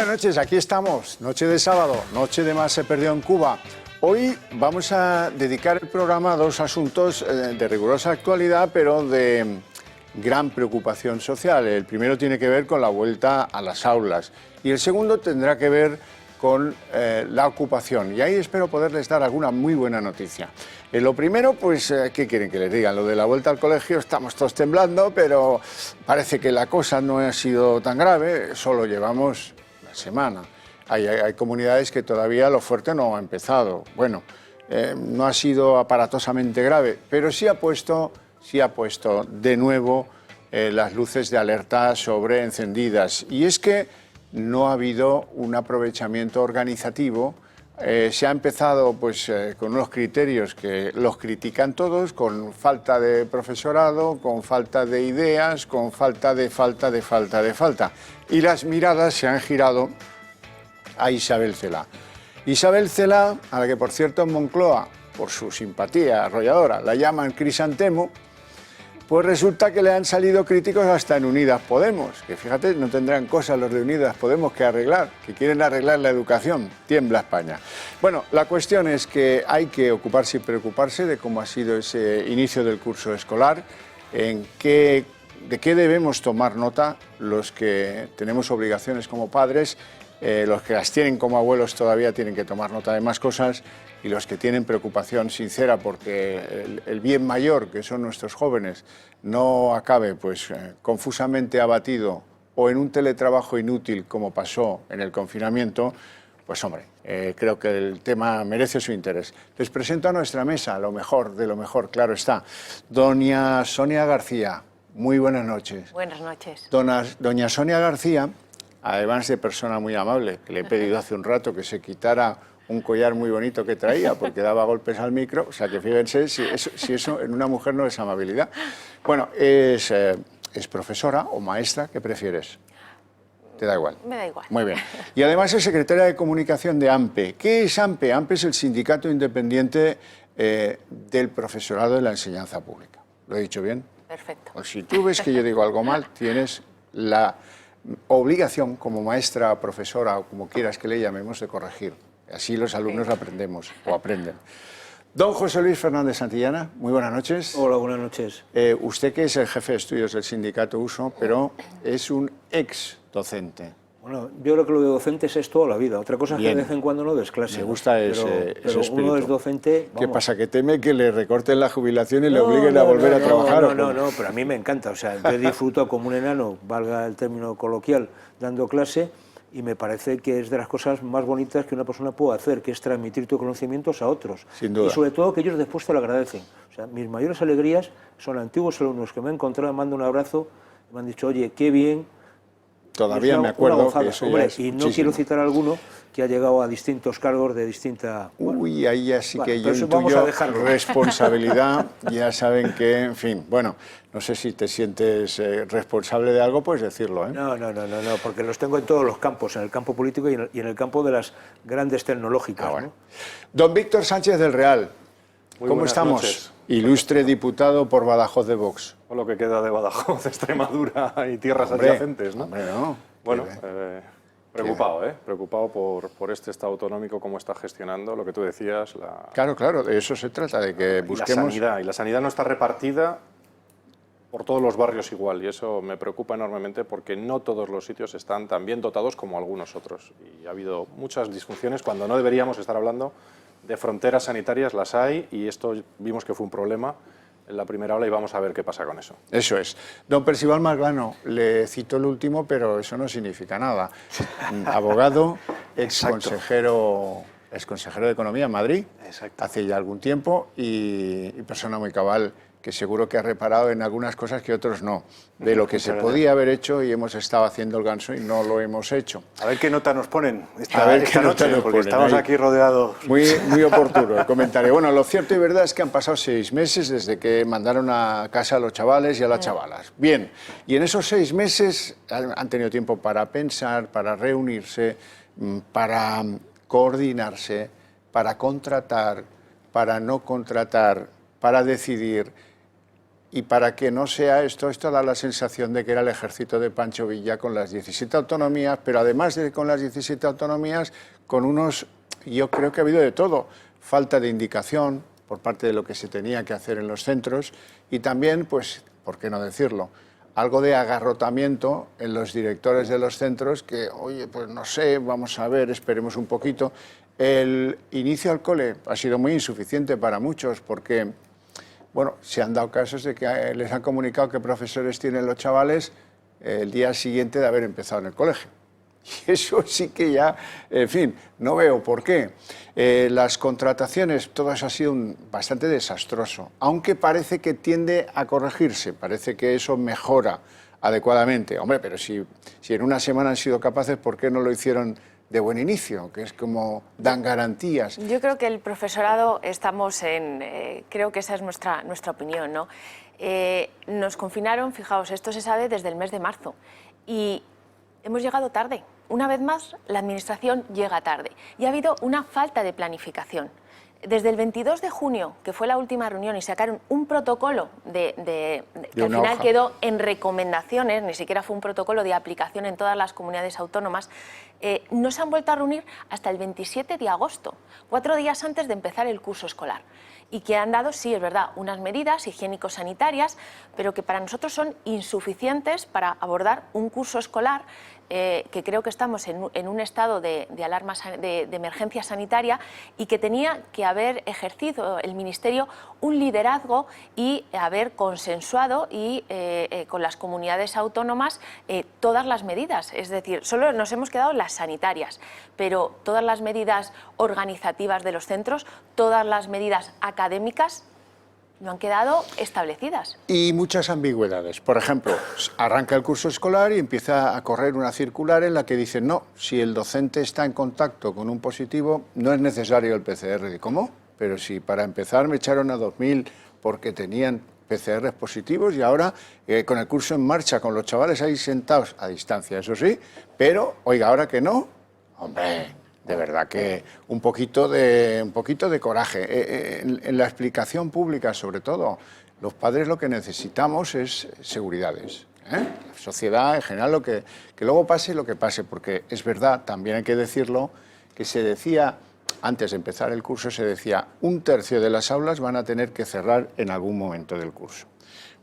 Buenas noches, aquí estamos, noche de sábado, noche de Más se perdió en Cuba. Hoy vamos a dedicar el programa a dos asuntos de rigurosa actualidad, pero de gran preocupación social. El primero tiene que ver con la vuelta a las aulas y el segundo tendrá que ver con la ocupación. Y ahí espero poderles dar alguna muy buena noticia. Lo primero, pues, ¿qué quieren que les diga? Lo de la vuelta al colegio, estamos todos temblando, pero parece que la cosa no ha sido tan grave, solo llevamos una semana. Hay comunidades que todavía lo fuerte no ha empezado. Bueno, no ha sido aparatosamente grave, pero sí ha puesto de nuevo las luces de alerta sobre encendidas. Y es que no ha habido un aprovechamiento organizativo. Se ha empezado pues, con unos criterios que los critican todos, con falta de profesorado, con falta de ideas, con falta. Y las miradas se han girado a Isabel Celaá. Isabel Celaá, a la que por cierto en Moncloa, por su simpatía arrolladora, la llaman crisantemo, pues resulta que le han salido críticos hasta en Unidas Podemos, que fíjate, no tendrán cosas los de Unidas Podemos que arreglar, que quieren arreglar la educación, tiembla España. Bueno, la cuestión es que hay que ocuparse y preocuparse de cómo ha sido ese inicio del curso escolar, de qué debemos tomar nota los que tenemos obligaciones como padres, los que las tienen como abuelos todavía tienen que tomar nota de más cosas, y los que tienen preocupación sincera porque el bien mayor, que son nuestros jóvenes, no acabe pues, confusamente abatido o en un teletrabajo inútil como pasó en el confinamiento, pues hombre, creo que el tema merece su interés. Les presento a nuestra mesa lo mejor de lo mejor, claro está. Doña Sonia García, muy buenas noches. Buenas noches. Doña Sonia García, además de persona muy amable, que le he pedido hace un rato que se quitara un collar muy bonito que traía porque daba golpes al micro, o sea que fíjense si eso en una mujer no es amabilidad. Bueno, es profesora o maestra, ¿qué prefieres? ¿Te da igual? Me da igual. Muy bien. Y además es secretaria de comunicación de AMPE. ¿Qué es AMPE? AMPE es el sindicato independiente del profesorado de la enseñanza pública. ¿Lo he dicho bien? Perfecto. O si tú ves que yo digo algo mal, tienes la obligación como maestra, profesora o como quieras que le llamemos de corregir. Así los alumnos aprendemos o aprenden. Don José Luis Fernández Santillana, muy buenas noches. Hola, buenas noches. Usted que es el jefe de estudios del sindicato USO, pero es un ex docente. Bueno, yo creo que lo de docente es toda la vida. Otra cosa es que de vez en cuando no des clase. Me gusta ese espíritu. Uno es docente. ¿Qué pasa? ¿Que teme que le recorten la jubilación y le obliguen a volver a trabajar? No, pero a mí me encanta. O sea, yo disfruto como un enano, valga el término coloquial, dando clase, y me parece que es de las cosas más bonitas que una persona puede hacer, que es transmitir tus conocimientos a otros. Sin duda. Y sobre todo que ellos después te lo agradecen. O sea, mis mayores alegrías son antiguos alumnos que me han encontrado, me mando un abrazo, y me han dicho, oye, qué bien. Todavía me acuerdo que eso hombre, ya es y no muchísimo. quiero citar a alguno que ha llegado a distintos cargos de distinta... Uy, ahí ya sí que yo vamos a intuyo dejarlo. Responsabilidad, ya saben que, en fin, bueno, no sé si te sientes responsable de algo, puedes decirlo, ¿eh? No, porque los tengo en todos los campos, en el campo político y en el campo de las grandes tecnológicas. Bueno. ¿no? Don Víctor Sánchez del Real, Muy ¿cómo buenas estamos? noches. Ilustre diputado por Badajoz de Vox. O lo que queda de Badajoz, Extremadura y tierras Hombre, adyacentes, ¿no? Hombre, no. Bueno, preocupado por este Estado autonómico, cómo está gestionando, lo que tú decías, Claro, de eso se trata, de que busquemos... y la sanidad no está repartida por todos los barrios igual, y eso me preocupa enormemente porque no todos los sitios están tan bien dotados como algunos otros. Y ha habido muchas disfunciones cuando no deberíamos estar hablando de fronteras sanitarias, las hay, y esto vimos que fue un problema en la primera ola y vamos a ver qué pasa con eso. Eso es. Don Percival Marglano, le cito el último, pero eso no significa nada. Abogado, ex consejero de Economía en Madrid, hace ya algún tiempo, y persona muy cabal, que seguro que ha reparado en algunas cosas que otros no, de lo que se podía haber hecho y hemos estado haciendo el ganso y no lo hemos hecho. A ver qué nota nos ponen A ver qué esta nota noche, nos porque ponen estamos ahí. aquí rodeados. Muy oportuno el comentario. Bueno, lo cierto y verdad es que han pasado 6 meses desde que mandaron a casa a los chavales y a las chavalas. Bien, y en esos 6 meses han tenido tiempo para pensar, para reunirse, para coordinarse, para contratar, para no contratar, para decidir. Y para que no sea esto da la sensación de que era el ejército de Pancho Villa con las 17 autonomías, pero además de con las 17 autonomías, con unos, yo creo que ha habido de todo, falta de indicación por parte de lo que se tenía que hacer en los centros y también, pues, ¿por qué no decirlo?, algo de agarrotamiento en los directores de los centros que, oye, pues no sé, vamos a ver, esperemos un poquito. El inicio al cole ha sido muy insuficiente para muchos porque, bueno, se han dado casos de que les han comunicado qué profesores tienen los chavales el día siguiente de haber empezado en el colegio. Y eso sí que ya, en fin, no veo por qué. Las contrataciones, todo eso ha sido bastante desastroso, aunque parece que tiende a corregirse, parece que eso mejora adecuadamente. Hombre, pero si en una semana han sido capaces, ¿por qué no lo hicieron de buen inicio? Que es como dan garantías. Yo creo que el profesorado estamos creo que esa es nuestra opinión, ¿no? Nos confinaron, fijaos, esto se sabe desde el mes de marzo y hemos llegado tarde. Una vez más, la Administración llega tarde y ha habido una falta de planificación. Desde el 22 de junio, que fue la última reunión, y sacaron un protocolo que al final quedó en recomendaciones, ni siquiera fue un protocolo de aplicación en todas las comunidades autónomas, no se han vuelto a reunir hasta el 27 de agosto, 4 días antes de empezar el curso escolar. Y que han dado, sí, es verdad, unas medidas higiénico-sanitarias, pero que para nosotros son insuficientes para abordar un curso escolar que creo que estamos en un estado de alarma, de emergencia sanitaria y que tenía que haber ejercido el Ministerio un liderazgo y haber consensuado y con las comunidades autónomas todas las medidas. Es decir, solo nos hemos quedado las sanitarias, pero todas las medidas organizativas de los centros, todas las medidas académicas no han quedado establecidas. Y muchas ambigüedades. Por ejemplo, arranca el curso escolar y empieza a correr una circular en la que dicen, no, si el docente está en contacto con un positivo, no es necesario el PCR. ¿Cómo? Pero si para empezar me echaron a 2.000 porque tenían PCRs positivos y ahora con el curso en marcha, con los chavales ahí sentados a distancia, eso sí, pero, oiga, ahora que no, hombre, de verdad que un poquito de coraje. En la explicación pública, sobre todo, los padres lo que necesitamos es seguridades. La sociedad en general, que luego pase lo que pase, porque es verdad, también hay que decirlo, que se decía, antes de empezar el curso, se decía, 1/3 de las aulas van a tener que cerrar en algún momento del curso.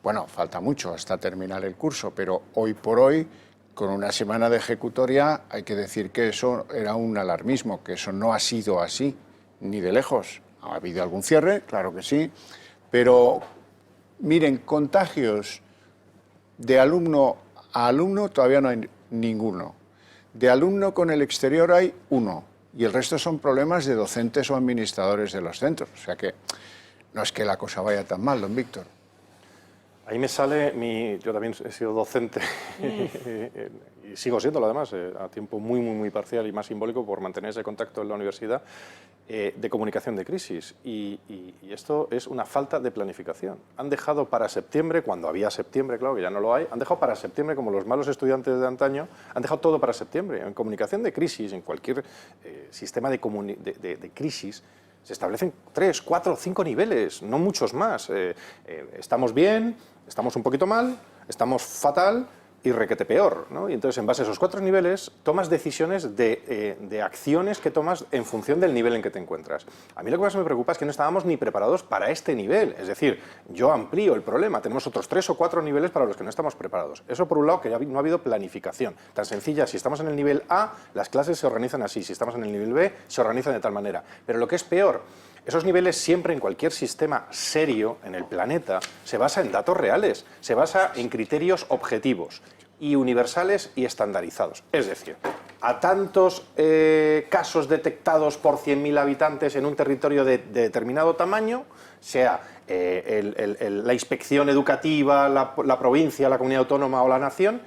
Bueno, falta mucho hasta terminar el curso, pero hoy por hoy, con una semana de ejecutoria, hay que decir que eso era un alarmismo, que eso no ha sido así, ni de lejos. Ha habido algún cierre, claro que sí, pero miren, contagios de alumno a alumno todavía no hay ninguno. De alumno con el exterior hay uno, y el resto son problemas de docentes o administradores de los centros. O sea que no es que la cosa vaya tan mal, don Víctor. Ahí me sale, yo también he sido docente y sigo siéndolo además, a tiempo muy parcial y más simbólico por mantener ese contacto en la universidad, de comunicación de crisis. Y esto es una falta de planificación. Han dejado para septiembre, cuando había septiembre, claro que ya no lo hay, han dejado para septiembre, como los malos estudiantes de antaño, han dejado todo para septiembre. En comunicación de crisis, en cualquier sistema de crisis, se establecen 3, 4, 5 niveles, no muchos más. Estamos bien, estamos un poquito mal, estamos fatal y requete peor, ¿no? Y entonces, en base a esos 4 niveles, tomas decisiones de acciones que tomas en función del nivel en que te encuentras. A mí lo que más me preocupa es que no estábamos ni preparados para este nivel. Es decir, yo amplío el problema. Tenemos otros 3 o 4 niveles para los que no estamos preparados. Eso por un lado, que no ha habido planificación. Tan sencilla, si estamos en el nivel A, las clases se organizan así. Si estamos en el nivel B, se organizan de tal manera. Pero lo que es peor, esos niveles siempre en cualquier sistema serio en el planeta se basa en datos reales, se basa en criterios objetivos y universales y estandarizados. Es decir, a tantos casos detectados por 100.000 habitantes en un territorio de determinado tamaño, sea la inspección educativa, la provincia, la comunidad autónoma o la nación,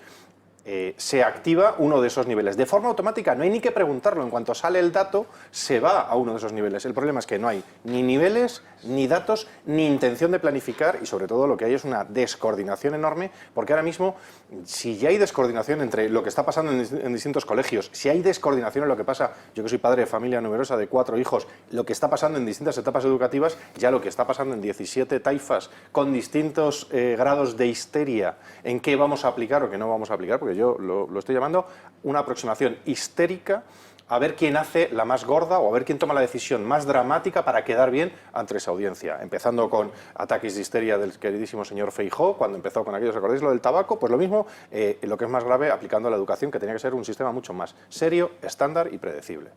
se activa uno de esos niveles. De forma automática, no hay ni que preguntarlo. En cuanto sale el dato, se va a uno de esos niveles. El problema es que no hay ni niveles, ni datos, ni intención de planificar, y sobre todo lo que hay es una descoordinación enorme, porque ahora mismo, si ya hay descoordinación entre lo que está pasando en distintos colegios, si hay descoordinación en lo que pasa, yo que soy padre de familia numerosa de 4 hijos, lo que está pasando en distintas etapas educativas, ya lo que está pasando en 17 taifas, con distintos grados de histeria, en qué vamos a aplicar o qué no vamos a aplicar, porque yo lo estoy llamando una aproximación histérica a ver quién hace la más gorda o a ver quién toma la decisión más dramática para quedar bien ante esa audiencia. Empezando con ataques de histeria del queridísimo señor Feijóo, cuando empezó con aquello, ¿os acordáis lo del tabaco? Pues lo mismo, lo que es más grave, aplicando la educación, que tenía que ser un sistema mucho más serio, estándar y predecible.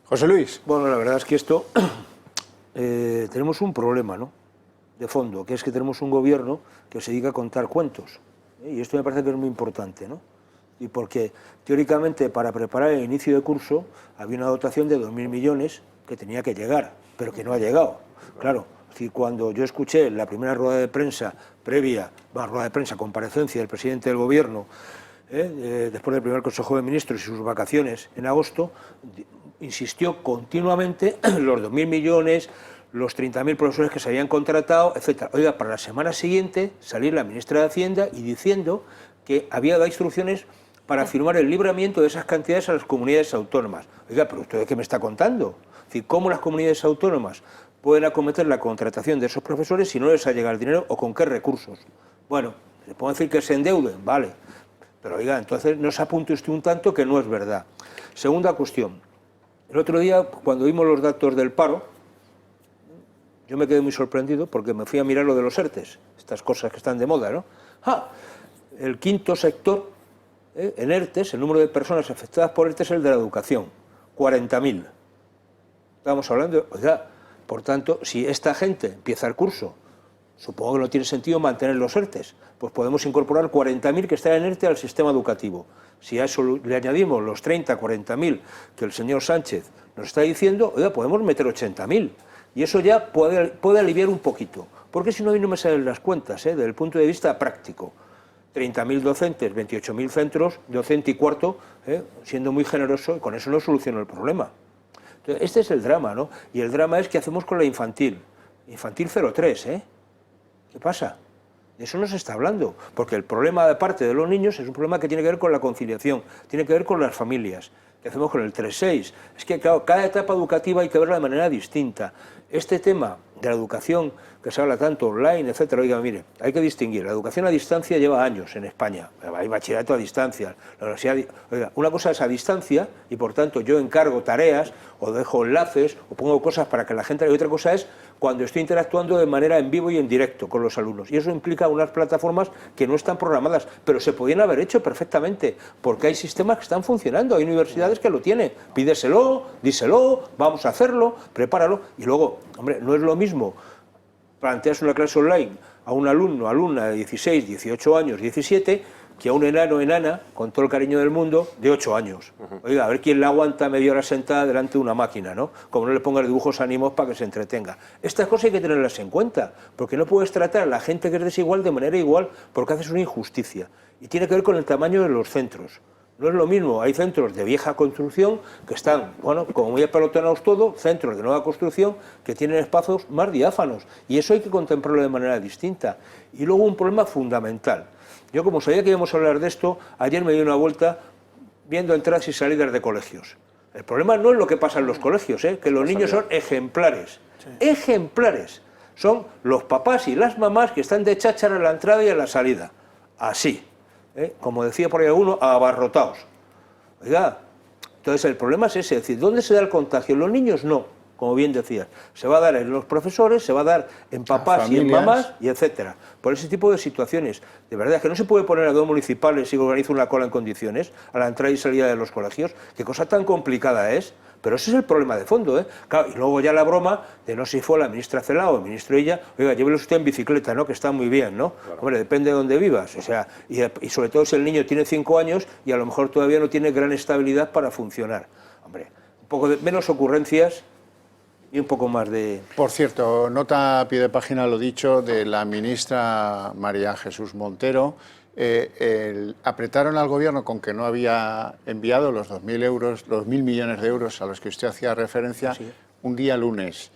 José Luis. Bueno, la verdad es que esto tenemos un problema, ¿no?, de fondo, que es que tenemos un gobierno que se dedica a contar cuentos. Y esto me parece que es muy importante, ¿no? Y porque, teóricamente, para preparar el inicio de curso, había una dotación de 2.000 millones que tenía que llegar, pero que no ha llegado. Claro, es decir, cuando yo escuché la primera rueda de prensa comparecencia del presidente del Gobierno, después del primer Consejo de Ministros y sus vacaciones en agosto, insistió continuamente los 2.000 millones, los 30.000 profesores que se habían contratado, etc. Oiga, para la semana siguiente salir la ministra de Hacienda y diciendo que había dado instrucciones para firmar el libramiento de esas cantidades a las comunidades autónomas. Oiga, pero ¿usted de qué me está contando? Es decir, ¿cómo las comunidades autónomas pueden acometer la contratación de esos profesores si no les ha llegado el dinero o con qué recursos? Bueno, se puede decir que se endeuden, vale, pero oiga, entonces no se apunte usted un tanto que no es verdad. Segunda cuestión. El otro día, cuando vimos los datos del paro, yo me quedé muy sorprendido porque me fui a mirar lo de los ERTES, estas cosas que están de moda, ¿no? El quinto sector, en ERTES, el número de personas afectadas por ERTES es el de la educación, 40.000. Estamos hablando, oiga, por tanto, si esta gente empieza el curso, supongo que no tiene sentido mantener los ERTES, pues podemos incorporar 40.000 que están en ERTE al sistema educativo. Si a eso le añadimos los 30, 40.000 que el señor Sánchez nos está diciendo, oiga, podemos meter 80.000. Y eso ya puede aliviar un poquito, porque si no, hoy no me salen las cuentas, desde el punto de vista práctico. 30.000 docentes, 28.000 centros, docente y cuarto, siendo muy generoso, y con eso no soluciono el problema. Entonces, este es el drama, ¿no? Y el drama es qué hacemos con la infantil. Infantil 03, ¿Qué pasa? De eso no se está hablando, porque el problema de parte de los niños es un problema que tiene que ver con la conciliación, tiene que ver con las familias. ¿Qué hacemos con el 3-6? Es que, claro, cada etapa educativa hay que verla de manera distinta. Este tema de la educación, que se habla tanto online, etcétera, oiga, mire, hay que distinguir. La educación a distancia lleva años en España. Hay bachillerato a distancia. La universidad, oiga, una cosa es a distancia y, por tanto, yo encargo tareas o dejo enlaces o pongo cosas para que la gente... Y otra cosa es cuando estoy interactuando de manera en vivo y en directo con los alumnos. Y eso implica unas plataformas que no están programadas, pero se podían haber hecho perfectamente, porque hay sistemas que están funcionando, hay universidades que lo tienen. Pídeselo, díselo, vamos a hacerlo, prepáralo. Y luego, hombre, no es lo mismo plantearse una clase online a un alumno, alumna de 16, 18 años, 17, que a un enano, enana, con todo el cariño del mundo, de 8 años. Oiga, a ver quién la aguanta media hora sentada delante de una máquina, ¿no? Como no le pongas dibujos ánimos para que se entretenga. Estas cosas hay que tenerlas en cuenta, porque no puedes tratar a la gente que es desigual de manera igual, porque haces una injusticia. Y tiene que ver con el tamaño de los centros. No es lo mismo, hay centros de vieja construcción que están, bueno, como muy apelotonados todo, centros de nueva construcción que tienen espacios más diáfanos. Y eso hay que contemplarlo de manera distinta. Y luego un problema fundamental. Yo, como sabía que íbamos a hablar de esto, ayer me di una vuelta viendo entradas y salidas de colegios. El problema no es lo que pasa en los colegios, que los niños son ejemplares. Sí. Ejemplares. Son los papás y las mamás que están de cháchara en la entrada y en la salida. Así. Como decía por ahí uno, abarrotados. Oiga, entonces el problema es ese, es decir, ¿dónde se da el contagio? En los niños no, como bien decías. Se va a dar en los profesores, se va a dar en papás y en mamás, y etcétera. Por ese tipo de situaciones. De verdad, que no se puede poner a 2 municipales y organizar una cola en condiciones a la entrada y salida de los colegios. Qué cosa tan complicada es. Pero ese es el problema de fondo, Claro, y luego ya la broma de no sé si fue la ministra Celaá o el ministro ella, oiga, llévelo usted en bicicleta, ¿no? Que está muy bien, ¿no? Claro. Hombre, depende de dónde vivas, o sea, y sobre todo si el niño tiene 5 años y a lo mejor todavía no tiene gran estabilidad para funcionar. Hombre, un poco de menos ocurrencias y un poco más de... Por cierto, nota a pie de página lo dicho de la ministra María Jesús Montero, apretaron al gobierno con que no había enviado los 2.000 euros, los 1.000 millones de euros a los que usted hacía referencia, un día lunes.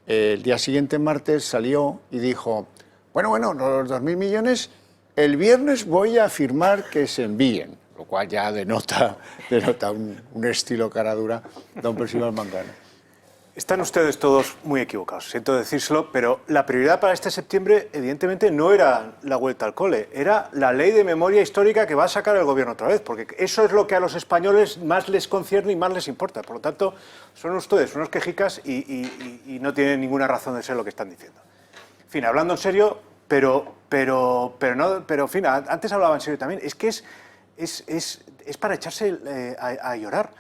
El día siguiente, martes, salió y dijo, bueno, los 2.000 millones, el viernes voy a firmar que se envíen, lo cual ya denota un estilo cara dura, don Percival Mangano. Están ustedes todos muy equivocados, siento decírselo, pero la prioridad para este septiembre, evidentemente, no era la vuelta al cole, era la ley de memoria histórica que va a sacar el gobierno otra vez, porque eso es lo que a los españoles más les concierne y más les importa. Por lo tanto, son ustedes unos quejicas y no tienen ninguna razón de ser lo que están diciendo. En fin, hablando en serio, pero en fin, antes hablaba en serio también, es que es para echarse a llorar,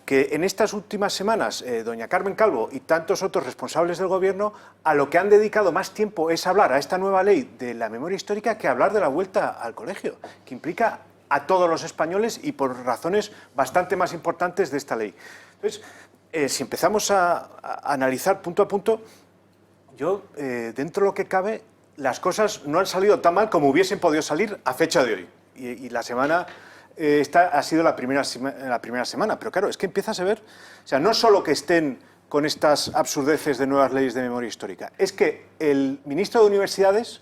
que en estas últimas semanas doña Carmen Calvo y tantos otros responsables del gobierno a lo que han dedicado más tiempo es hablar a esta nueva ley de la memoria histórica que hablar de la vuelta al colegio, que implica a todos los españoles y por razones bastante más importantes de esta ley. Entonces, si empezamos a analizar punto a punto, yo, dentro de lo que cabe, las cosas no han salido tan mal como hubiesen podido salir a fecha de hoy. Y la semana... esta ha sido la primera semana, pero claro, es que empiezas a ver, o sea, no solo que estén con estas absurdeces de nuevas leyes de memoria histórica, es que el ministro de Universidades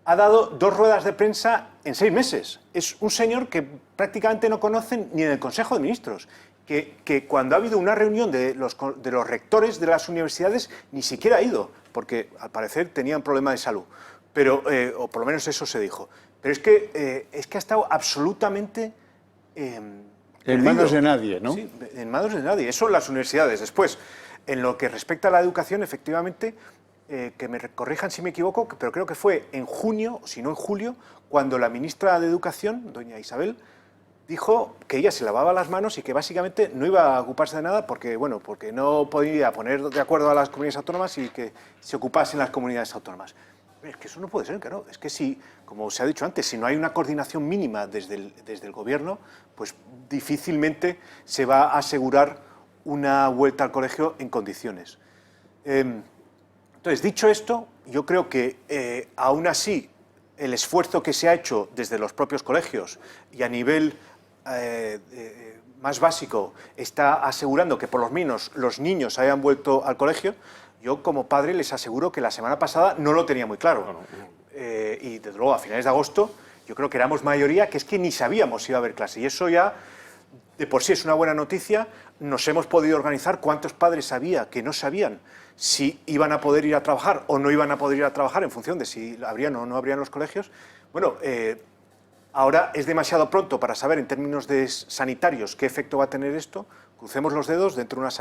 ha dado 2 ruedas de prensa en 6 meses. Es un señor que prácticamente no conocen ni en el Consejo de Ministros, que cuando ha habido una reunión de los rectores de las universidades ni siquiera ha ido, porque al parecer tenían problema de salud, pero, o por lo menos eso se dijo. Pero es que ha estado absolutamente en manos de nadie, ¿no? Sí, en manos de nadie. Eso en las universidades. Después, en lo que respecta a la educación, efectivamente, que me corrijan si me equivoco, pero creo que fue en junio, si no en julio, cuando la ministra de Educación, doña Isabel, dijo que ella se lavaba las manos y que básicamente no iba a ocuparse de nada porque no podía poner de acuerdo a las comunidades autónomas y que se ocupasen las comunidades autónomas. Es que eso no puede ser, claro. Es que si, como se ha dicho antes, si no hay una coordinación mínima desde el gobierno, pues difícilmente se va a asegurar una vuelta al colegio en condiciones. Entonces, dicho esto, yo creo que aún así el esfuerzo que se ha hecho desde los propios colegios y a nivel más básico está asegurando que por lo menos los niños hayan vuelto al colegio. Yo, como padre, les aseguro que la semana pasada no lo tenía muy claro. Y, desde luego, a finales de agosto, yo creo que éramos mayoría que es que ni sabíamos si iba a haber clase. Y eso ya, de por sí, es una buena noticia. Nos hemos podido organizar. ¿Cuántos padres había que no sabían si iban a poder ir a trabajar o no iban a poder ir a trabajar en función de si habrían o no habrían los colegios? Bueno, ahora es demasiado pronto para saber, en términos sanitarios, qué efecto va a tener esto. Crucemos los dedos, dentro de unas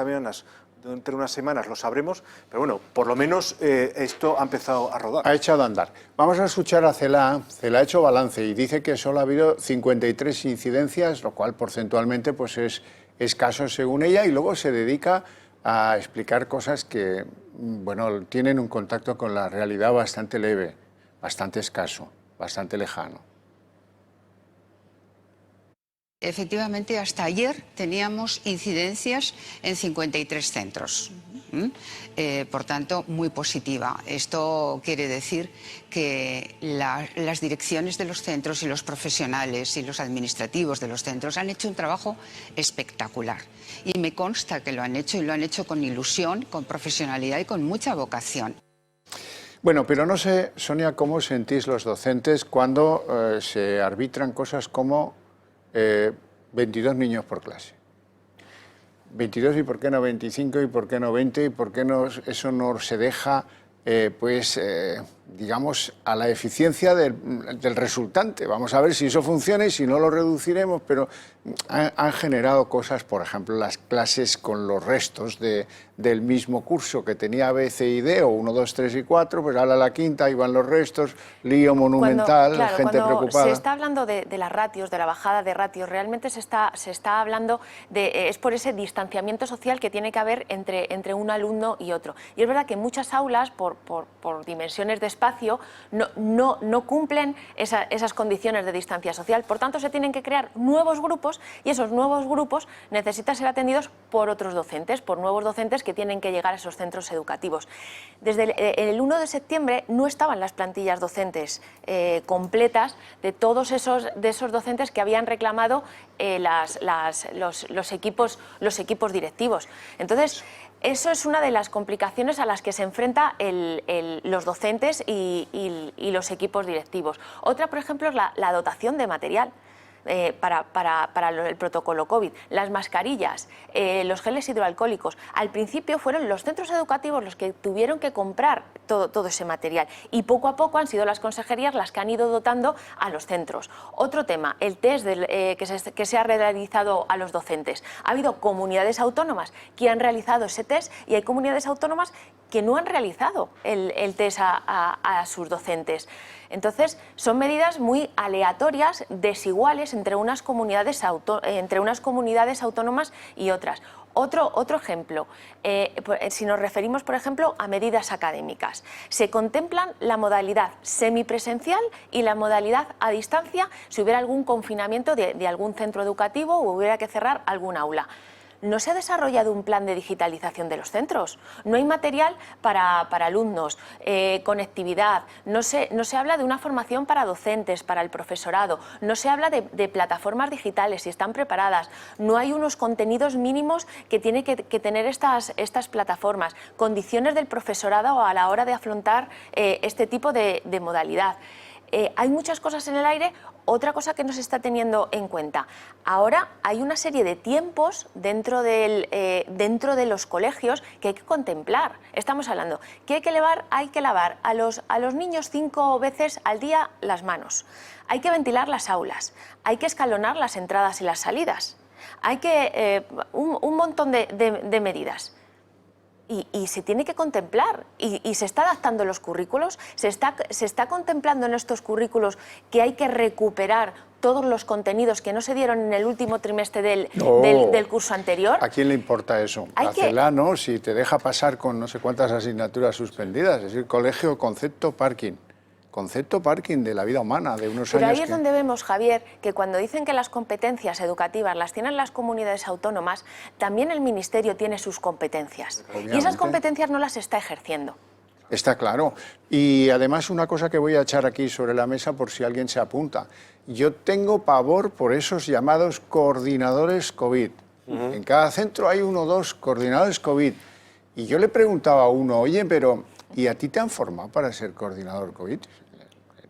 semanas lo sabremos, pero bueno, por lo menos esto ha empezado a rodar. Ha echado a andar. Vamos a escuchar a Celaá. Celaá ha hecho balance y dice que solo ha habido 53 incidencias, lo cual porcentualmente pues es escaso según ella, y luego se dedica a explicar cosas que, bueno, tienen un contacto con la realidad bastante leve, bastante escaso, bastante lejano. Efectivamente, hasta ayer teníamos incidencias en 53 centros. Por tanto, muy positiva. Esto quiere decir que las direcciones de los centros y los profesionales y los administrativos de los centros han hecho un trabajo espectacular. Y me consta que lo han hecho, y lo han hecho con ilusión, con profesionalidad y con mucha vocación. Bueno, pero no sé, Sonia, cómo sentís los docentes cuando se arbitran cosas como 22 niños por clase. 22 y por qué no 25 y por qué no 20 y por qué no, eso no se deja, digamos, a la eficiencia del resultante. Vamos a ver si eso funciona y si no lo reduciremos, pero han generado cosas, por ejemplo, las clases con los restos del mismo curso que tenía B, C y D, o 1, 2, 3 y 4, pues ahora a la quinta iban los restos, lío monumental, gente preocupada. Cuando se está hablando de las ratios, de la bajada de ratios, realmente se está hablando es por ese distanciamiento social que tiene que haber entre un alumno y otro. Y es verdad que en muchas aulas, por dimensiones de espacio, no cumplen esas condiciones de distancia social. Por tanto, se tienen que crear nuevos grupos y esos nuevos grupos necesitan ser atendidos por otros docentes, por nuevos docentes que tienen que llegar a esos centros educativos. Desde el 1 de septiembre no estaban las plantillas docentes completas de todos esos docentes que habían reclamado los equipos directivos. Entonces, eso es una de las complicaciones a las que se enfrentan los docentes y los equipos directivos. Otra, por ejemplo, es la dotación de material. Para el protocolo COVID, las mascarillas, los geles hidroalcohólicos. Al principio fueron los centros educativos los que tuvieron que comprar todo ese material y poco a poco han sido las consejerías las que han ido dotando a los centros. Otro tema, el test que se ha realizado a los docentes. Ha habido comunidades autónomas que han realizado ese test y hay comunidades autónomas que no han realizado el test a sus docentes. Entonces, son medidas muy aleatorias, desiguales entre unas comunidades autónomas y otras. Otro ejemplo, si nos referimos, por ejemplo, a medidas académicas, se contemplan la modalidad semipresencial y la modalidad a distancia si hubiera algún confinamiento de algún centro educativo o hubiera que cerrar algún aula. No se ha desarrollado un plan de digitalización de los centros, no hay material para alumnos, conectividad, no se habla de una formación para docentes, para el profesorado, no se habla de plataformas digitales, si están preparadas, no hay unos contenidos mínimos que tienen que tener estas plataformas, condiciones del profesorado a la hora de afrontar este tipo de modalidad. Hay muchas cosas en el aire. Otra cosa que no se está teniendo en cuenta, ahora hay una serie de tiempos dentro de los colegios que hay que contemplar. Estamos hablando que hay que lavar a los niños 5 veces al día las manos, hay que ventilar las aulas, hay que escalonar las entradas y las salidas, hay que un montón de medidas. Y se tiene que contemplar y se está adaptando los currículos, se está contemplando en estos currículos que hay que recuperar todos los contenidos que no se dieron en el último trimestre del curso anterior. ¿A quién le importa eso? A Celano, si te deja pasar con no sé cuántas asignaturas suspendidas, es decir, colegio, concepto parking de la vida humana de unos años. Pero ahí es donde vemos, Javier, que cuando dicen que las competencias educativas las tienen las comunidades autónomas, también el Ministerio tiene sus competencias. Obviamente. Y esas competencias no las está ejerciendo. Está claro. Y además una cosa que voy a echar aquí sobre la mesa por si alguien se apunta. Yo tengo pavor por esos llamados coordinadores COVID. En cada centro hay 1 o 2 coordinadores COVID. Y yo le preguntaba a uno, oye, pero ¿y a ti te han formado para ser coordinador COVID?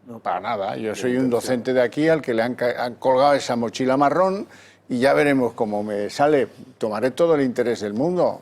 No, para nada. Yo soy un docente de aquí al que le han colgado esa mochila marrón y ya veremos cómo me sale. Tomaré todo el interés del mundo.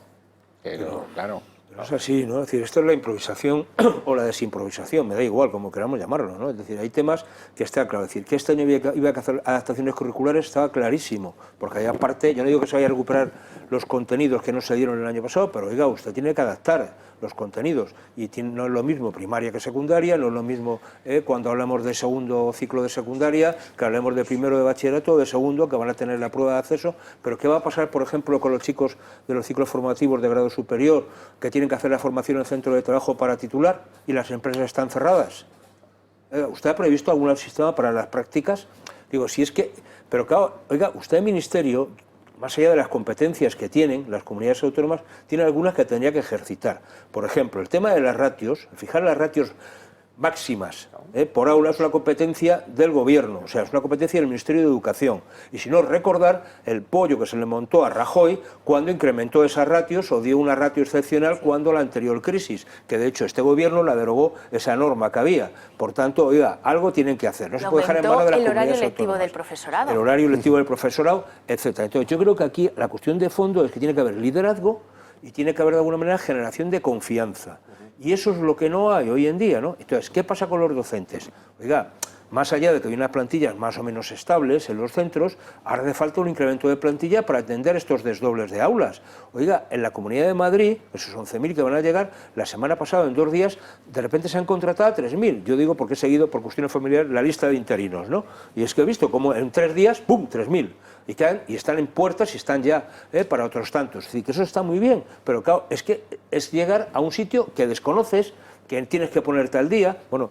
Pero, claro. Pero es así, ¿no? Es decir, esto es la improvisación o la desimprovisación, me da igual, como queramos llamarlo, ¿no? Es decir, hay temas que está claro. Es decir, que este año iba a hacer adaptaciones curriculares estaba clarísimo, porque hay aparte, yo no digo que se vaya a recuperar los contenidos que no se dieron el año pasado, pero oiga, usted tiene que adaptar los contenidos y no es lo mismo primaria que secundaria, no es lo mismo cuando hablamos de segundo ciclo de secundaria, que hablemos de primero de bachillerato o de segundo, que van a tener la prueba de acceso, pero ¿qué va a pasar, por ejemplo, con los chicos de los ciclos formativos de grado superior que tienen que hacer la formación en el centro de trabajo para titular y las empresas están cerradas? ¿Usted ha previsto algún sistema para las prácticas? Digo, si es que... Pero claro, oiga, usted, Ministerio, más allá de las competencias que tienen las comunidades autónomas, tiene algunas que tendría que ejercitar. Por ejemplo, el tema de las ratios, fijar las ratios máximas por aula es una competencia del Gobierno, o sea, es una competencia del Ministerio de Educación. Y si no, recordar el pollo que se le montó a Rajoy cuando incrementó esas ratios o dio una ratio excepcional cuando la anterior crisis, que de hecho este Gobierno la derogó esa norma que había. Por tanto, oiga, algo tienen que hacer. No se puede dejar en manos de las comunidades autónomas. El horario lectivo del profesorado. El horario lectivo del profesorado, etcétera. Entonces, yo creo que aquí la cuestión de fondo es que tiene que haber liderazgo y tiene que haber de alguna manera generación de confianza. Y eso es lo que no hay hoy en día, ¿no? Entonces, ¿qué pasa con los docentes? Oiga, más allá de que hay unas plantillas más o menos estables en los centros, ahora hace falta un incremento de plantilla para atender estos desdobles de aulas. Oiga, en la Comunidad de Madrid, esos 11.000 que van a llegar, la semana pasada, en 2 días, de repente se han contratado a 3.000. Yo digo porque he seguido, por cuestiones familiares, la lista de interinos, ¿no? Y es que he visto como en 3 días, ¡pum!, 3.000. Y están en puertas y están ya para otros tantos. Es decir, que eso está muy bien, pero claro, es que es llegar a un sitio que desconoces, que tienes que ponerte al día. Bueno,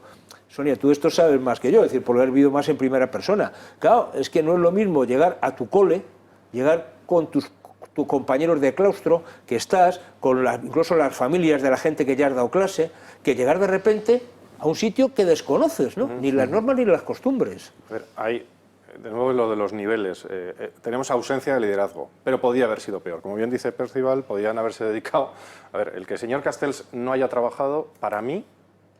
Sonia, tú esto sabes más que yo, es decir, por haber vivido más en primera persona. Claro, es que no es lo mismo llegar a tu cole, llegar con tus compañeros de claustro, que estás, con incluso las familias de la gente que ya has dado clase, que llegar de repente a un sitio que desconoces, ¿no? Ni las normas ni las costumbres. A ver, hay, de nuevo, lo de los niveles. Tenemos ausencia de liderazgo, pero podía haber sido peor. Como bien dice Percival, podían haberse dedicado... A ver, el que el señor Castells no haya trabajado, para mí,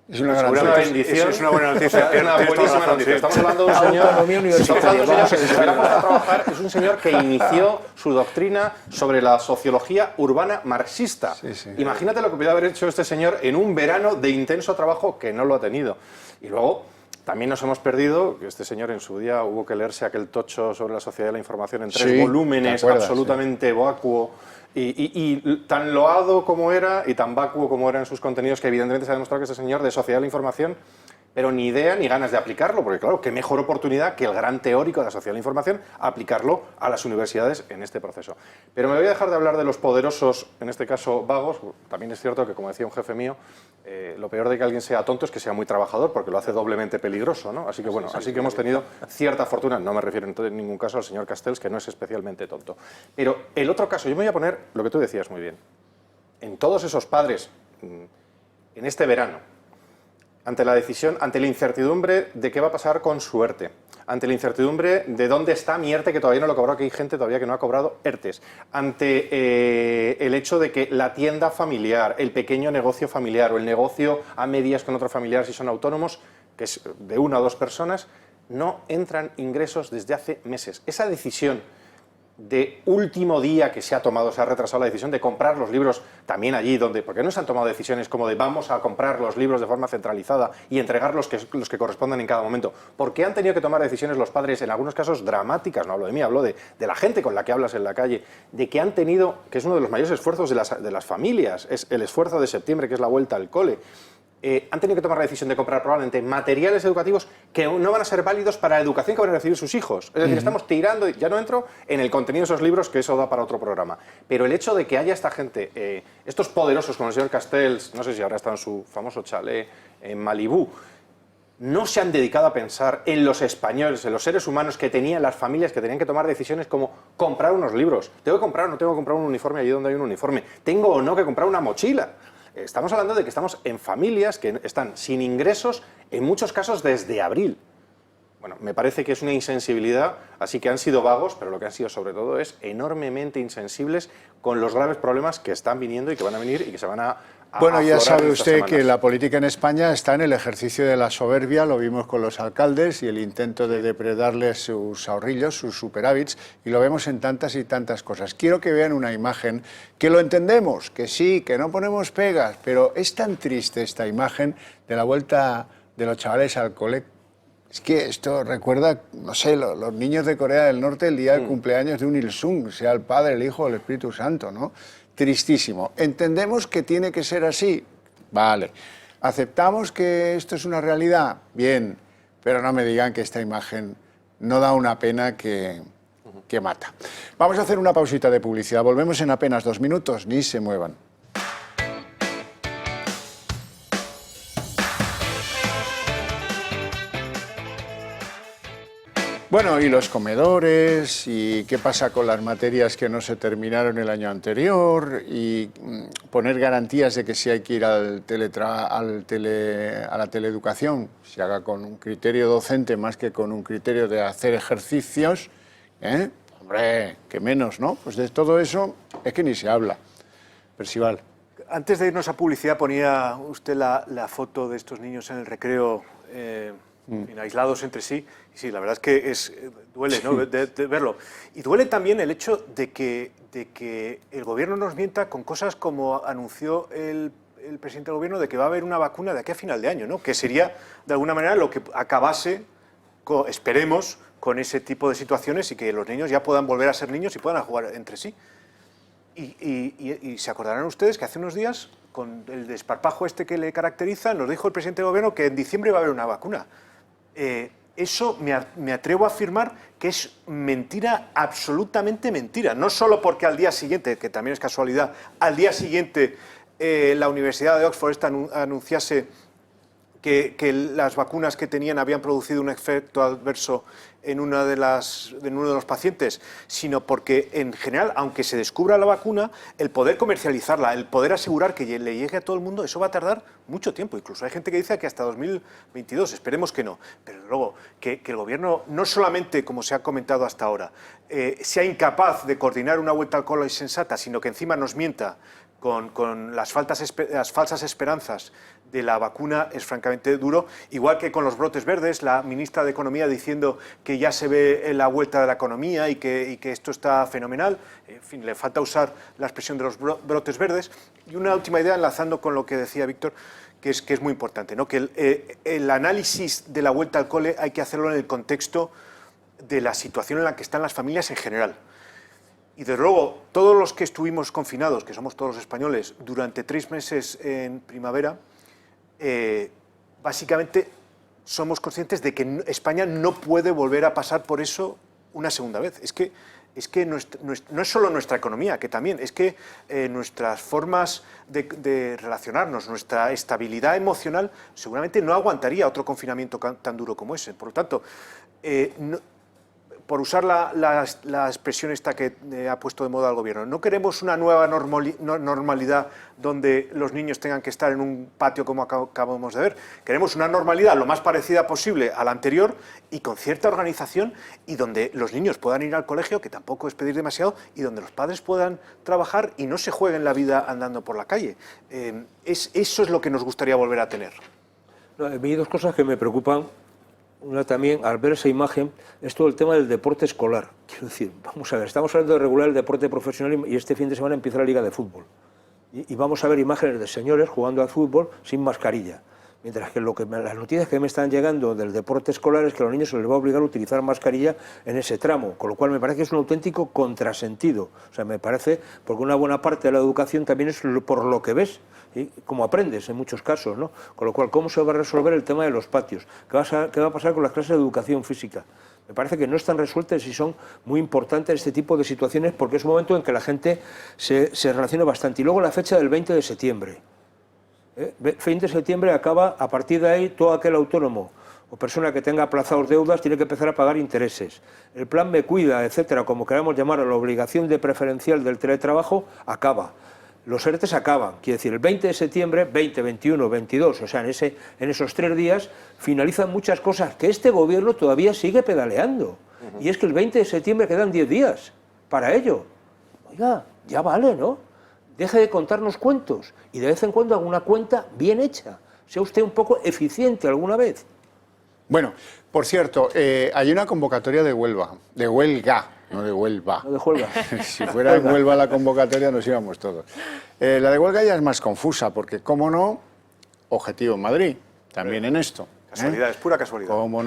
Es una es gran una noticia. bendición. Es una buena noticia. Es una buenísima noticia. Estamos hablando de un señor, Autonomía universitaria, estamos hablando de un señor que, si hubiéramos a trabajar, es un señor que inició su doctrina sobre la sociología urbana marxista. Sí, sí. Imagínate lo que puede haber hecho este señor en un verano de intenso trabajo que no lo ha tenido. Y luego... También nos hemos perdido, que este señor en su día hubo que leerse aquel tocho sobre la sociedad de la información en 3 Sí, volúmenes, ¿te acuerdas? absolutamente vacuo, y tan loado como era y tan vacuo como era en sus contenidos, que evidentemente se ha demostrado que este señor de sociedad de la información, pero ni idea ni ganas de aplicarlo, porque claro, qué mejor oportunidad que el gran teórico de la sociedad de la información aplicarlo a las universidades en este proceso. Pero me voy a dejar de hablar de los poderosos, en este caso vagos. También es cierto que, como decía un jefe mío, lo peor de que alguien sea tonto es que sea muy trabajador, porque lo hace doblemente peligroso, ¿no? Así que bueno, así que hemos tenido cierta fortuna, no me refiero en ningún caso al señor Castells, que no es especialmente tonto. Pero el otro caso, yo me voy a poner lo que tú decías muy bien. En todos esos padres, en este verano, ante la decisión, ante la incertidumbre de qué va a pasar con su ERTE, ante la incertidumbre de dónde está mi ERTE, que todavía no lo cobró, que hay gente todavía que no ha cobrado ERTES, ante el hecho de que la tienda familiar, el pequeño negocio familiar o el negocio a medias con otro familiar si son autónomos, que es de 1 o 2 personas, no entran ingresos desde hace meses. Esa decisión de último día que se ha tomado, se ha retrasado la decisión de comprar los libros también allí donde, porque no se han tomado decisiones como de vamos a comprar los libros de forma centralizada y entregar los que correspondan en cada momento, porque han tenido que tomar decisiones los padres, en algunos casos dramáticas, no hablo de mí, hablo de la gente con la que hablas en la calle, de que han tenido, que es uno de los mayores esfuerzos de las familias, es el esfuerzo de septiembre, que es la vuelta al cole. Han tenido que tomar la decisión de comprar probablemente materiales educativos que no van a ser válidos para la educación que van a recibir sus hijos. Es decir, estamos tirando, ya no entro en el contenido de esos libros, que eso da para otro programa. Pero el hecho de que haya esta gente, estos poderosos como el señor Castells, no sé si ahora está en su famoso chalet en Malibú, no se han dedicado a pensar en los españoles, en los seres humanos que tenían, las familias que tenían que tomar decisiones como comprar unos libros. ¿Tengo que comprar o no tengo que comprar un uniforme allí donde hay un uniforme? ¿Tengo o no que comprar una mochila? Estamos hablando de que estamos en familias que están sin ingresos, en muchos casos desde abril. Bueno, me parece que es una insensibilidad, así que han sido vagos, pero lo que han sido sobre todo es enormemente insensibles con los graves problemas que están viniendo y que van a venir y que se van a Bueno, ya aflorar sabe en estas usted que semanas. la política en España está en el ejercicio de la soberbia, lo vimos con los alcaldes y el intento de depredarles sus ahorrillos, sus superávits, y lo vemos en tantas y tantas cosas. Quiero que vean una imagen que lo entendemos, que sí, que no ponemos pegas, pero es tan triste esta imagen de la vuelta de los chavales al cole. Es que esto recuerda, no sé, los niños de Corea del Norte el día del cumpleaños de un Il-sung, sea el Padre, el Hijo o el Espíritu Santo, ¿no? Tristísimo. ¿Entendemos que tiene que ser así? Vale. ¿Aceptamos que esto es una realidad? Bien, pero no me digan que esta imagen no da una pena que mata. Vamos a hacer una pausita de publicidad. Volvemos en apenas 2 minutos, ni se muevan. Bueno, y los comedores, y qué pasa con las materias que no se terminaron el año anterior, y poner garantías de que si hay que ir a la teleeducación, se haga con un criterio docente más que con un criterio de hacer ejercicios, ¿eh? Hombre, que menos, ¿no? Pues de todo eso es que ni se habla. Percival. Antes de irnos a publicidad ponía usted la foto de estos niños en el recreo aislados entre sí. Y sí, la verdad es que duele, ¿no? de verlo. Y duele también el hecho de que el gobierno nos mienta con cosas como anunció el presidente del gobierno de que va a haber una vacuna de aquí a final de año, ¿no? Que sería, de alguna manera, lo que acabase, esperemos, con ese tipo de situaciones y que los niños ya puedan volver a ser niños y puedan jugar entre sí. Y se acordarán ustedes que hace unos días, con el desparpajo este que le caracteriza, nos dijo el presidente del gobierno que en diciembre va a haber una vacuna. Eso me atrevo a afirmar que es mentira, absolutamente mentira. No solo porque al día siguiente, que también es casualidad, al día siguiente la Universidad de Oxford anunciase que las vacunas que tenían habían producido un efecto adverso en uno de los pacientes, sino porque en general, aunque se descubra la vacuna, el poder comercializarla, el poder asegurar que le llegue a todo el mundo, eso va a tardar mucho tiempo. Incluso hay gente que dice que hasta 2022, esperemos que no. Pero luego, que el Gobierno, no solamente, como se ha comentado hasta ahora, sea incapaz de coordinar una vuelta al cole sensata, sino que encima nos mienta con las falsas esperanzas de la vacuna, es francamente duro. Igual que con los brotes verdes, la ministra de Economía diciendo que ya se ve la vuelta de la economía y que esto está fenomenal. En fin, le falta usar la expresión de los brotes verdes. Y una última idea, enlazando con lo que decía Víctor, que es muy importante, ¿no? Que el análisis de la vuelta al cole hay que hacerlo en el contexto de la situación en la que están las familias en general. Y desde luego, todos los que estuvimos confinados, que somos todos los españoles, durante 3 meses en primavera, básicamente somos conscientes de que España no puede volver a pasar por eso una segunda vez. Es que no es solo nuestra economía, que también, es que nuestras formas de relacionarnos, nuestra estabilidad emocional, seguramente no aguantaría otro confinamiento tan duro como ese. Por lo tanto, por usar la expresión esta que ha puesto de moda el Gobierno, no queremos una nueva normalidad donde los niños tengan que estar en un patio como acabamos de ver. Queremos una normalidad lo más parecida posible a la anterior y con cierta organización, y donde los niños puedan ir al colegio, que tampoco es pedir demasiado, y donde los padres puedan trabajar y no se jueguen la vida andando por la calle. Eso es lo que nos gustaría volver a tener. No, hay 2 cosas que me preocupan. Una también, al ver esa imagen, es todo el tema del deporte escolar. Quiero decir, vamos a ver, estamos hablando de regular el deporte profesional y este fin de semana empieza la Liga de Fútbol. Y vamos a ver imágenes de señores jugando al fútbol sin mascarilla. Mientras que las noticias que me están llegando del deporte escolar es que a los niños se les va a obligar a utilizar mascarilla en ese tramo, con lo cual me parece que es un auténtico contrasentido. O sea, me parece, porque una buena parte de la educación también es por lo que ves, y como aprendes en muchos casos, ¿no? Con lo cual, ¿cómo se va a resolver el tema de los patios? ¿Qué va a pasar con las clases de educación física? Me parece que no están resueltas y son muy importantes este tipo de situaciones porque es un momento en que la gente se relaciona bastante. Y luego la fecha del 20 de septiembre. 20 de septiembre acaba, a partir de ahí, todo aquel autónomo o persona que tenga aplazados deudas tiene que empezar a pagar intereses. El plan Me Cuida, etcétera, como queramos llamar, la obligación de preferencial del teletrabajo, acaba. Los ERTEs acaban, quiere decir, el 20 de septiembre, 20, 21, 22, o sea, en esos 3 días finalizan muchas cosas que este gobierno todavía sigue pedaleando. Y es que el 20 de septiembre quedan 10 días para ello. Oiga, ya vale, ¿no? Deje de contarnos cuentos y de vez en cuando haga una cuenta bien hecha. Sea usted un poco eficiente alguna vez. Bueno, por cierto, hay una convocatoria de huelga, no de Huelva. No de Huelva. Si fuera en Huelva la convocatoria nos íbamos todos. La de huelga ya es más confusa porque, cómo no, objetivo en Madrid, también en esto. Casualidad, es pura casualidad. Cómo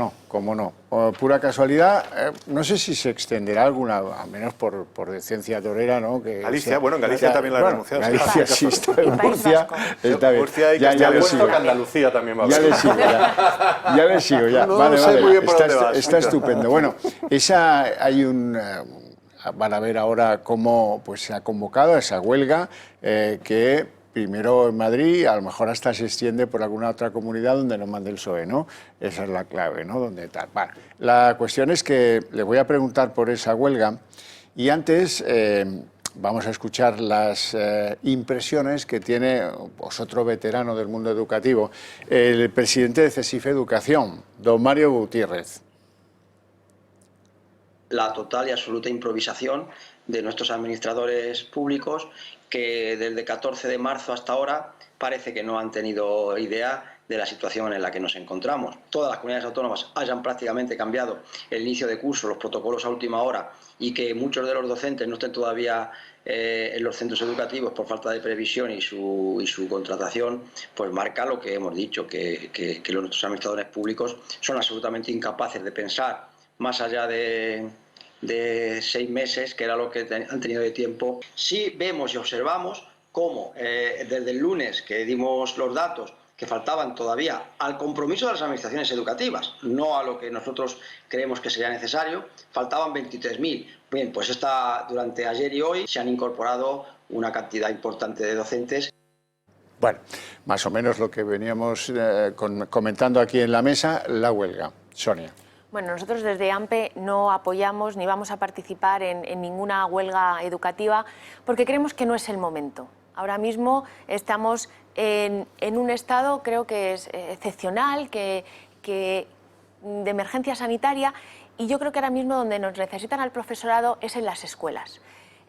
no. Pura casualidad. No sé si se extenderá alguna, al menos por decencia torera, ¿no? Que Galicia, bueno, en Galicia también la han denunciado. Galicia sí está en País Murcia. Vasco. Está bien. Murcia y Ya Castilla y le León. sigo. Que Andalucía también va a Ya haber. le sigo, ya le sigo, ya. No Vale, sé muy bien por está, dónde vas. está estupendo. Bueno, van a ver ahora cómo pues, se ha convocado esa huelga que primero en Madrid, a lo mejor hasta se extiende por alguna otra comunidad donde no mande el PSOE, ¿no? Esa es la clave, ¿no? Donde tal. Bueno, la cuestión es que le voy a preguntar por esa huelga y antes vamos a escuchar las impresiones que tiene pues, otro veterano del mundo educativo, el presidente de CESIF Educación, don Mario Gutiérrez. La total y absoluta improvisación de nuestros administradores públicos que desde 14 de marzo hasta ahora parece que no han tenido idea de la situación en la que nos encontramos. Todas las comunidades autónomas hayan prácticamente cambiado el inicio de curso, los protocolos a última hora y que muchos de los docentes no estén todavía en los centros educativos por falta de previsión y su contratación, pues marca lo que hemos dicho, que nuestros administradores públicos son absolutamente incapaces de pensar más allá de 6 meses, que era lo que han tenido de tiempo. Sí vemos y observamos cómo desde el lunes que dimos los datos que faltaban todavía al compromiso de las administraciones educativas, no a lo que nosotros creemos que sería necesario, faltaban 23.000. Bien, pues durante ayer y hoy se han incorporado una cantidad importante de docentes. Bueno, más o menos lo que veníamos comentando aquí en la mesa, la huelga. Sonia. Bueno, nosotros desde AMPE no apoyamos ni vamos a participar en ninguna huelga educativa porque creemos que no es el momento. Ahora mismo estamos en un estado, creo que es excepcional, de emergencia sanitaria, y yo creo que ahora mismo donde nos necesitan al profesorado es en las escuelas.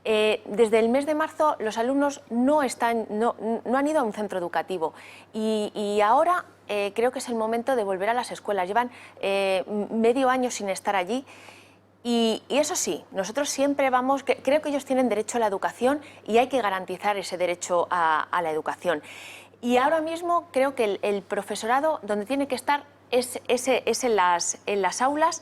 Desde el mes de marzo los alumnos no han ido a un centro educativo y ahora creo que es el momento de volver a las escuelas. Llevan medio año sin estar allí y eso sí, nosotros siempre vamos, creo que ellos tienen derecho a la educación y hay que garantizar ese derecho a la educación. Y ahora mismo creo que el profesorado donde tiene que estar es en las aulas.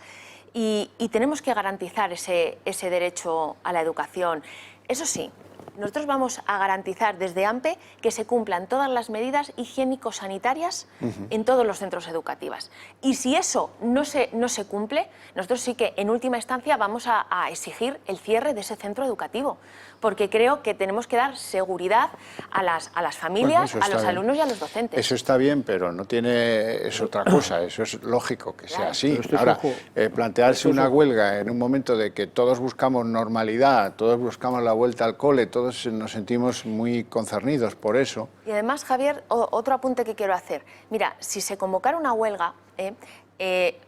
Y tenemos que garantizar ese derecho a la educación. Eso sí, nosotros vamos a garantizar desde AMPE que se cumplan todas las medidas higiénico-sanitarias en todos los centros educativos. Y si eso no se cumple, nosotros sí que en última instancia vamos a exigir el cierre de ese centro educativo, porque creo que tenemos que dar seguridad a las familias, Bueno, a los bien. alumnos y a los docentes. Eso está bien, pero no tiene, es otra cosa, eso es lógico que sea así. Pero esto es Ahora, ojo. plantearse una huelga en un momento de que todos buscamos normalidad, todos buscamos la vuelta al cole, todos nos sentimos muy concernidos por eso. Y además, Javier, otro apunte que quiero hacer. Mira, si se convocara una huelga,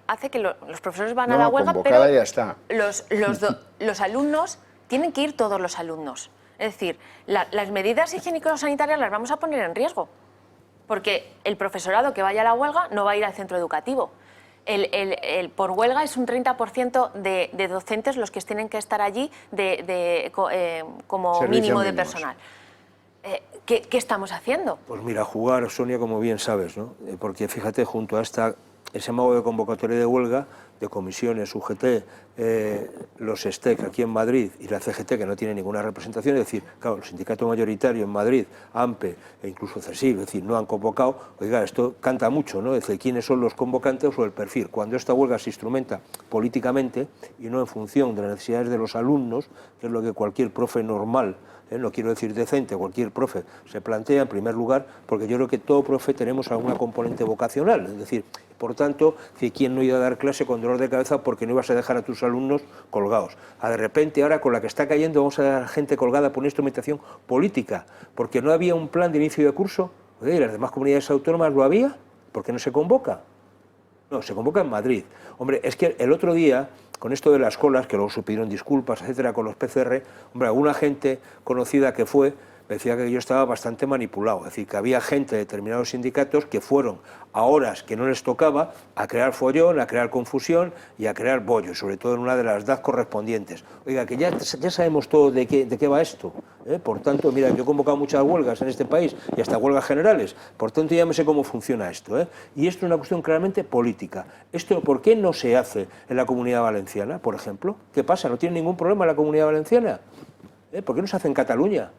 hace que los profesores van a la huelga, convocada pero ya está. los alumnos tienen que ir todos los alumnos. Es decir, las medidas higiénico-sanitarias las vamos a poner en riesgo, porque el profesorado que vaya a la huelga no va a ir al centro educativo. Por huelga es un 30% de docentes los que tienen que estar allí como Servicios mínimo de mínimos. personal. ¿Qué estamos haciendo? Pues mira, jugar, Sonia, como bien sabes, ¿no? Porque fíjate, junto a ese mago de convocatoria de huelga, de comisiones, UGT, los STEC aquí en Madrid y la CGT, que no tiene ninguna representación, es decir, claro, el sindicato mayoritario en Madrid, AMPE e incluso CESIF, es decir, no han convocado. Oiga, esto canta mucho, ¿no? Es decir, quiénes son los convocantes o el perfil. Cuando esta huelga se instrumenta políticamente y no en función de las necesidades de los alumnos, que es lo que cualquier profe normal, no quiero decir decente, cualquier profe se plantea en primer lugar, porque yo creo que todo profe tenemos alguna componente vocacional, es decir, por tanto, ¿quién no iba a dar clase con dolor de cabeza porque no ibas a dejar a tus alumnos colgados? De repente, ahora con la que está cayendo, vamos a dejar gente colgada por una instrumentación política, porque no había un plan de inicio de curso. Oye, ¿y las demás comunidades autónomas lo había? ¿Por qué no se convoca? No, se convoca en Madrid. Hombre, es que el otro día, con esto de las colas, que luego se pidieron disculpas, etcétera, con los PCR, hombre, alguna gente conocida que fue, me decía que yo estaba bastante manipulado, es decir, que había gente de determinados sindicatos que fueron a horas que no les tocaba a crear follón, a crear confusión y a crear bollo, sobre todo en una de las DAD correspondientes. Oiga, que ya sabemos todo de qué va esto, ¿eh? Por tanto, mira, yo he convocado muchas huelgas en este país y hasta huelgas generales, por tanto ya me sé cómo funciona esto, ¿eh? Y esto es una cuestión claramente política. Esto, ¿por qué no se hace en la Comunidad Valenciana, por ejemplo? ¿Qué pasa? ¿No tiene ningún problema la Comunidad Valenciana? ¿Por qué no se hace en Cataluña?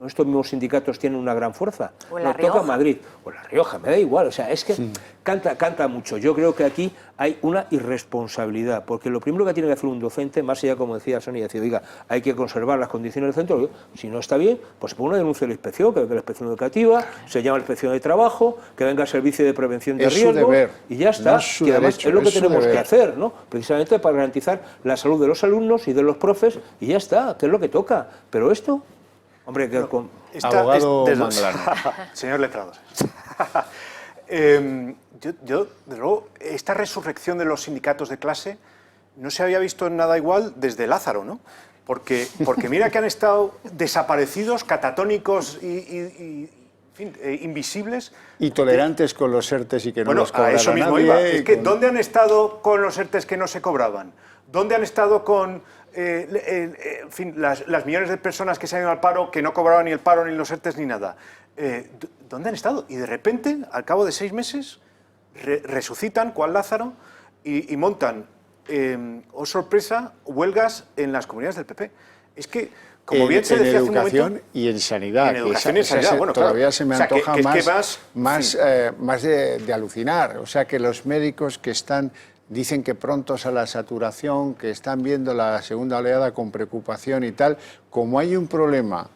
Estos mismos sindicatos tienen una gran fuerza. O en La Nos toca Rioja. Madrid, o en La Rioja, me da igual, o sea, es que canta mucho. Yo creo que aquí hay una irresponsabilidad, porque lo primero que tiene que hacer un docente, más allá, como decía Sonia, decir, oiga, hay que conservar las condiciones del centro, si no está bien, pues se pone una denuncia a la inspección, que venga la inspección educativa, se llama la inspección de trabajo, que venga el servicio de prevención de Es su riesgos, deber, y ya está. no es su Y además derecho, es lo que es su tenemos que deber. hacer, ¿no? Precisamente para garantizar la salud de los alumnos y de los profes, y ya está, que es lo que toca. Pero esto, hombre, que Abogado Manglano. Señor letrado. Yo, de luego, esta resurrección de los sindicatos de clase no se había visto en nada igual desde Lázaro, ¿no? Porque mira que han estado desaparecidos, catatónicos y en fin, invisibles. Y tolerantes con los ERTES y que no Bueno, los cobrara a eso mismo nadie, iba. Es que, con- ¿dónde han estado con los ERTES que no se cobraban? ¿Dónde han estado con en fin, las millones de personas que se han ido al paro, que no cobraban ni el paro, ni los ERTES, ni nada? ¿Dónde han estado? Y de repente, al cabo de 6 meses, resucitan, cual Lázaro, y montan, oh sorpresa, huelgas en las comunidades del PP. Es que, como bien se en decía hace un educación momento... y en sanidad. En que educación y en sanidad, bueno, todavía claro. se me O sea, que- antoja que es que más vas- de alucinar. O sea, que los médicos que dicen que prontos a la saturación, que están viendo la segunda oleada con preocupación y tal, como hay un problema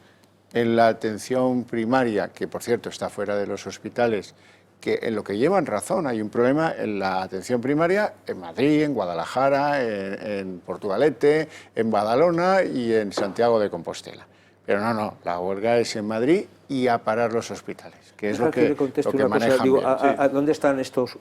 en la atención primaria, que por cierto está fuera de los hospitales, que en lo que llevan razón, hay un problema en la atención primaria en Madrid, en Guadalajara, en Portugalete, en Badalona y en Santiago de Compostela. Pero no, la huelga es en Madrid y a parar los hospitales, que es lo que manejan digo, bien. ¿dónde están estos,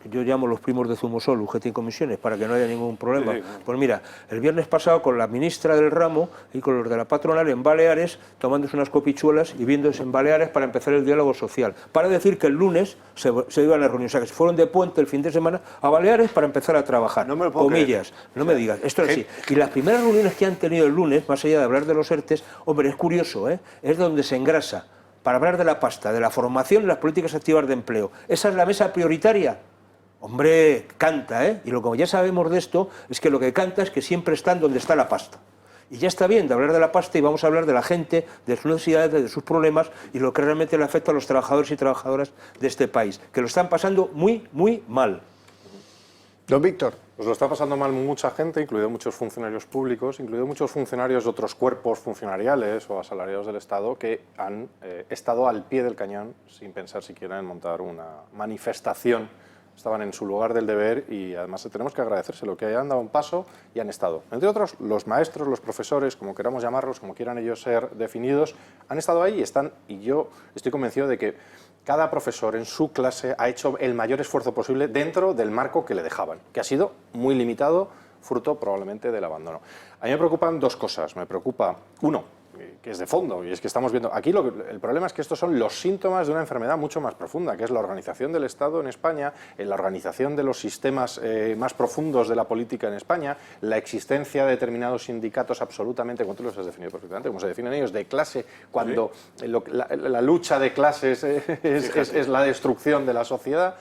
yo llamo los primos de Zumosol, UGT y comisiones, para que no haya ningún problema? Pues mira, el viernes pasado con la ministra del ramo y con los de la patronal en Baleares, tomándose unas copichuelas y viéndose en Baleares para empezar el diálogo social, para decir que el lunes se iban a reunir, o sea, que se fueron de puente el fin de semana a Baleares para empezar a trabajar. No me lo puedo comillas, creer. no me digas, esto es así. Y las primeras reuniones que han tenido el lunes, más allá de hablar de los ERTES, hombre, es curioso, es donde se engrasa, para hablar de la pasta, de la formación y las políticas activas de empleo. ¿Esa es la mesa prioritaria? Hombre, canta, Y lo que ya sabemos de esto es que lo que canta es que siempre están donde está la pasta. Y ya está bien de hablar de la pasta y vamos a hablar de la gente, de sus necesidades, de sus problemas y lo que realmente le afecta a los trabajadores y trabajadoras de este país, que lo están pasando muy, muy mal. Don Víctor. Pues lo está pasando mal mucha gente, incluido muchos funcionarios públicos, incluido muchos funcionarios de otros cuerpos funcionariales o asalariados del Estado que han estado al pie del cañón sin pensar siquiera en montar una manifestación. Estaban en su lugar del deber y además tenemos que agradecérselo, que hayan dado un paso y han estado. Entre otros, los maestros, los profesores, como queramos llamarlos, como quieran ellos ser definidos, han estado ahí y están, y yo estoy convencido de que cada profesor en su clase ha hecho el mayor esfuerzo posible dentro del marco que le dejaban, que ha sido muy limitado, fruto probablemente del abandono. A mí me preocupan dos cosas. Me preocupa, uno, que es de fondo, y es que estamos viendo aquí el problema es que estos son los síntomas de una enfermedad mucho más profunda, que es la organización del Estado en España, la organización de los sistemas más profundos de la política en España, la existencia de determinados sindicatos absolutamente, como tú los has definido perfectamente, como se definen ellos, de clase, cuando la lucha de clases es la destrucción de la sociedad.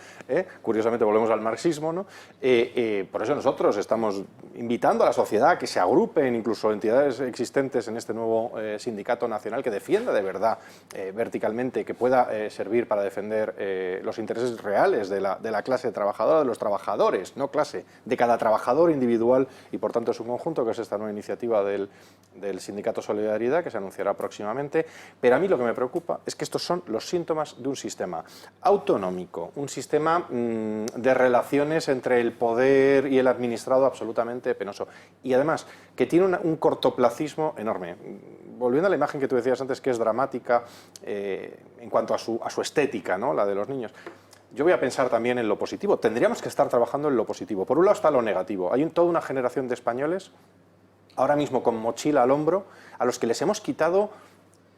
Curiosamente volvemos al marxismo, ¿no? Por eso nosotros estamos invitando a la sociedad a que se agrupen, incluso entidades existentes en este nuevo sindicato nacional que defienda de verdad verticalmente, que pueda servir para defender los intereses reales de la clase trabajadora, de los trabajadores, no clase, de cada trabajador individual y por tanto es un conjunto, que es esta nueva iniciativa del Sindicato Solidaridad que se anunciará próximamente. Pero a mí lo que me preocupa es que estos son los síntomas de un sistema autonómico, un sistema de relaciones entre el poder y el administrado absolutamente penoso y además que tiene un cortoplacismo enorme. Volviendo a la imagen que tú decías antes, que es dramática en cuanto a su estética, ¿no? La de los niños. Yo voy a pensar también en lo positivo. Tendríamos que estar trabajando en lo positivo. Por un lado está lo negativo. Hay toda una generación de españoles, ahora mismo con mochila al hombro, a los que les hemos quitado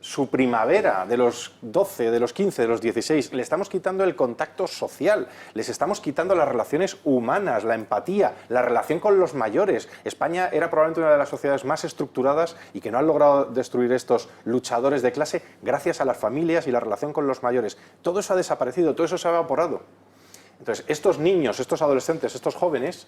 su primavera de los 12, de los 15, de los 16, le estamos quitando el contacto social, les estamos quitando las relaciones humanas, la empatía, la relación con los mayores. España era probablemente una de las sociedades más estructuradas y que no han logrado destruir estos luchadores de clase gracias a las familias y la relación con los mayores. Todo eso ha desaparecido, todo eso se ha evaporado. Entonces, estos niños, estos adolescentes, estos jóvenes,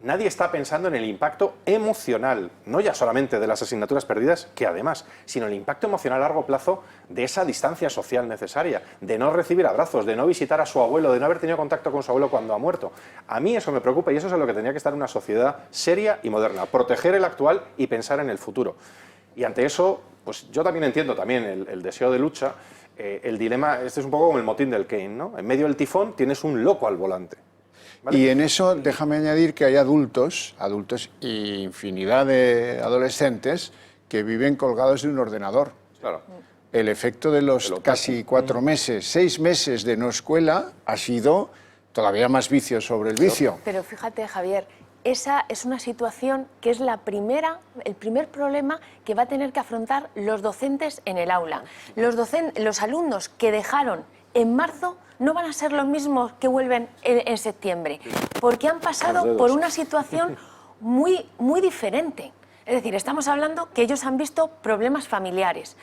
nadie está pensando en el impacto emocional, no ya solamente de las asignaturas perdidas, que además, sino el impacto emocional a largo plazo de esa distancia social necesaria, de no recibir abrazos, de no visitar a su abuelo, de no haber tenido contacto con su abuelo cuando ha muerto. A mí eso me preocupa y eso es en lo que tendría que estar una sociedad seria y moderna, proteger el actual y pensar en el futuro. Y ante eso, pues yo también entiendo el deseo de lucha, el dilema, este es un poco como el motín del Kane, ¿no? En medio del tifón tienes un loco al volante. ¿Vale? Y en eso déjame añadir que hay adultos y infinidad de adolescentes que viven colgados de un ordenador. Claro. El efecto de los casi 4 meses, 6 meses de no escuela ha sido todavía más vicio sobre el vicio. Pero fíjate, Javier, esa es una situación que es el primer problema que va a tener que afrontar los docentes en el aula. Los alumnos que dejaron en marzo no van a ser los mismos que vuelven en septiembre, porque han pasado por una situación muy, muy diferente. Es decir, estamos hablando que ellos han visto problemas familiares,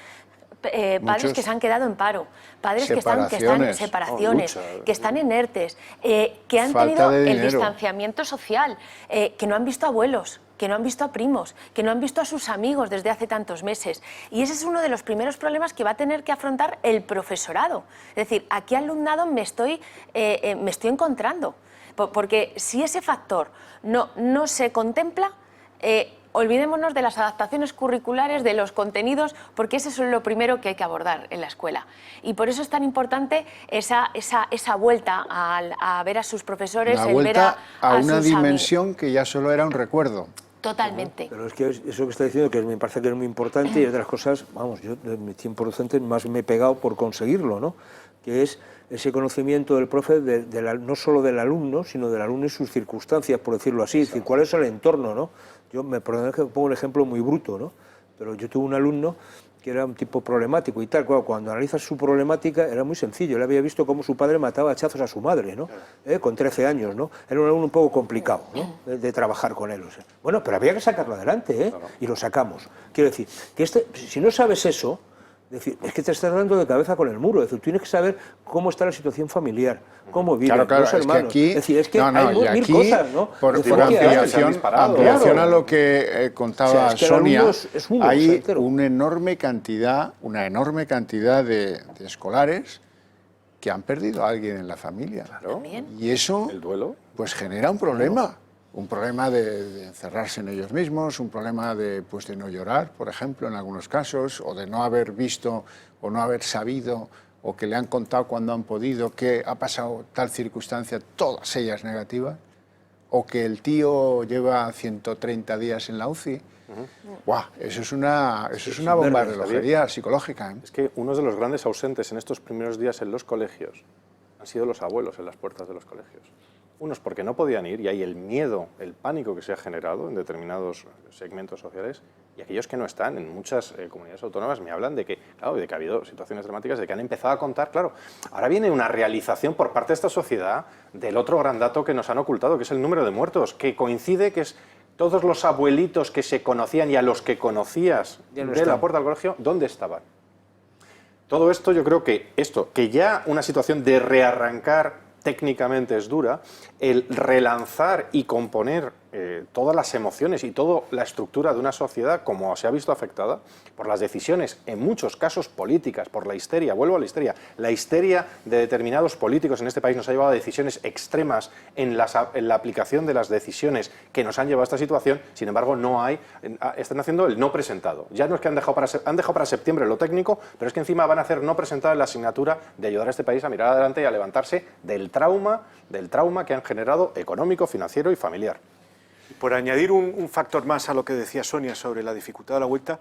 padres que se han quedado en paro, padres que están en separaciones, que están en ERTES, que han tenido el distanciamiento social, que no han visto abuelos, que no han visto a primos, que no han visto a sus amigos desde hace tantos meses. Y ese es uno de los primeros problemas que va a tener que afrontar el profesorado. Es decir, ¿a qué alumnado me estoy encontrando? Porque si ese factor no se contempla, olvidémonos de las adaptaciones curriculares, de los contenidos, porque eso es lo primero que hay que abordar en la escuela. Y por eso es tan importante esa vuelta a ver a sus profesores, La el ver vuelta a una sus dimensión que ya solo era un recuerdo. Totalmente. Pero es que eso que está diciendo, que me parece que es muy importante, y es de las cosas, vamos, yo de mi tiempo docente más me he pegado por conseguirlo, ¿no? Que es ese conocimiento del profe no solo del alumno, sino del alumno y sus circunstancias, por decirlo así, es decir, cuál es el entorno, ¿no? Yo perdón que pongo un ejemplo muy bruto, ¿no? Pero yo tuve un alumno que era un tipo problemático y tal. Claro, cuando analizas su problemática era muy sencillo. Él había visto cómo su padre mataba a hachazos a su madre, ¿no? Con 13 años, ¿no? Era un alumno un poco complicado, ¿no? De trabajar con él. O sea. Bueno, pero había que sacarlo adelante, ¿eh? Y lo sacamos. Quiero decir, que si no sabes eso, es que te estás dando de cabeza con el muro. Es decir, tienes que saber cómo está la situación familiar, cómo viven los hermanos. Es que aquí, hay mil cosas, ¿no? Por ampliación a lo que contaba Sonia, hay una enorme cantidad de escolares que han perdido a alguien en la familia. Claro. Y eso El duelo. pues genera un problema. Un problema de encerrarse en ellos mismos, un problema de no llorar, por ejemplo, en algunos casos, o de no haber visto o no haber sabido, o que le han contado cuando han podido que ha pasado tal circunstancia, todas ellas negativas, o que el tío lleva 130 días en la UCI. ¡Guau! Eso es una bomba de relojería psicológica, ¿eh? Es que uno de los grandes ausentes en estos primeros días en los colegios han sido los abuelos en las puertas de los colegios. Unos porque no podían ir y hay el miedo, el pánico que se ha generado en determinados segmentos sociales, y aquellos que no están en muchas comunidades autónomas me hablan de que, claro, de que ha habido situaciones dramáticas, de que han empezado a contar, claro, ahora viene una realización por parte de esta sociedad del otro gran dato que nos han ocultado, que es el número de muertos, que coincide que es todos los abuelitos que se conocían y a los que conocías de la puerta del colegio, ¿dónde estaban? Todo esto, yo creo que ya una situación de rearrancar técnicamente es dura, el relanzar y componer todas las emociones y toda la estructura de una sociedad como se ha visto afectada por las decisiones, en muchos casos políticas, por la histeria, vuelvo a la histeria de determinados políticos en este país nos ha llevado a decisiones extremas en la aplicación de las decisiones que nos han llevado a esta situación, sin embargo están haciendo el no presentado. Ya no es que han dejado para septiembre lo técnico, pero es que encima van a hacer no presentado la asignatura de ayudar a este país a mirar adelante y a levantarse del trauma que han generado económico, financiero y familiar. Por añadir un factor más a lo que decía Sonia sobre la dificultad de la vuelta,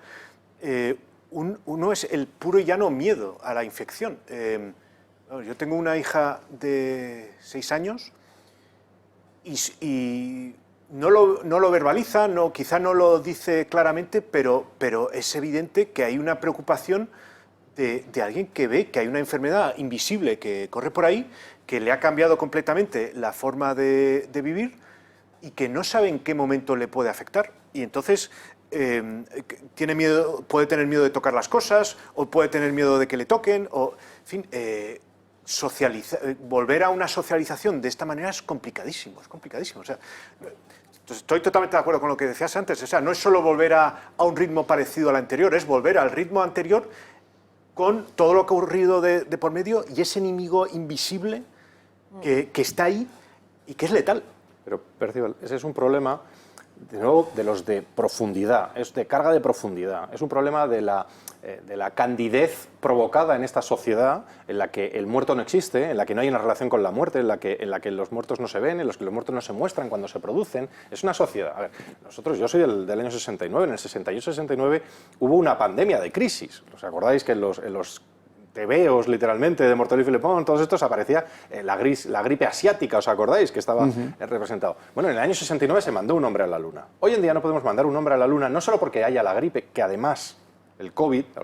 uno es el puro y llano miedo a la infección. Yo tengo una hija de 6 años y no lo verbaliza, quizá no lo dice claramente, pero es evidente que hay una preocupación de alguien que ve que hay una enfermedad invisible que corre por ahí, que le ha cambiado completamente la forma de vivir y que no sabe en qué momento le puede afectar. Y entonces tiene miedo, puede tener miedo de tocar las cosas, o puede tener miedo de que le toquen, o, en fin, volver a una socialización de esta manera es complicadísimo, O sea, estoy totalmente de acuerdo con lo que decías antes. O sea, no es solo volver a un ritmo parecido al anterior, es volver al ritmo anterior con todo lo que ha ocurrido de por medio y ese enemigo invisible que está ahí y que es letal. Pero, Percival, ese es un problema, de nuevo, de los de profundidad, es de carga de profundidad. Es un problema de la candidez provocada en esta sociedad en la que el muerto no existe, en la que no hay una relación con la muerte, en la que los muertos no se ven, en los que los muertos no se muestran cuando se producen. Es una sociedad. A ver, yo soy del año 69, en el 68-69 hubo una pandemia de crisis. ¿Os acordáis que en los tebeos, literalmente, de Mortadelo y Filemón, todos estos aparecía la gripe asiática, ¿os acordáis? Que estaba representado. Bueno, en el año 69 se mandó un hombre a la Luna. Hoy en día no podemos mandar un hombre a la Luna, no solo porque haya la gripe, que además, el COVID, o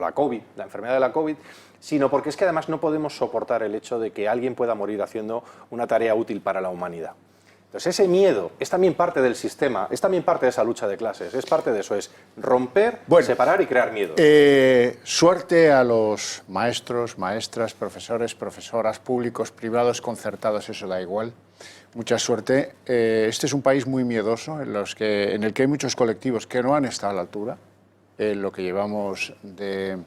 la enfermedad de la COVID, sino porque es que además no podemos soportar el hecho de que alguien pueda morir haciendo una tarea útil para la humanidad. Entonces ese miedo es también parte del sistema, es también parte de esa lucha de clases, es parte de eso, es romper, separar y crear miedo. Suerte a los maestros, maestras, profesores, profesoras, públicos, privados, concertados, eso da igual. Mucha suerte. Este es un país muy miedoso en el que hay muchos colectivos que no han estado a la altura en lo que llevamos de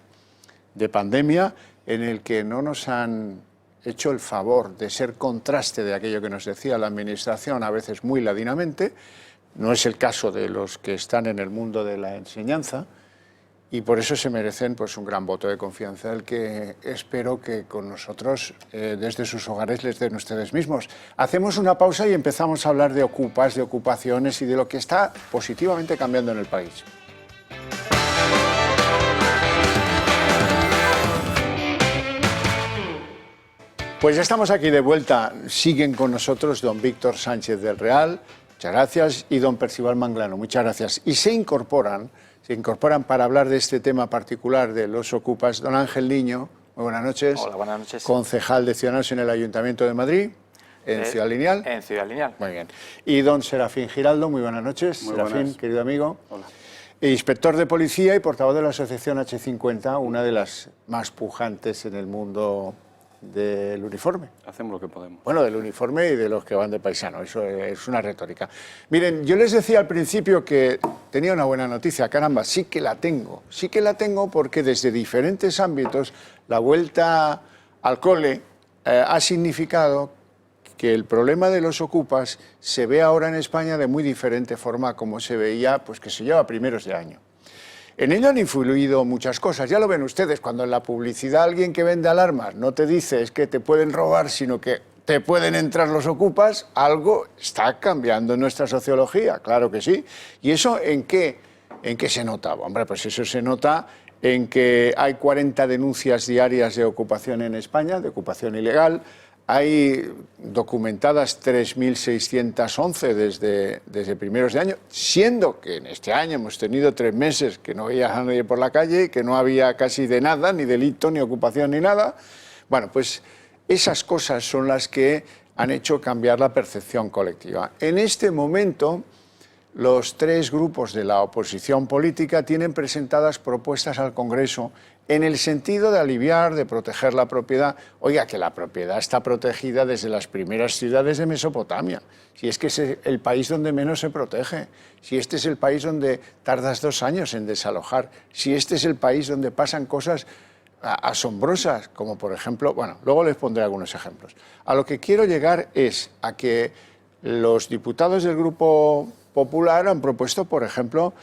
pandemia, en el que no nos han hecho el favor de ser contraste de aquello que nos decía la Administración, a veces muy ladinamente, no es el caso de los que están en el mundo de la enseñanza, y por eso se merecen pues, un gran voto de confianza, el que espero que con nosotros, desde sus hogares, les den ustedes mismos. Hacemos una pausa y empezamos a hablar de ocupas, de ocupaciones y de lo que está positivamente cambiando en el país. Pues ya estamos aquí de vuelta. Siguen con nosotros don Víctor Sánchez del Real, muchas gracias, y don Percival Manglano, muchas gracias. Y se incorporan para hablar de este tema particular de los ocupas, don Ángel Niño, muy buenas noches. Hola, buenas noches. Concejal de Ciudadanos en el Ayuntamiento de Madrid, en Ciudad Lineal. En Ciudad Lineal. Muy bien. Y don Serafín Giraldo, muy buenas noches. Muy Serafín, buenas. querido amigo. Hola. Inspector de Policía y portavoz de la Asociación H50, una de las más pujantes en el mundo del uniforme. Hacemos lo que podemos. Bueno, del uniforme y de los que van de paisano, eso es una retórica. Miren, yo les decía al principio que tenía una buena noticia, caramba, sí que la tengo porque desde diferentes ámbitos la vuelta al cole ha significado que el problema de los ocupas se ve ahora en España de muy diferente forma como se veía, pues que se lleva a primeros de año. En ello han influido muchas cosas, ya lo ven ustedes, cuando en la publicidad alguien que vende alarmas no te dice es que te pueden robar, sino que te pueden entrar los ocupas, algo está cambiando en nuestra sociología, claro que sí. ¿Y eso en qué se nota? Hombre, pues eso se nota en que hay 40 denuncias diarias de ocupación en España, de ocupación ilegal. Hay documentadas 3.611 desde primeros de año, siendo que en este año hemos tenido 3 meses que no veías a nadie por la calle, que no había casi de nada, ni delito, ni ocupación, ni nada. Bueno, pues esas cosas son las que han hecho cambiar la percepción colectiva. En este momento, los 3 grupos de la oposición política tienen presentadas propuestas al Congreso en el sentido de aliviar, de proteger la propiedad. Oiga, que la propiedad está protegida desde las primeras ciudades de Mesopotamia. Si es que es el país donde menos se protege, si este es el país donde tardas 2 años en desalojar, si este es el país donde pasan cosas asombrosas, como por ejemplo, bueno, luego les pondré algunos ejemplos. A lo que quiero llegar es a que los diputados del Grupo Popular han propuesto, por ejemplo,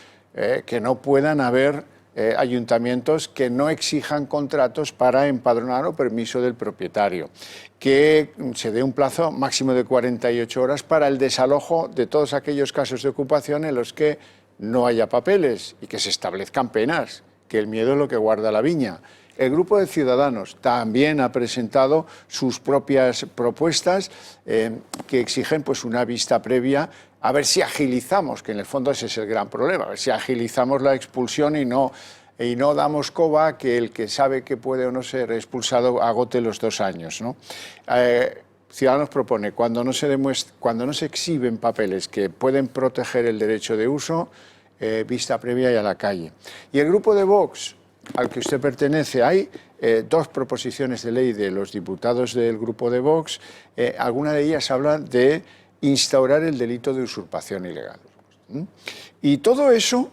que no puedan haber ayuntamientos que no exijan contratos para empadronar o permiso del propietario, que se dé un plazo máximo de 48 horas para el desalojo de todos aquellos casos de ocupación en los que no haya papeles y que se establezcan penas, que el miedo es lo que guarda la viña. El Grupo de Ciudadanos también ha presentado sus propias propuestas que exigen pues, una vista previa, a ver si agilizamos, que en el fondo ese es el gran problema, a ver si agilizamos la expulsión y no damos coba a que el que sabe que puede o no ser expulsado agote los 2 años, ¿no? Ciudadanos propone, cuando no se exhiben papeles que pueden proteger el derecho de uso, vista previa y a la calle. Y el Grupo de Vox, al que usted pertenece, hay 2 proposiciones de ley de los diputados del Grupo de Vox, alguna de ellas habla de instaurar el delito de usurpación ilegal. Y todo eso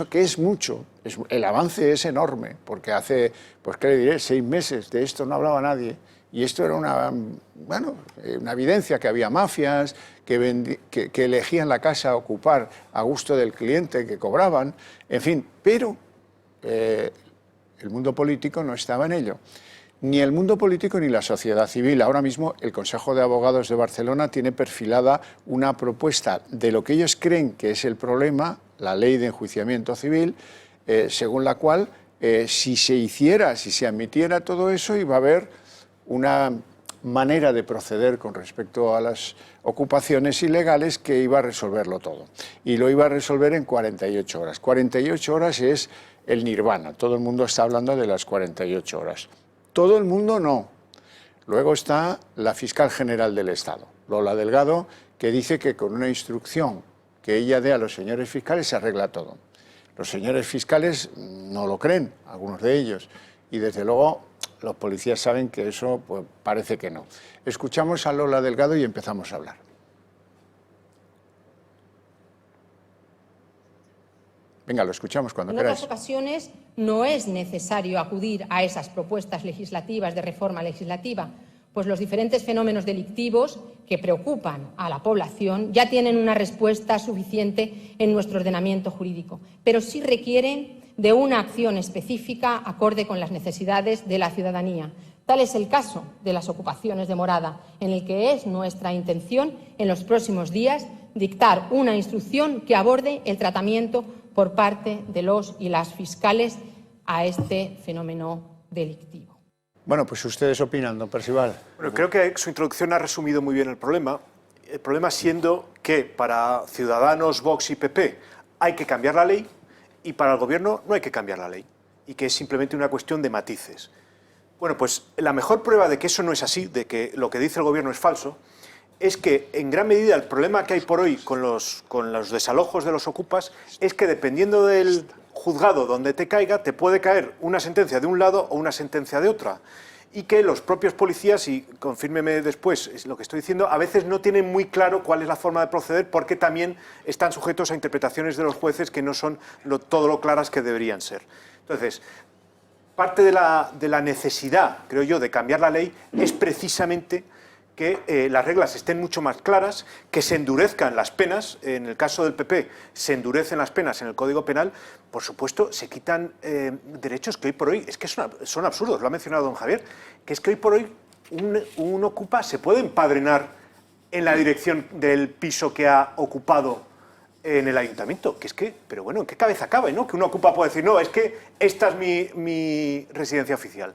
que es mucho, el avance es enorme, porque hace, pues qué le diré, 6 meses de esto no hablaba nadie, y esto era una evidencia que había mafias, que elegían la casa a ocupar a gusto del cliente, que cobraban, en fin, pero el mundo político no estaba en ello. Ni el mundo político ni la sociedad civil. Ahora mismo el Consejo de Abogados de Barcelona tiene perfilada una propuesta de lo que ellos creen que es el problema, la ley de enjuiciamiento civil, según la cual si se admitiera todo eso, iba a haber una manera de proceder con respecto a las ocupaciones ilegales que iba a resolverlo todo. Y lo iba a resolver en 48 horas. 48 horas es el nirvana. Todo el mundo está hablando de las 48 horas. Todo el mundo no. Luego está la fiscal general del Estado, Lola Delgado, que dice que con una instrucción que ella dé a los señores fiscales se arregla todo. Los señores fiscales no lo creen, algunos de ellos, y desde luego los policías saben que eso pues, parece que no. Escuchamos a Lola Delgado y empezamos a hablar. Venga, lo escuchamos cuando queráis. En otras ocasiones no es necesario acudir a esas propuestas legislativas de reforma legislativa, pues los diferentes fenómenos delictivos que preocupan a la población ya tienen una respuesta suficiente en nuestro ordenamiento jurídico, pero sí requieren de una acción específica acorde con las necesidades de la ciudadanía. Tal es el caso de las ocupaciones de morada, en el que es nuestra intención en los próximos días dictar una instrucción que aborde el tratamiento por parte de los y las fiscales a este fenómeno delictivo. Bueno, pues ustedes opinan, don Percival. Bueno, creo que su introducción ha resumido muy bien el problema siendo que para Ciudadanos, Vox y PP hay que cambiar la ley y para el Gobierno no hay que cambiar la ley y que es simplemente una cuestión de matices. Bueno, pues la mejor prueba de que eso no es así, de que lo que dice el Gobierno es falso, es que en gran medida el problema que hay por hoy con los desalojos de los ocupas es que dependiendo del juzgado donde te caiga, te puede caer una sentencia de un lado o una sentencia de otra. Y que los propios policías, y confírmeme después es lo que estoy diciendo, a veces no tienen muy claro cuál es la forma de proceder porque también están sujetos a interpretaciones de los jueces que no son todo lo claras que deberían ser. Entonces, parte de la necesidad, creo yo, de cambiar la ley es precisamente que las reglas estén mucho más claras, que se endurezcan las penas. En el caso del PP se endurecen las penas en el Código Penal. Por supuesto, se quitan derechos que hoy por hoy, es que son absurdos, lo ha mencionado don Javier, que es que hoy por hoy un ocupa se puede empadrenar en la dirección del piso que ha ocupado en el ayuntamiento, que es que, pero bueno, ¿en qué cabeza cabe, no? Que un ocupa puede decir, no, es que esta es mi residencia oficial.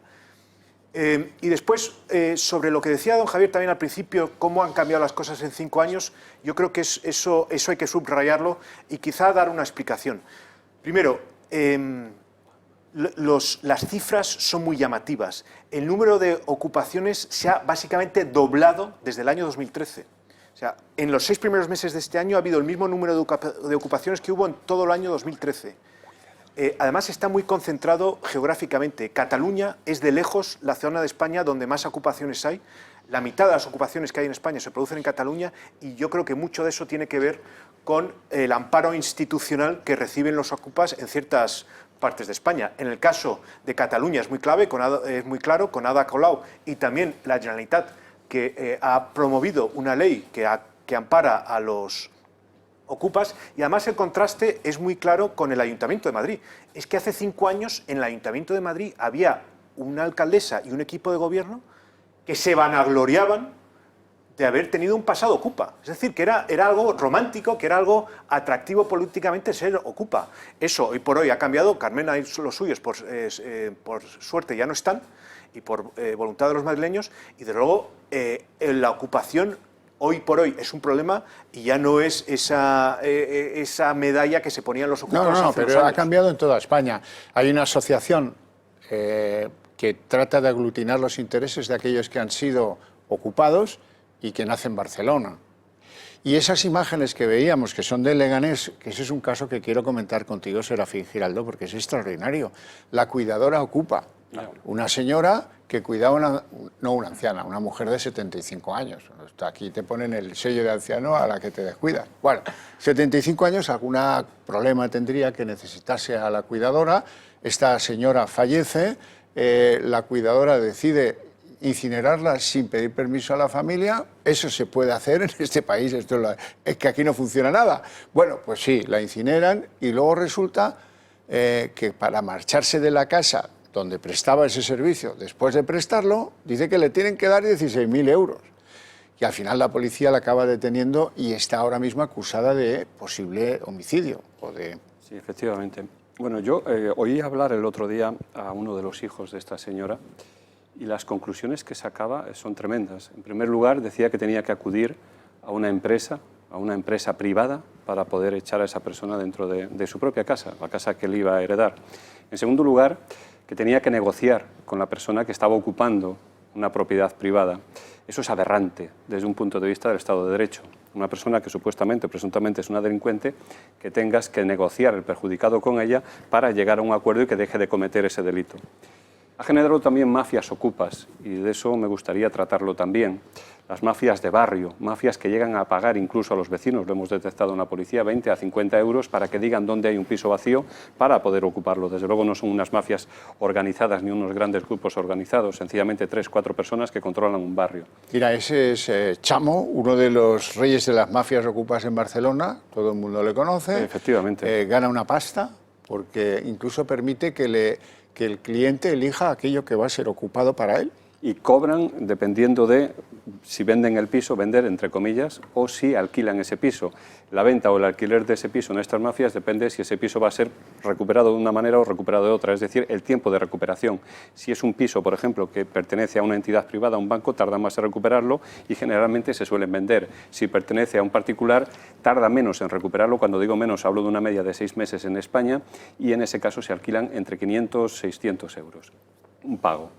Y después, sobre lo que decía don Javier también al principio, cómo han cambiado las cosas en 5 años, yo creo que eso hay que subrayarlo y quizá dar una explicación. Primero, las cifras son muy llamativas. El número de ocupaciones se ha básicamente doblado desde el año 2013. O sea, en los 6 primeros meses de este año ha habido el mismo número de ocupaciones que hubo en todo el año 2013. Además está muy concentrado geográficamente. Cataluña es de lejos la zona de España donde más ocupaciones hay. La mitad de las ocupaciones que hay en España se producen en Cataluña y yo creo que mucho de eso tiene que ver con el amparo institucional que reciben los ocupas en ciertas partes de España. En el caso de Cataluña es muy claro, con Ada Colau y también la Generalitat, que ha promovido una ley que ampara a los ocupas, y además el contraste es muy claro con el Ayuntamiento de Madrid. Es que hace 5 años en el Ayuntamiento de Madrid había una alcaldesa y un equipo de gobierno que se vanagloriaban de haber tenido un pasado ocupa. Es decir, que era algo romántico, que era algo atractivo políticamente ser ocupa. Eso hoy por hoy ha cambiado. Carmena y los suyos, por suerte, ya no están, y por voluntad de los madrileños, y de luego la ocupación hoy por hoy es un problema y ya no es esa medalla que se ponían los ocupados. No, pero ha cambiado en toda España. Hay una asociación que trata de aglutinar los intereses de aquellos que han sido ocupados y que nace en Barcelona. Y esas imágenes que veíamos, que son de Leganés, que ese es un caso que quiero comentar contigo, Serafín Giraldo, porque es extraordinario. La cuidadora ocupa. Una señora que cuidaba, no una anciana, una mujer de 75 años. Aquí te ponen el sello de anciano a la que te descuidas. Bueno, 75 años, algún problema tendría que necesitase a la cuidadora. Esta señora fallece, la cuidadora decide incinerarla sin pedir permiso a la familia. Eso se puede hacer en este país, es que aquí no funciona nada. Bueno, pues sí, la incineran y luego resulta que para marcharse de la casa donde prestaba ese servicio, después de prestarlo, dice que le tienen que dar 16.000 euros. Y al final la policía la acaba deteniendo y está ahora mismo acusada de posible homicidio. Sí, efectivamente. Bueno, yo oí hablar el otro día a uno de los hijos de esta señora y las conclusiones que sacaba son tremendas. En primer lugar, decía que tenía que acudir a una empresa privada para poder echar a esa persona dentro de su propia casa, la casa que él iba a heredar. En segundo lugar, que tenía que negociar con la persona que estaba ocupando una propiedad privada. Eso es aberrante desde un punto de vista del Estado de Derecho. Una persona que supuestamente, presuntamente es una delincuente, que tengas que negociar el perjudicado con ella para llegar a un acuerdo y que deje de cometer ese delito. Ha generado también mafias ocupas, y de eso me gustaría tratarlo también. Las mafias de barrio, mafias que llegan a pagar incluso a los vecinos, lo hemos detectado en la policía, 20 a 50 euros para que digan dónde hay un piso vacío para poder ocuparlo. Desde luego no son unas mafias organizadas ni unos grandes grupos organizados, sencillamente 3 o 4 personas que controlan un barrio. Mira, ese es Chamo, uno de los reyes de las mafias ocupas en Barcelona, todo el mundo le conoce. Efectivamente. Gana una pasta porque incluso permite que el cliente elija aquello que va a ser ocupado para él. Y cobran dependiendo de si venden el piso, vender entre comillas, o si alquilan ese piso. La venta o el alquiler de ese piso en estas mafias depende si ese piso va a ser recuperado de una manera o recuperado de otra, es decir, el tiempo de recuperación. Si es un piso, por ejemplo, que pertenece a una entidad privada, a un banco, tarda más en recuperarlo y generalmente se suelen vender. Si pertenece a un particular, tarda menos en recuperarlo. Cuando digo menos, hablo de una media de 6 meses en España y en ese caso se alquilan entre 500 y 600 euros. Un pago.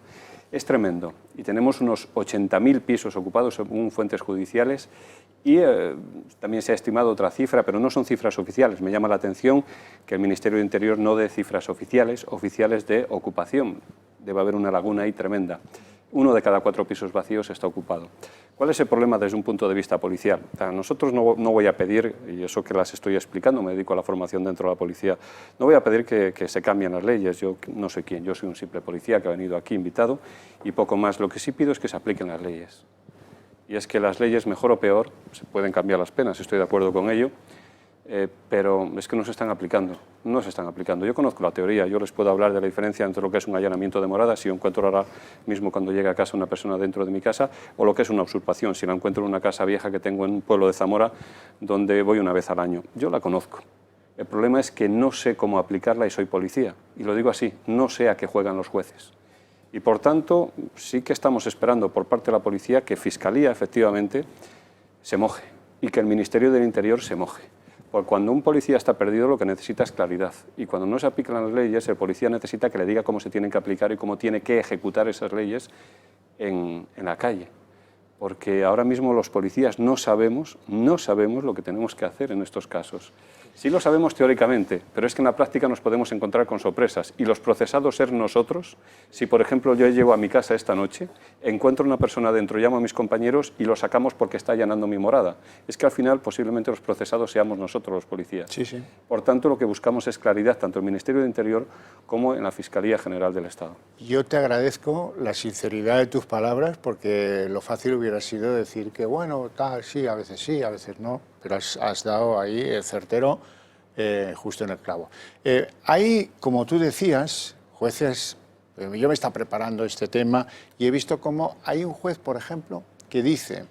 Es tremendo y tenemos unos 80.000 pisos ocupados según fuentes judiciales y también se ha estimado otra cifra, pero no son cifras oficiales. Me llama la atención que el Ministerio de Interior no dé cifras oficiales de ocupación. Debe haber una laguna ahí tremenda. 1 de cada 4 pisos vacíos está ocupado. ¿Cuál es el problema desde un punto de vista policial? A nosotros no voy a pedir, y eso que las estoy explicando, me dedico a la formación dentro de la policía, no voy a pedir que se cambien las leyes. Yo no sé quién, yo soy un simple policía que ha venido aquí invitado y poco más. Lo que sí pido es que se apliquen las leyes. Y es que las leyes, mejor o peor, se pueden cambiar las penas, estoy de acuerdo con ello, pero es que no se están aplicando, no se están aplicando. Yo conozco la teoría, yo les puedo hablar de la diferencia entre lo que es un allanamiento de morada, si yo encuentro ahora mismo cuando llega a casa una persona dentro de mi casa, o lo que es una usurpación, si la encuentro en una casa vieja que tengo en un pueblo de Zamora, donde voy una vez al año. Yo la conozco. El problema es que no sé cómo aplicarla y soy policía, y lo digo así, no sé a qué juegan los jueces. Y por tanto, sí que estamos esperando por parte de la policía que Fiscalía, efectivamente, se moje, y que el Ministerio del Interior se moje. Porque cuando un policía está perdido lo que necesita es claridad. Y cuando no se aplican las leyes, el policía necesita que le diga cómo se tienen que aplicar y cómo tiene que ejecutar esas leyes en la calle. Porque ahora mismo los policías no sabemos lo que tenemos que hacer en estos casos. Sí lo sabemos teóricamente, pero es que en la práctica nos podemos encontrar con sorpresas. Y los procesados ser nosotros, si por ejemplo yo llego a mi casa esta noche, encuentro una persona dentro, llamo a mis compañeros y lo sacamos porque está allanando mi morada. Es que al final posiblemente los procesados seamos nosotros los policías. Sí, sí. Por tanto, lo que buscamos es claridad tanto en el Ministerio de Interior como en la Fiscalía General del Estado. Yo te agradezco la sinceridad de tus palabras porque lo fácil hubiera sido decir que bueno, tal, sí, a veces no, pero has dado ahí el certero justo en el clavo. Hay, como tú decías, jueces, yo me está preparando este tema y he visto cómo hay un juez, por ejemplo, que dice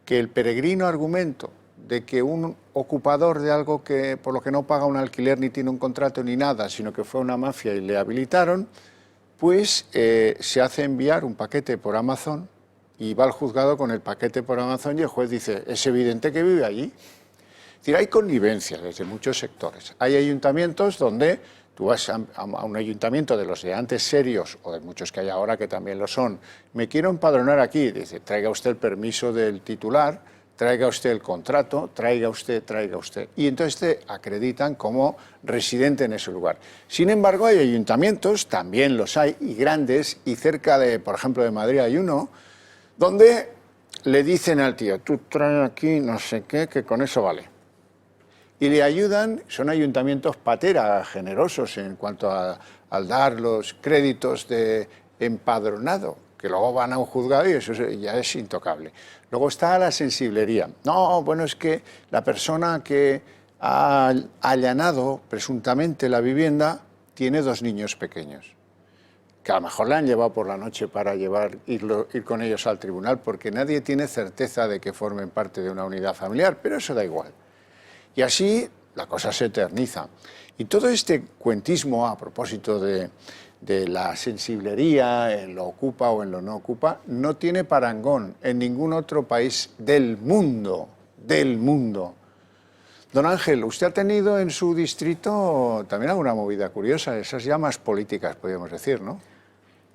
que el peregrino argumento de que un ocupador de algo que por lo que no paga un alquiler ni tiene un contrato ni nada, sino que fue una mafia y le habilitaron, pues se hace enviar un paquete por Amazon y va al juzgado con el paquete por Amazon y el juez dice, es evidente que vive allí. Es decir, hay connivencia desde muchos sectores. Hay ayuntamientos donde tú vas a un ayuntamiento de los de antes serios, o de muchos que hay ahora que también lo son, me quiero empadronar aquí, dice, traiga usted el permiso del titular, traiga usted el contrato, traiga usted. Y entonces te acreditan como residente en ese lugar. Sin embargo, hay ayuntamientos, también los hay, y grandes, y cerca de, por ejemplo, de Madrid hay uno, donde le dicen al tío, tú trae aquí no sé qué, que con eso vale. Y le ayudan, son ayuntamientos patera, generosos en cuanto al dar los créditos de empadronado, que luego van a un juzgado y eso ya es intocable. Luego está la sensiblería. No, bueno, es que la persona que ha allanado presuntamente la vivienda tiene 2 niños pequeños, que a lo mejor le han llevado por la noche para ir con ellos al tribunal, porque nadie tiene certeza de que formen parte de una unidad familiar, pero eso da igual. Y así la cosa se eterniza. Y todo este cuentismo a propósito de la sensiblería, en lo ocupa o en lo no ocupa, no tiene parangón en ningún otro país del mundo. Don Ángel, usted ha tenido en su distrito también alguna movida curiosa, esas llamas políticas, podríamos decir, ¿no?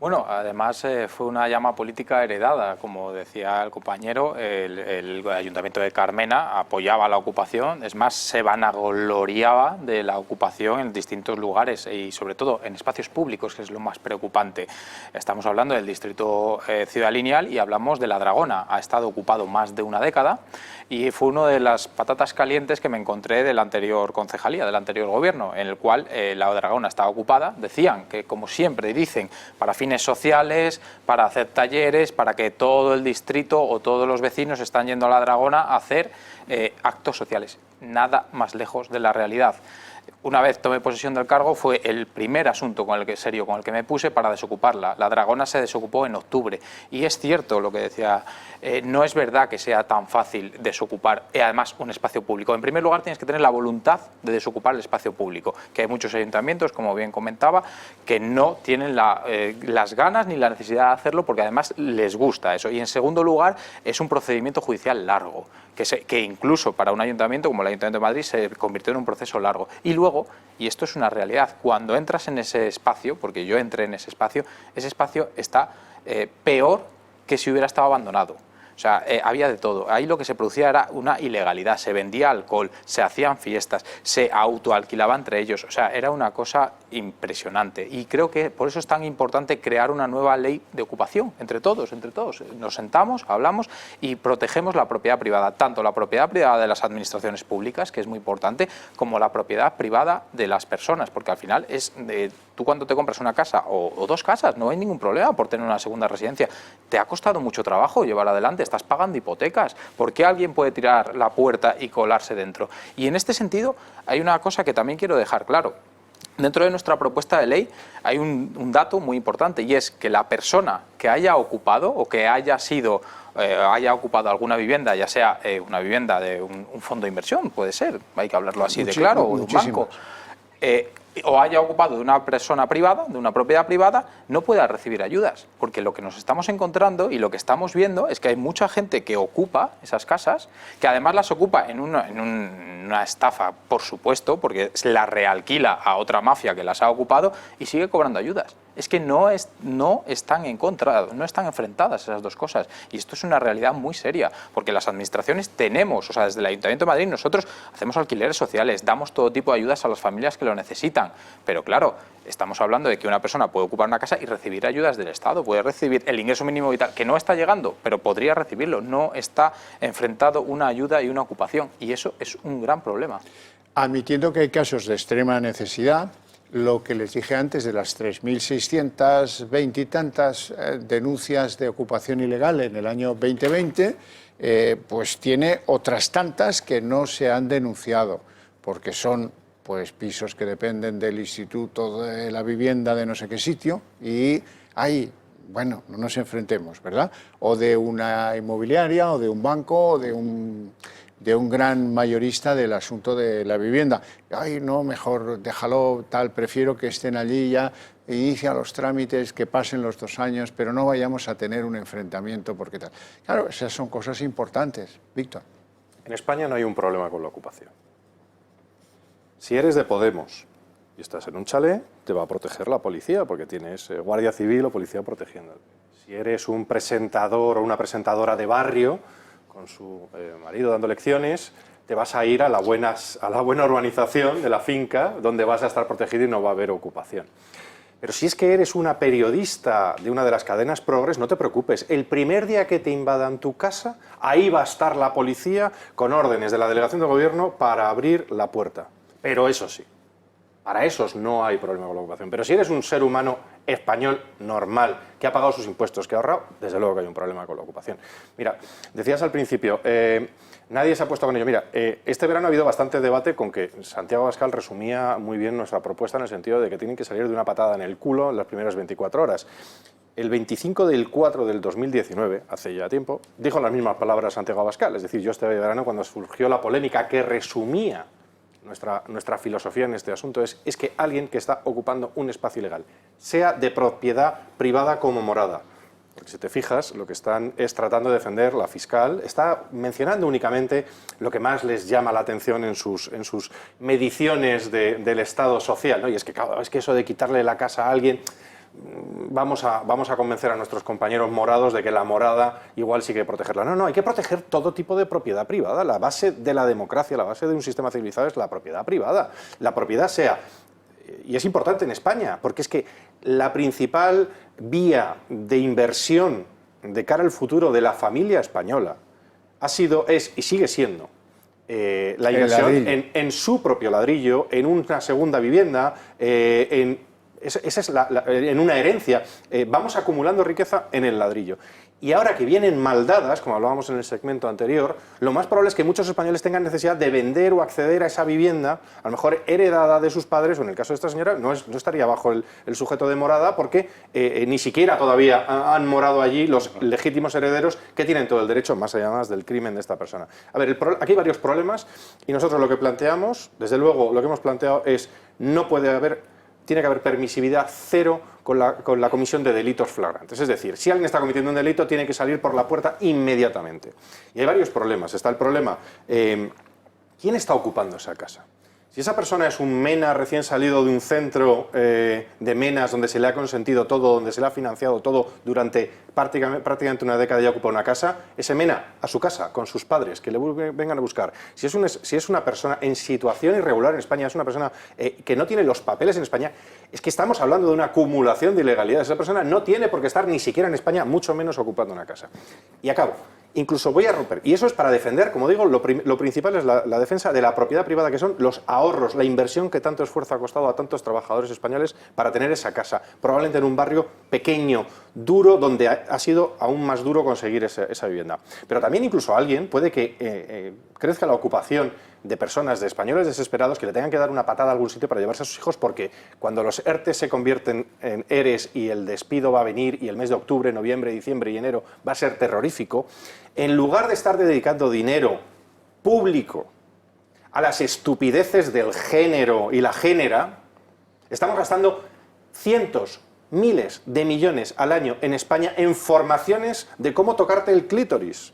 Bueno, además fue una llama política heredada, como decía el compañero, el Ayuntamiento de Carmena apoyaba la ocupación, es más, se vanagloriaba de la ocupación en distintos lugares y sobre todo en espacios públicos, que es lo más preocupante. Estamos hablando del distrito Ciudad Lineal y hablamos de La Dragona, ha estado ocupado más de una década y fue una de las patatas calientes que me encontré de la anterior concejalía, del anterior gobierno, en el cual La Dragona estaba ocupada. Decían que, como siempre dicen, para fines sociales, para hacer talleres, para que todo el distrito o todos los vecinos están yendo a La Dragona a hacer actos sociales. Nada más lejos de la realidad. Una vez tomé posesión del cargo fue el primer asunto serio con el que me puse para desocuparla. La Dragona se desocupó en octubre y es cierto lo que decía, no es verdad que sea tan fácil desocupar además un espacio público. En primer lugar tienes que tener la voluntad de desocupar el espacio público, que hay muchos ayuntamientos, como bien comentaba, que no tienen las ganas ni la necesidad de hacerlo porque además les gusta eso. Y en segundo lugar es un procedimiento judicial largo, que incluso para un ayuntamiento como el Ayuntamiento de Madrid se convirtió en un proceso largo. Y luego, y esto es una realidad, cuando entras en ese espacio, porque yo entré en ese espacio está peor que si hubiera estado abandonado. O sea, había de todo. Ahí lo que se producía era una ilegalidad, se vendía alcohol, se hacían fiestas, se autoalquilaba entre ellos. O sea, era una cosa impresionante. Y creo que por eso es tan importante crear una nueva ley de ocupación, entre todos. Nos sentamos, hablamos y protegemos la propiedad privada, tanto la propiedad privada de las administraciones públicas, que es muy importante, como la propiedad privada de las personas, porque al final tú cuando te compras una casa o dos casas, no hay ningún problema por tener una segunda residencia. Te ha costado mucho trabajo llevar adelante, estás pagando hipotecas. ¿Por qué alguien puede tirar la puerta y colarse dentro? Y en este sentido hay una cosa que también quiero dejar claro. Dentro de nuestra propuesta de ley hay un dato muy importante y es que la persona que haya ocupado o que haya ocupado alguna vivienda, ya sea una vivienda de un fondo de inversión, puede ser, hay que hablarlo así de claro, o de un banco, o haya ocupado de una persona privada, de una propiedad privada, no pueda recibir ayudas. Porque lo que nos estamos encontrando y lo que estamos viendo es que hay mucha gente que ocupa esas casas, que además las ocupa en una estafa, por supuesto, porque la realquila a otra mafia que las ha ocupado y sigue cobrando ayudas. Es que no están no están enfrentadas esas dos cosas. Y esto es una realidad muy seria, porque las administraciones tenemos, o sea, desde el Ayuntamiento de Madrid nosotros hacemos alquileres sociales, damos todo tipo de ayudas a las familias que lo necesitan. Pero claro, estamos hablando de que una persona puede ocupar una casa y recibir ayudas del Estado, puede recibir el ingreso mínimo vital, que no está llegando, pero podría recibirlo. No está enfrentado una ayuda y una ocupación, y eso es un gran problema. Admitiendo que hay casos de extrema necesidad, lo que les dije antes de las 3.620 y tantas denuncias de ocupación ilegal en el año 2020, pues tiene otras tantas que no se han denunciado, porque son pues pisos que dependen del Instituto de la Vivienda de no sé qué sitio y ahí, bueno, no nos enfrentemos, ¿verdad? O de una inmobiliaria o de un banco o de un gran mayorista del asunto de la vivienda. Ay, no, mejor déjalo tal, prefiero que estén allí ya, inicia los trámites, que pasen los 2 años, pero no vayamos a tener un enfrentamiento porque tal. Claro, esas son cosas importantes. Víctor. En España no hay un problema con la ocupación. Si eres de Podemos y estás en un chalet, te va a proteger la policía porque tienes guardia civil o policía protegiéndote. Si eres un presentador o una presentadora de barrio con su marido dando lecciones, te vas a ir a la buena urbanización de la finca donde vas a estar protegido y no va a haber ocupación. Pero si es que eres una periodista de una de las cadenas progres, no te preocupes. El primer día que te invadan tu casa, ahí va a estar la policía con órdenes de la delegación de gobierno para abrir la puerta. Pero eso sí, para esos no hay problema con la ocupación. Pero si eres un ser humano español normal, que ha pagado sus impuestos, que ha ahorrado, desde luego que hay un problema con la ocupación. Mira, decías al principio, nadie se ha puesto con ello. Mira, este verano ha habido bastante debate con que Santiago Abascal resumía muy bien nuestra propuesta en el sentido de que tienen que salir de una patada en el culo en las primeras 24 horas. El 25 del 4 del 2019, hace ya tiempo, dijo las mismas palabras Santiago Abascal. Es decir, yo este verano, cuando surgió la polémica que resumía nuestra filosofía en este asunto, es que alguien que está ocupando un espacio ilegal, sea de propiedad privada como morada, porque si te fijas, lo que están es tratando de defender la fiscal, está mencionando únicamente lo que más les llama la atención en sus mediciones del Estado social, ¿no? Y es que, claro, es que eso de quitarle la casa a alguien, vamos a convencer a nuestros compañeros morados de que la morada igual sí que hay que protegerla. No, hay que proteger todo tipo de propiedad privada. La base de la democracia, la base de un sistema civilizado es la propiedad privada. La propiedad sea, y es importante en España, porque es que la principal vía de inversión de cara al futuro de la familia española ha sido, es y sigue siendo la inversión en su propio ladrillo, en una segunda vivienda, en una herencia. Vamos acumulando riqueza en el ladrillo. Y ahora que vienen maldadas, como hablábamos en el segmento anterior, lo más probable es que muchos españoles tengan necesidad de vender o acceder a esa vivienda, a lo mejor heredada de sus padres, o en el caso de esta señora, no estaría bajo el sujeto de morada, porque ni siquiera todavía han morado allí los legítimos herederos que tienen todo el derecho, más allá más del crimen de esta persona. A ver, aquí hay varios problemas, y nosotros lo que planteamos, desde luego, lo que hemos planteado es, tiene que haber permisividad cero con la comisión de delitos flagrantes. Es decir, si alguien está cometiendo un delito, tiene que salir por la puerta inmediatamente. Y hay varios problemas. Está el problema, ¿quién está ocupando esa casa? Si esa persona es un mena recién salido de un centro de menas donde se le ha consentido todo, donde se le ha financiado todo durante prácticamente una década y ocupa una casa, ese mena a su casa, con sus padres, que le vengan a buscar. Si es una persona en situación irregular en España, es una persona que no tiene los papeles en España, es que estamos hablando de una acumulación de ilegalidades. Esa persona no tiene por qué estar ni siquiera en España, mucho menos ocupando una casa. Y acabo. Incluso voy a romper, y eso es para defender, como digo, lo principal es la defensa de la propiedad privada, que son los ahorros, la inversión que tanto esfuerzo ha costado a tantos trabajadores españoles para tener esa casa, probablemente en un barrio pequeño, duro, donde ha sido aún más duro conseguir esa vivienda. Pero también incluso alguien puede que crezca la ocupación de personas, de españoles desesperados, que le tengan que dar una patada a algún sitio para llevarse a sus hijos, porque cuando los ERTE se convierten en ERES y el despido va a venir, y el mes de octubre, noviembre, diciembre y enero va a ser terrorífico, en lugar de estar dedicando dinero público a las estupideces del género y la génera, estamos gastando cientos, miles de millones al año en España en formaciones de cómo tocarte el clítoris.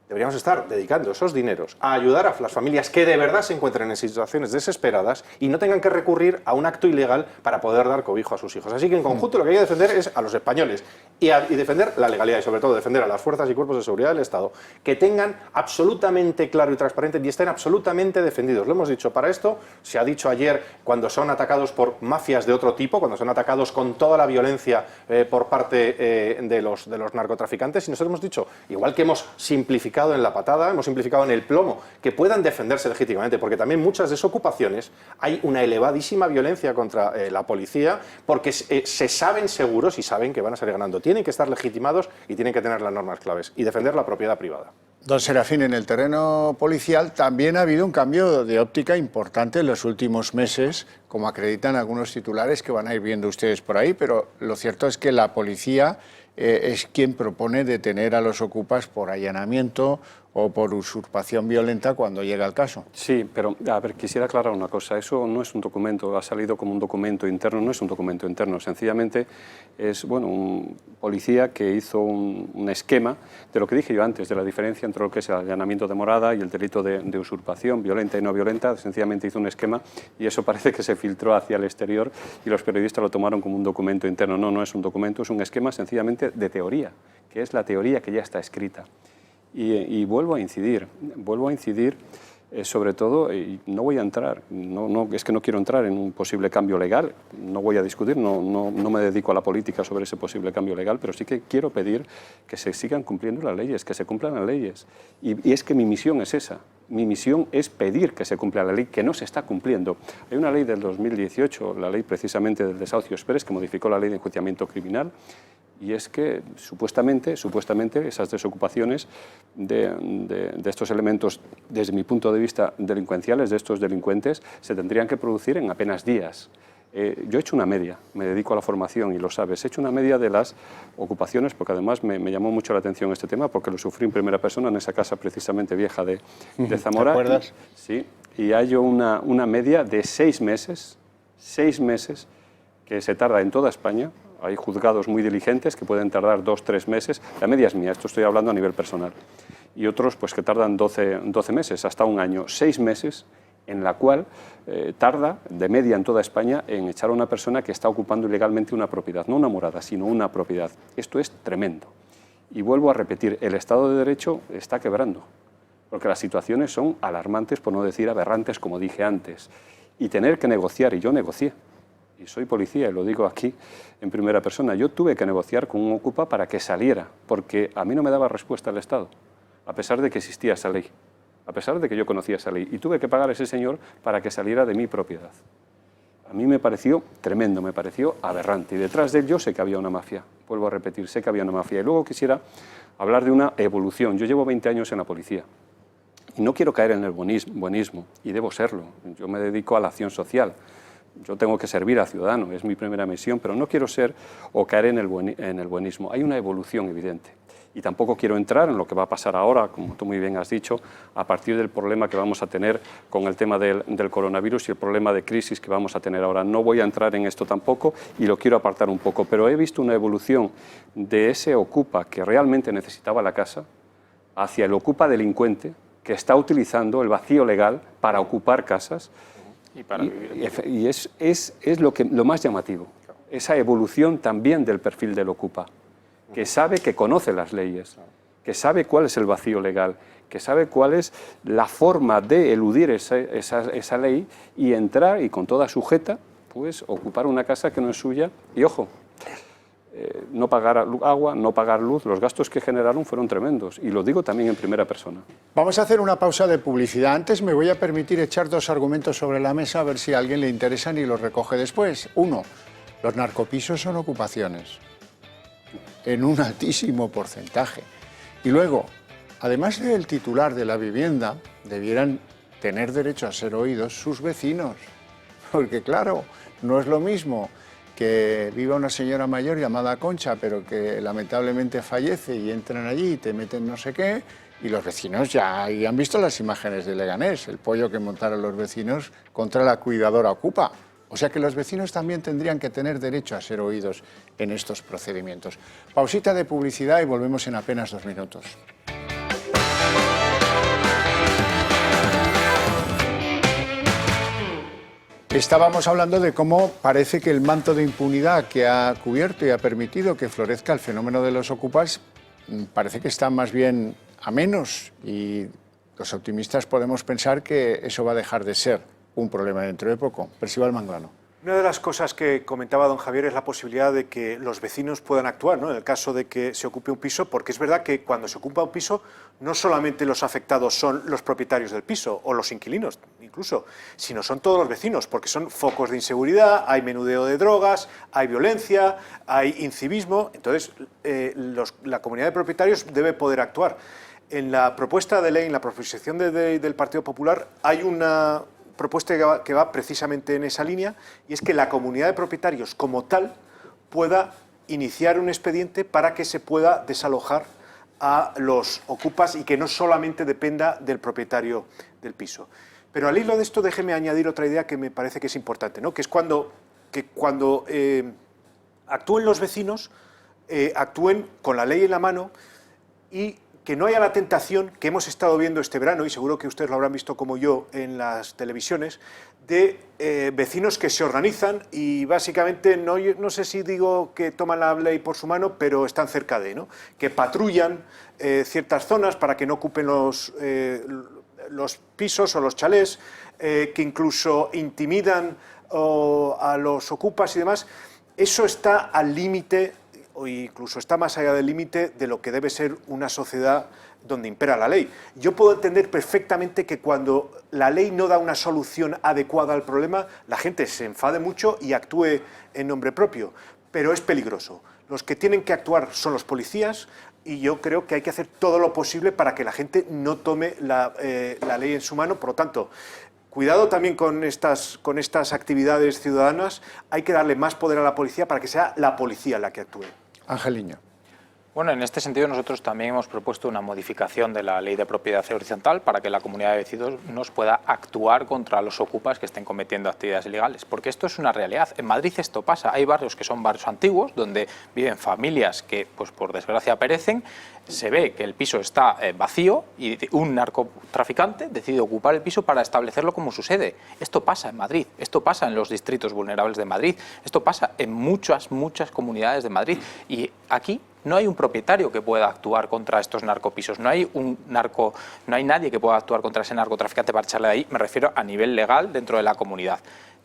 Deberíamos estar dedicando esos dineros a ayudar a las familias que de verdad se encuentren en situaciones desesperadas y no tengan que recurrir a un acto ilegal para poder dar cobijo a sus hijos. Así que en conjunto lo que hay que defender es a los españoles y defender la legalidad, y sobre todo defender a las fuerzas y cuerpos de seguridad del Estado, que tengan absolutamente claro y transparente y estén absolutamente defendidos. Lo hemos dicho, para esto se ha dicho ayer, cuando son atacados por mafias de otro tipo, cuando son atacados con toda la violencia por parte de los narcotraficantes, y nosotros hemos dicho, igual que hemos simplificado en la patada, hemos simplificado en el plomo, que puedan defenderse legítimamente, porque también muchas desocupaciones hay una elevadísima violencia contra la policía, porque se saben seguros y saben que van a salir ganando. Tienen que estar legitimados y tienen que tener las normas claves y defender la propiedad privada. Don Serafín, en el terreno policial también ha habido un cambio de óptica importante en los últimos meses, como acreditan algunos titulares que van a ir viendo ustedes por ahí, pero lo cierto es que la policía es quien propone detener a los ocupas por allanamiento o por usurpación violenta cuando llega el caso. Sí, pero a ver, quisiera aclarar una cosa. Eso no es un documento, ha salido como un documento interno, no es un documento interno. Sencillamente es un policía que hizo un esquema de lo que dije yo antes, de la diferencia entre lo que es el allanamiento de morada y el delito de usurpación violenta y no violenta. Sencillamente hizo un esquema y eso parece que se filtró hacia el exterior y los periodistas lo tomaron como un documento interno. No, no es un documento, es un esquema sencillamente de teoría, que es la teoría que ya está escrita. Y vuelvo a incidir sobre todo, y no voy a entrar, es que no quiero entrar en un posible cambio legal, no voy a discutir, no me dedico a la política sobre ese posible cambio legal, pero sí que quiero pedir que se sigan cumpliendo las leyes, que se cumplan las leyes. Y es que mi misión es esa, mi misión es pedir que se cumpla la ley, que no se está cumpliendo. Hay una ley del 2018, la ley precisamente del desahucio exprés, que modificó la ley de enjuiciamiento criminal, y es que supuestamente esas desocupaciones de estos elementos, desde mi punto de vista delincuenciales, de estos delincuentes, se tendrían que producir en apenas días. Yo he hecho una media, me dedico a la formación y lo sabes, he hecho una media de las ocupaciones, porque además me llamó mucho la atención este tema, porque lo sufrí en primera persona en esa casa precisamente vieja de Zamora. ¿Te acuerdas? Sí, y hay una media de 6 meses que se tarda en toda España. Hay juzgados muy diligentes que pueden tardar 2 o 3 meses. La media es mía, esto estoy hablando a nivel personal. Y otros pues que tardan 12 meses, hasta un año. 6 meses en la cual tarda, de media en toda España, en echar a una persona que está ocupando ilegalmente una propiedad, no una morada, sino una propiedad. Esto es tremendo. Y vuelvo a repetir, el Estado de Derecho está quebrando, porque las situaciones son alarmantes, por no decir aberrantes, como dije antes. Y tener que negociar, y yo negocié, y soy policía, y lo digo aquí en primera persona, yo tuve que negociar con un ocupa para que saliera, porque a mí no me daba respuesta el Estado, a pesar de que existía esa ley, a pesar de que yo conocía esa ley, y tuve que pagar a ese señor para que saliera de mi propiedad. A mí me pareció tremendo, me pareció aberrante, y detrás de él yo sé que había una mafia, vuelvo a repetir, sé que había una mafia. Y luego quisiera hablar de una evolución. Yo llevo 20 años en la policía, y no quiero caer en el buenismo, y debo serlo. Yo me dedico a la acción social. Yo tengo que servir al ciudadano, es mi primera misión, pero no quiero ser o caer en el buenismo. Hay una evolución evidente. Y tampoco quiero entrar en lo que va a pasar ahora, como tú muy bien has dicho, a partir del problema que vamos a tener con el tema del coronavirus y el problema de crisis que vamos a tener ahora. No voy a entrar en esto tampoco y lo quiero apartar un poco, pero he visto una evolución de ese ocupa que realmente necesitaba la casa hacia el ocupa delincuente que está utilizando el vacío legal para ocupar casas. Y es lo más llamativo, esa evolución también del perfil del ocupa, que sabe, que conoce las leyes, que sabe cuál es el vacío legal, que sabe cuál es la forma de eludir esa ley y entrar y con toda sujeta, pues ocupar una casa que no es suya y, ojo, no pagar agua, no pagar luz, los gastos que generaron fueron tremendos y lo digo también en primera persona. Vamos a hacer una pausa de publicidad. Antes me voy a permitir echar dos argumentos sobre la mesa a ver si a alguien le interesan y los recoge después. Uno, los narcopisos son ocupaciones en un altísimo porcentaje. Y luego, además del titular de la vivienda, debieran tener derecho a ser oídos sus vecinos. Porque claro, no es lo mismo que viva una señora mayor llamada Concha, pero que lamentablemente fallece y entran allí y te meten no sé qué, y los vecinos ya han visto las imágenes de Leganés, el pollo que montaron los vecinos contra la cuidadora ocupa. O sea que los vecinos también tendrían que tener derecho a ser oídos en estos procedimientos. Pausita de publicidad y volvemos en apenas 2 minutos. Estábamos hablando de cómo parece que el manto de impunidad que ha cubierto y ha permitido que florezca el fenómeno de los ocupas parece que está más bien a menos y los optimistas podemos pensar que eso va a dejar de ser un problema dentro de poco. Percival Manglano. Una de las cosas que comentaba don Javier es la posibilidad de que los vecinos puedan actuar, ¿no? En el caso de que se ocupe un piso, porque es verdad que cuando se ocupa un piso no solamente los afectados son los propietarios del piso o los inquilinos incluso, sino son todos los vecinos, porque son focos de inseguridad, hay menudeo de drogas, hay violencia, hay incivismo. Entonces la comunidad de propietarios debe poder actuar. En la propuesta de ley, en la proposición de ley del Partido Popular, hay una propuesta que va precisamente en esa línea, y es que la comunidad de propietarios como tal pueda iniciar un expediente para que se pueda desalojar a los ocupas y que no solamente dependa del propietario del piso. Pero al hilo de esto déjeme añadir otra idea que me parece que es importante, ¿no? Que es cuando actúen los vecinos, actúen con la ley en la mano y que no haya la tentación que hemos estado viendo este verano, y seguro que ustedes lo habrán visto como yo en las televisiones, de vecinos que se organizan y básicamente, no sé si digo que toman la ley por su mano, pero están cerca de, ¿no? Que patrullan ciertas zonas para que no ocupen los pisos o los chalés, que incluso intimidan a los ocupas y demás. Eso está al límite, o incluso está más allá del límite de lo que debe ser una sociedad donde impera la ley. Yo puedo entender perfectamente que cuando la ley no da una solución adecuada al problema, la gente se enfade mucho y actúe en nombre propio, pero es peligroso. Los que tienen que actuar son los policías y yo creo que hay que hacer todo lo posible para que la gente no tome la ley en su mano. Por lo tanto, cuidado también con estas actividades ciudadanas, hay que darle más poder a la policía para que sea la policía la que actúe. Angeliño. Bueno, en este sentido nosotros también hemos propuesto una modificación de la Ley de Propiedad Horizontal para que la comunidad de vecinos pueda actuar contra los ocupas que estén cometiendo actividades ilegales, porque esto es una realidad. En Madrid esto pasa, hay barrios que son barrios antiguos, donde viven familias que, pues por desgracia, perecen, se ve que el piso está vacío y un narcotraficante decide ocupar el piso para establecerlo como su sede. Esto pasa en Madrid, esto pasa en los distritos vulnerables de Madrid, esto pasa en muchas comunidades de Madrid, y aquí no hay un propietario que pueda actuar contra estos narcopisos, no hay nadie que pueda actuar contra ese narcotraficante para echarle de ahí, me refiero a nivel legal dentro de la comunidad.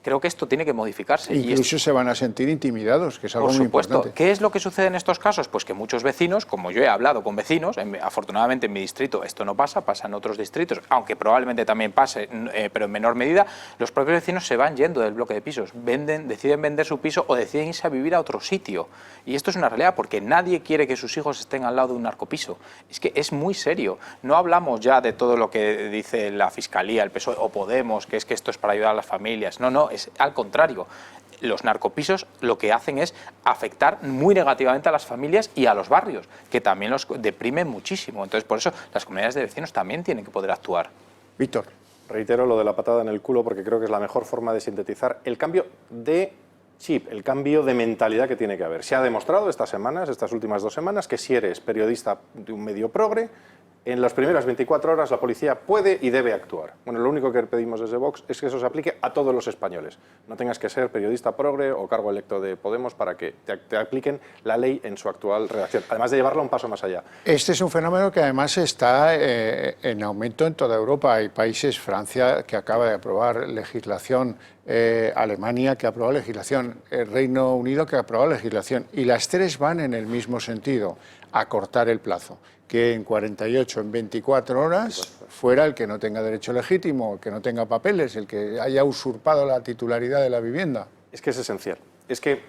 Creo que esto tiene que modificarse. Incluso se van a sentir intimidados, que es algo muy importante. Por supuesto. ¿Qué es lo que sucede en estos casos? Pues que muchos vecinos, como yo he hablado con vecinos, afortunadamente en mi distrito esto no pasa, pasa en otros distritos, aunque probablemente también pase, pero en menor medida, los propios vecinos se van yendo del bloque de pisos, deciden vender su piso o deciden irse a vivir a otro sitio. Y esto es una realidad, porque nadie quiere que sus hijos estén al lado de un narcopiso. Es que es muy serio. No hablamos ya de todo lo que dice la Fiscalía, el PSOE o Podemos, que es que esto es para ayudar a las familias. No, es al contrario. Los narcopisos lo que hacen es afectar muy negativamente a las familias y a los barrios, que también los deprimen muchísimo. Entonces, por eso, las comunidades de vecinos también tienen que poder actuar. Víctor. Reitero lo de la patada en el culo, porque creo que es la mejor forma de sintetizar el cambio de chip, el cambio de mentalidad que tiene que haber. Se ha demostrado estas últimas 2 semanas, que si eres periodista de un medio progre, en las primeras 24 horas la policía puede y debe actuar. Bueno, lo único que pedimos desde Vox es que eso se aplique a todos los españoles. No tengas que ser periodista progre o cargo electo de Podemos para que te apliquen la ley en su actual redacción, además de llevarla un paso más allá. Este es un fenómeno que además está en aumento en toda Europa. Hay países, Francia, que acaba de aprobar legislación, Alemania, que ha aprobado legislación, el Reino Unido, que ha aprobado legislación, y las tres van en el mismo sentido, acortar el plazo, que en 48, en 24 horas, fuera el que no tenga derecho legítimo, el que no tenga papeles, el que haya usurpado la titularidad de la vivienda. Es que es esencial. Es que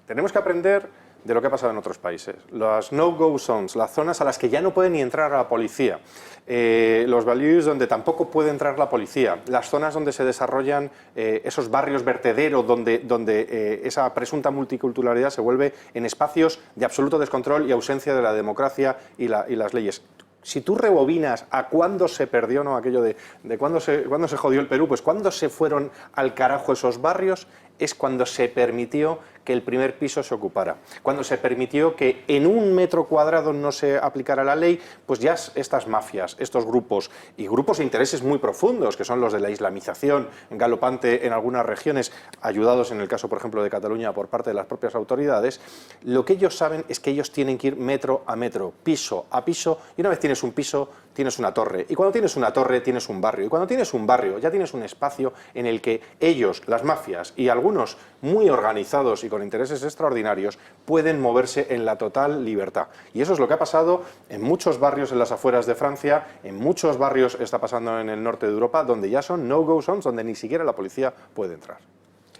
tenemos que aprender de lo que ha pasado en otros países. Las no-go zones, las zonas a las que ya no puede ni entrar a la policía, los values donde tampoco puede entrar la policía, las zonas donde se desarrollan esos barrios vertederos donde esa presunta multiculturalidad se vuelve en espacios de absoluto descontrol y ausencia de la democracia y las leyes. Si tú rebobinas a cuándo se perdió, ¿no?, aquello de cuándo se jodió el Perú, pues cuándo se fueron al carajo esos barrios, es cuando se permitió que el primer piso se ocupara. Cuando se permitió que en 1 metro cuadrado no se aplicara la ley, pues ya estas mafias, estos grupos y grupos de intereses muy profundos, que son los de la islamización galopante en algunas regiones, ayudados en el caso, por ejemplo, de Cataluña por parte de las propias autoridades, lo que ellos saben es que ellos tienen que ir metro a metro, piso a piso, y una vez tienes un piso, tienes una torre, y cuando tienes una torre tienes un barrio, y cuando tienes un barrio ya tienes un espacio en el que ellos, las mafias y algunos muy organizados y con intereses extraordinarios, pueden moverse en la total libertad. Y eso es lo que ha pasado en muchos barrios en las afueras de Francia, en muchos barrios está pasando en el norte de Europa, donde ya son no-go zones, donde ni siquiera la policía puede entrar.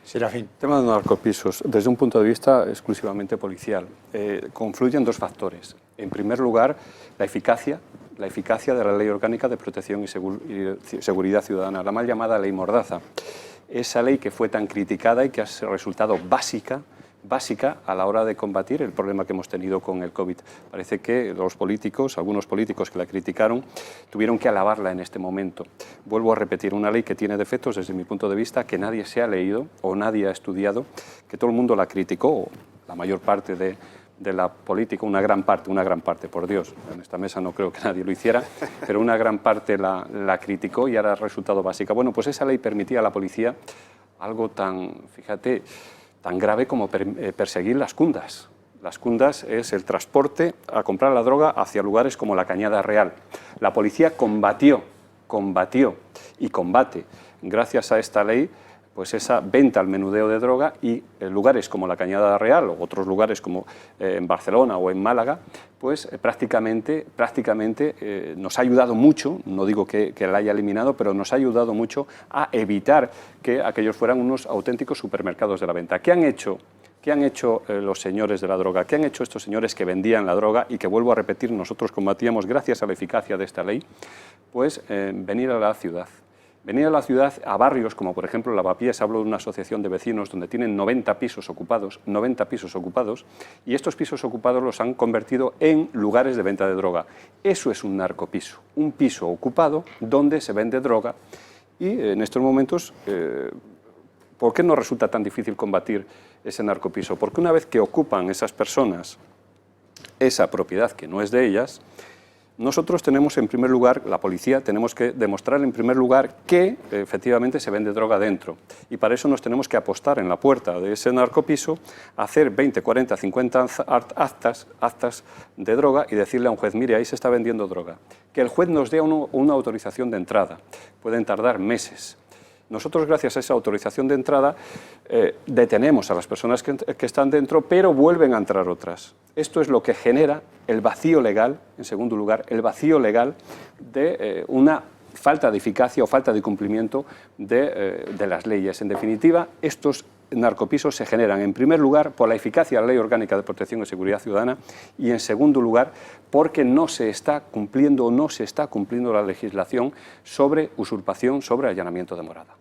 Serafín. El tema de los narcopisos, desde un punto de vista exclusivamente policial, confluyen 2 factores. En primer lugar, la eficacia de la Ley Orgánica de Protección y Seguridad Ciudadana, la mal llamada Ley Mordaza. Esa ley que fue tan criticada y que ha resultado básica a la hora de combatir el problema que hemos tenido con el COVID. Parece que algunos políticos que la criticaron, tuvieron que alabarla en este momento. Vuelvo a repetir, una ley que tiene defectos desde mi punto de vista, que nadie se ha leído o nadie ha estudiado, que todo el mundo la criticó, la mayor parte de la política, una gran parte, por Dios, en esta mesa no creo que nadie lo hiciera, pero una gran parte la criticó y ahora ha resultado básica. Bueno, pues esa ley permitía a la policía algo tan grave como perseguir las cundas. Las cundas es el transporte a comprar la droga hacia lugares como la Cañada Real. La policía combatió y combate, gracias a esta ley, pues esa venta al menudeo de droga, y en lugares como la Cañada Real o otros lugares como en Barcelona o en Málaga, pues prácticamente nos ha ayudado mucho, no digo que la haya eliminado, pero nos ha ayudado mucho a evitar que aquellos fueran unos auténticos supermercados de la venta. ¿Qué han hecho los señores de la droga? ¿Qué han hecho estos señores que vendían la droga y que, vuelvo a repetir, nosotros combatíamos gracias a la eficacia de esta ley? Pues venir a la ciudad Venir a la ciudad, a barrios como por ejemplo Lavapiés, hablo de una asociación de vecinos donde tienen 90 pisos ocupados, y estos pisos ocupados los han convertido en lugares de venta de droga. Eso es un narcopiso, un piso ocupado donde se vende droga, y en estos momentos, ¿por qué no resulta tan difícil combatir ese narcopiso? Porque una vez que ocupan esas personas esa propiedad que no es de ellas, nosotros tenemos en primer lugar, la policía, tenemos que demostrar en primer lugar que efectivamente se vende droga dentro. Y para eso nos tenemos que apostar en la puerta de ese narcopiso, hacer 20, 40, 50 actas de droga y decirle a un juez, mire, ahí se está vendiendo droga. Que el juez nos dé una autorización de entrada. Pueden tardar meses. Nosotros, gracias a esa autorización de entrada, detenemos a las personas que están dentro, pero vuelven a entrar otras. Esto es lo que genera el vacío legal, en segundo lugar, el vacío legal de una falta de eficacia o falta de cumplimiento de las leyes. En definitiva, estos narcopisos se generan, en primer lugar, por la eficacia de la Ley Orgánica de Protección y Seguridad Ciudadana y, en segundo lugar, porque no se está cumpliendo la legislación sobre usurpación, sobre allanamiento de morada.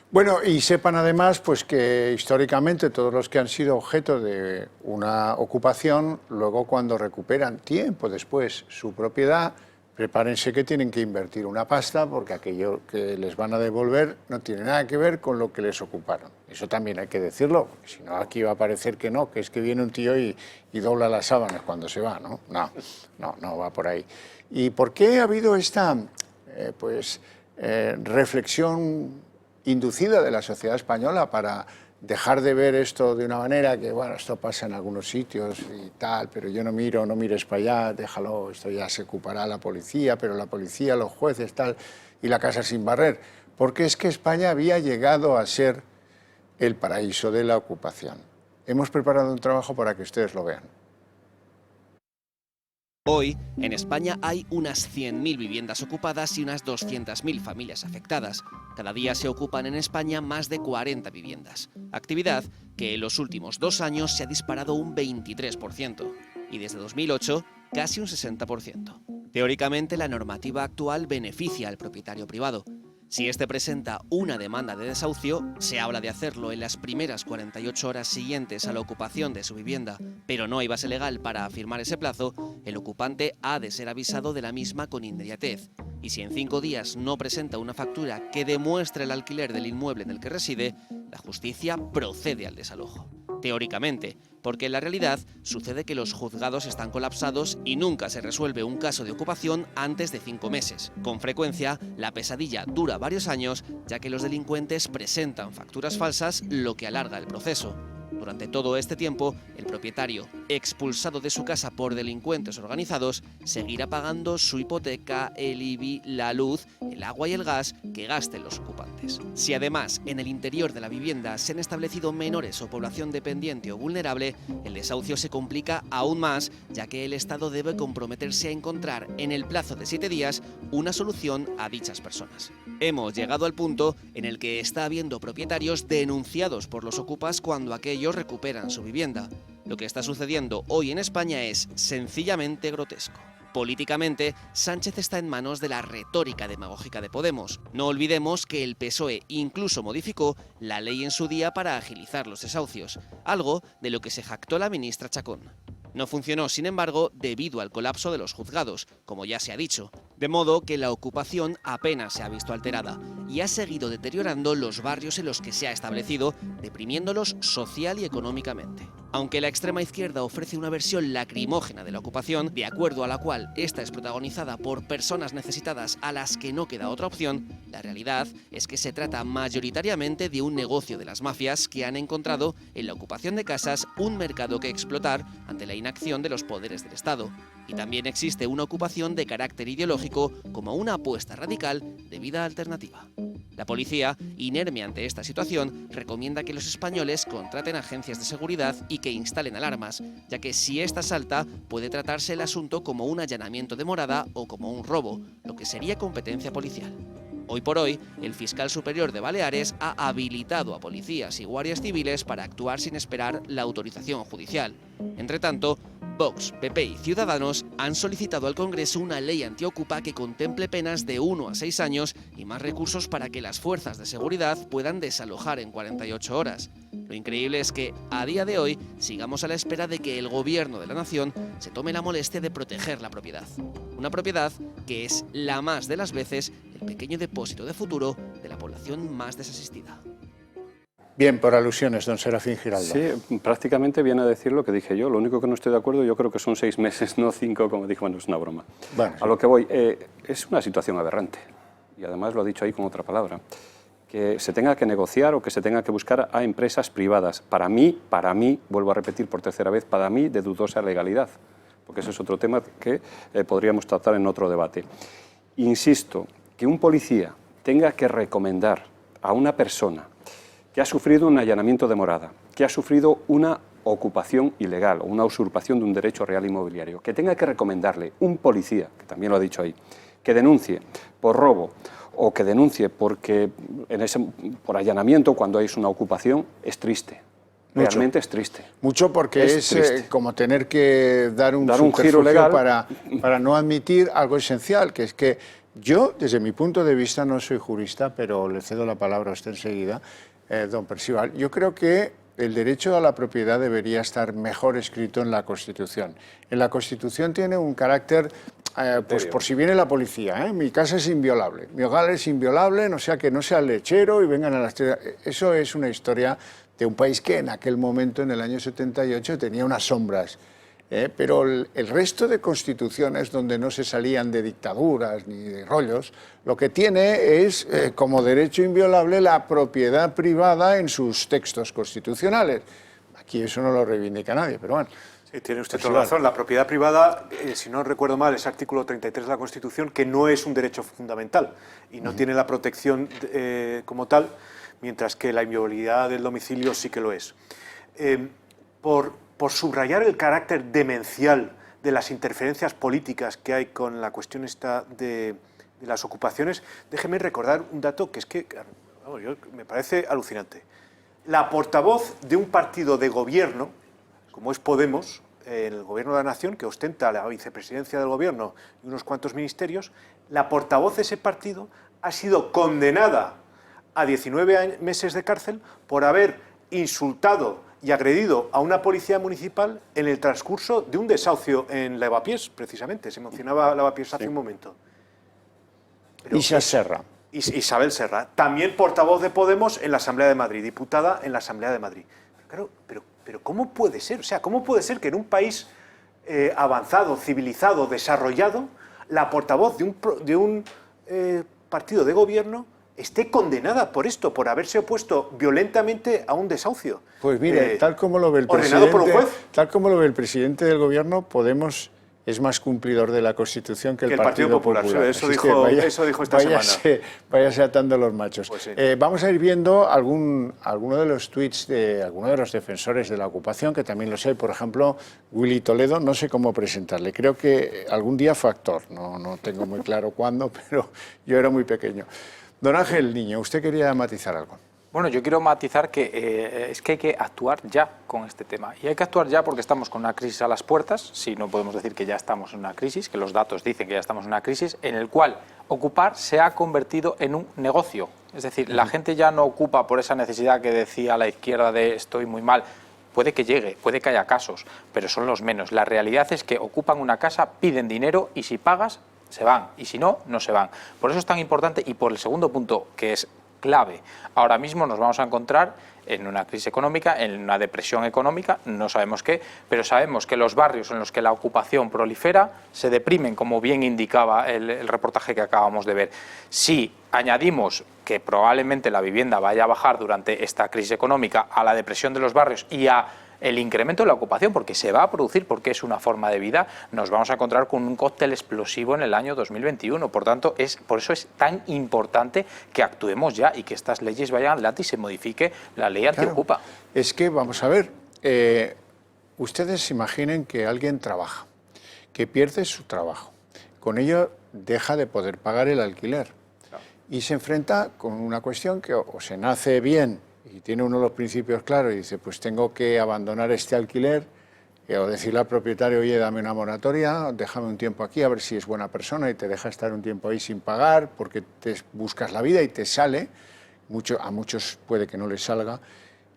Bueno, y sepan además pues que históricamente todos los que han sido objeto de una ocupación, luego cuando recuperan tiempo después su propiedad, prepárense que tienen que invertir una pasta porque aquello que les van a devolver no tiene nada que ver con lo que les ocuparon. Eso también hay que decirlo, porque si no aquí va a parecer que no, que es que viene un tío y dobla las sábanas cuando se va, ¿no? No va por ahí. ¿Y por qué ha habido esta reflexión inducida de la sociedad española para dejar de ver esto de una manera que, bueno, esto pasa en algunos sitios y tal, pero yo no mires para allá, déjalo, esto ya se ocupará la policía, pero la policía, los jueces, tal, y la casa sin barrer? Porque es que España había llegado a ser el paraíso de la ocupación. Hemos preparado un trabajo para que ustedes lo vean. Hoy, en España hay unas 100.000 viviendas ocupadas y unas 200.000 familias afectadas. Cada día se ocupan en España más de 40 viviendas, actividad que en los últimos 2 años se ha disparado un 23% y desde 2008 casi un 60%. Teóricamente, la normativa actual beneficia al propietario privado. Si éste presenta una demanda de desahucio, se habla de hacerlo en las primeras 48 horas siguientes a la ocupación de su vivienda, pero no hay base legal para afirmar ese plazo, el ocupante ha de ser avisado de la misma con inmediatez. Y si en 5 días no presenta una factura que demuestre el alquiler del inmueble en el que reside, la justicia procede al desalojo. Teóricamente, porque en la realidad sucede que los juzgados están colapsados y nunca se resuelve un caso de ocupación antes de 5 meses. Con frecuencia, la pesadilla dura varios años, ya que los delincuentes presentan facturas falsas, lo que alarga el proceso. Durante todo este tiempo, el propietario, expulsado de su casa por delincuentes organizados, seguirá pagando su hipoteca, el IBI, la luz, el agua y el gas que gasten los ocupantes. Si además en el interior de la vivienda se han establecido menores o población dependiente o vulnerable, el desahucio se complica aún más, ya que el Estado debe comprometerse a encontrar en el plazo de 7 días una solución a dichas personas. Hemos llegado al punto en el que está habiendo propietarios denunciados por los ocupas cuando aquellos recuperan su vivienda. Lo que está sucediendo hoy en España es sencillamente grotesco. Políticamente, Sánchez está en manos de la retórica demagógica de Podemos. No olvidemos que el PSOE incluso modificó la ley en su día para agilizar los desahucios, algo de lo que se jactó la ministra Chacón. No funcionó, sin embargo, debido al colapso de los juzgados, como ya se ha dicho, de modo que la ocupación apenas se ha visto alterada y ha seguido deteriorando los barrios en los que se ha establecido, deprimiéndolos social y económicamente. Aunque la extrema izquierda ofrece una versión lacrimógena de la ocupación, de acuerdo a la cual esta es protagonizada por personas necesitadas a las que no queda otra opción, la realidad es que se trata mayoritariamente de un negocio de las mafias que han encontrado en la ocupación de casas un mercado que explotar ante la inacción de los poderes del Estado. Y también existe una ocupación de carácter ideológico como una apuesta radical de vida alternativa. La policía, inerme ante esta situación, recomienda que los españoles contraten agencias de seguridad y que instalen alarmas, ya que si esta salta puede tratarse el asunto como un allanamiento de morada o como un robo, lo que sería competencia policial. Hoy por hoy, el fiscal superior de Baleares ha habilitado a policías y guardias civiles para actuar sin esperar la autorización judicial. Entre tanto, Vox, PP y Ciudadanos han solicitado al Congreso una ley antiocupa que contemple penas de 1 a 6 años y más recursos para que las fuerzas de seguridad puedan desalojar en 48 horas. Lo increíble es que, a día de hoy, sigamos a la espera de que el Gobierno de la Nación se tome la molestia de proteger la propiedad. Una propiedad que es, la más de las veces, el pequeño depósito de futuro de la población más desasistida. Bien, por alusiones, don Serafín Giraldo. Sí, prácticamente viene a decir lo que dije yo. Lo único que no estoy de acuerdo, yo creo que son 6 meses, no 5, como dijo, bueno, es una broma. Bueno, a lo que voy, es una situación aberrante. Y además lo ha dicho ahí con otra palabra. Que se tenga que negociar o que se tenga que buscar a empresas privadas. Para mí, vuelvo a repetir por tercera vez, para mí de dudosa legalidad. Porque ese es otro tema que podríamos tratar en otro debate. Insisto, que un policía tenga que recomendar a una persona que ha sufrido un allanamiento de morada, que ha sufrido una ocupación ilegal o una usurpación de un derecho real inmobiliario, que tenga que recomendarle un policía, que también lo ha dicho ahí, que denuncie por robo o que denuncie porque por allanamiento cuando hay una ocupación, es triste. Realmente es triste. Mucho porque es como tener que dar un giro legal para no admitir algo esencial, que es que yo, desde mi punto de vista, no soy jurista, pero le cedo la palabra a usted enseguida, don Percival, yo creo que el derecho a la propiedad debería estar mejor escrito en la Constitución. En la Constitución tiene un carácter, pues por si viene la policía, mi casa es inviolable, mi hogar es inviolable, no sea que no sea lechero y vengan a las... Eso es una historia de un país que en aquel momento, en el año 78, tenía unas sombras. Pero el resto de constituciones donde no se salían de dictaduras ni de rollos, lo que tiene es como derecho inviolable la propiedad privada en sus textos constitucionales. Aquí eso no lo reivindica nadie, pero bueno. Sí, tiene usted toda razón. La propiedad privada, si no recuerdo mal, es artículo 33 de la Constitución, que no es un derecho fundamental y no tiene la protección como tal, mientras que la inviolabilidad del domicilio sí que lo es. Por subrayar el carácter demencial de las interferencias políticas que hay con la cuestión esta de las ocupaciones, déjeme recordar un dato que es que me parece alucinante. La portavoz de un partido de gobierno, como es Podemos, el Gobierno de la Nación, que ostenta la vicepresidencia del Gobierno y unos cuantos ministerios, la portavoz de ese partido ha sido condenada a 19 meses de cárcel por haber insultado y agredido a una policía municipal en el transcurso de un desahucio en Lavapiés, precisamente. Se mencionaba Lavapiés hace un momento. Isabel Serra, también portavoz de Podemos en la Asamblea de Madrid, diputada en la Asamblea de Madrid. Pero claro, pero ¿cómo puede ser? O sea, ¿cómo puede ser que en un país avanzado, civilizado, desarrollado, la portavoz de un partido de gobierno esté condenada por esto, por haberse opuesto violentamente a un desahucio? Pues mire, tal como lo ve el presidente, por un juez, tal como lo ve el presidente del Gobierno, Podemos es más cumplidor de la Constitución que el Partido Popular. Eso dijo esta semana. Váyase atando los machos. Pues sí. Vamos a ir viendo alguno de los tuits de algunos de los defensores de la ocupación, que también los hay. Por ejemplo, Willy Toledo, no sé cómo presentarle. Creo que algún día fue actor, no tengo muy claro cuándo, pero yo era muy pequeño. Don Ángel Niño, usted quería matizar algo. Bueno, yo quiero matizar que es que hay que actuar ya con este tema. Y hay que actuar ya porque estamos con una crisis a las puertas, si no podemos decir que ya estamos en una crisis, que los datos dicen que ya estamos en una crisis, en el cual ocupar se ha convertido en un negocio. Es decir, la gente ya no ocupa por esa necesidad que decía la izquierda de estoy muy mal. Puede que llegue, puede que haya casos, pero son los menos. La realidad es que ocupan una casa, piden dinero y si pagas, se van. Y si no, no se van. Por eso es tan importante y por el segundo punto, que es clave. Ahora mismo nos vamos a encontrar en una crisis económica, en una depresión económica, no sabemos qué, pero sabemos que los barrios en los que la ocupación prolifera se deprimen, como bien indicaba el reportaje que acabamos de ver. Si añadimos que probablemente la vivienda vaya a bajar durante esta crisis económica a la depresión de los barrios y a el incremento de la ocupación, porque se va a producir, porque es una forma de vida, nos vamos a encontrar con un cóctel explosivo en el año 2021. Por tanto, por eso es tan importante que actuemos ya y que estas leyes vayan adelante y se modifique la ley antiocupa. Claro. Es que, vamos a ver, ustedes imaginen que alguien trabaja, que pierde su trabajo, con ello deja de poder pagar el alquiler y se enfrenta con una cuestión que o se nace bien y tiene uno de los principios claros y dice, pues tengo que abandonar este alquiler O decirle al propietario, oye, dame una moratoria, déjame un tiempo aquí a ver si es buena persona y te deja estar un tiempo ahí sin pagar porque te buscas la vida y te sale. A muchos puede que no les salga.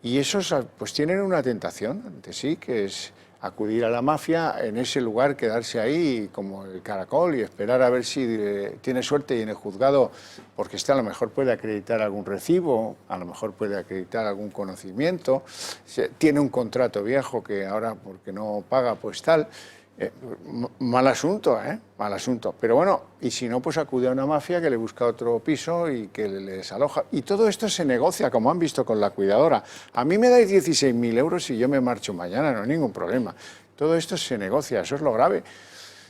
Y esos pues tienen una tentación ante sí, que es acudir a la mafia, en ese lugar quedarse ahí como el caracol y esperar a ver si tiene suerte y en el juzgado, porque a lo mejor puede acreditar algún recibo, a lo mejor puede acreditar algún conocimiento, tiene un contrato viejo que ahora porque no paga pues tal. Mal asunto, mal asunto. Pero bueno, y si no, pues acude a una mafia que le busca otro piso y que le desaloja. Y todo esto se negocia, como han visto con la cuidadora. A mí me dais 16.000 euros y yo me marcho mañana, no hay ningún problema. Todo esto se negocia, eso es lo grave.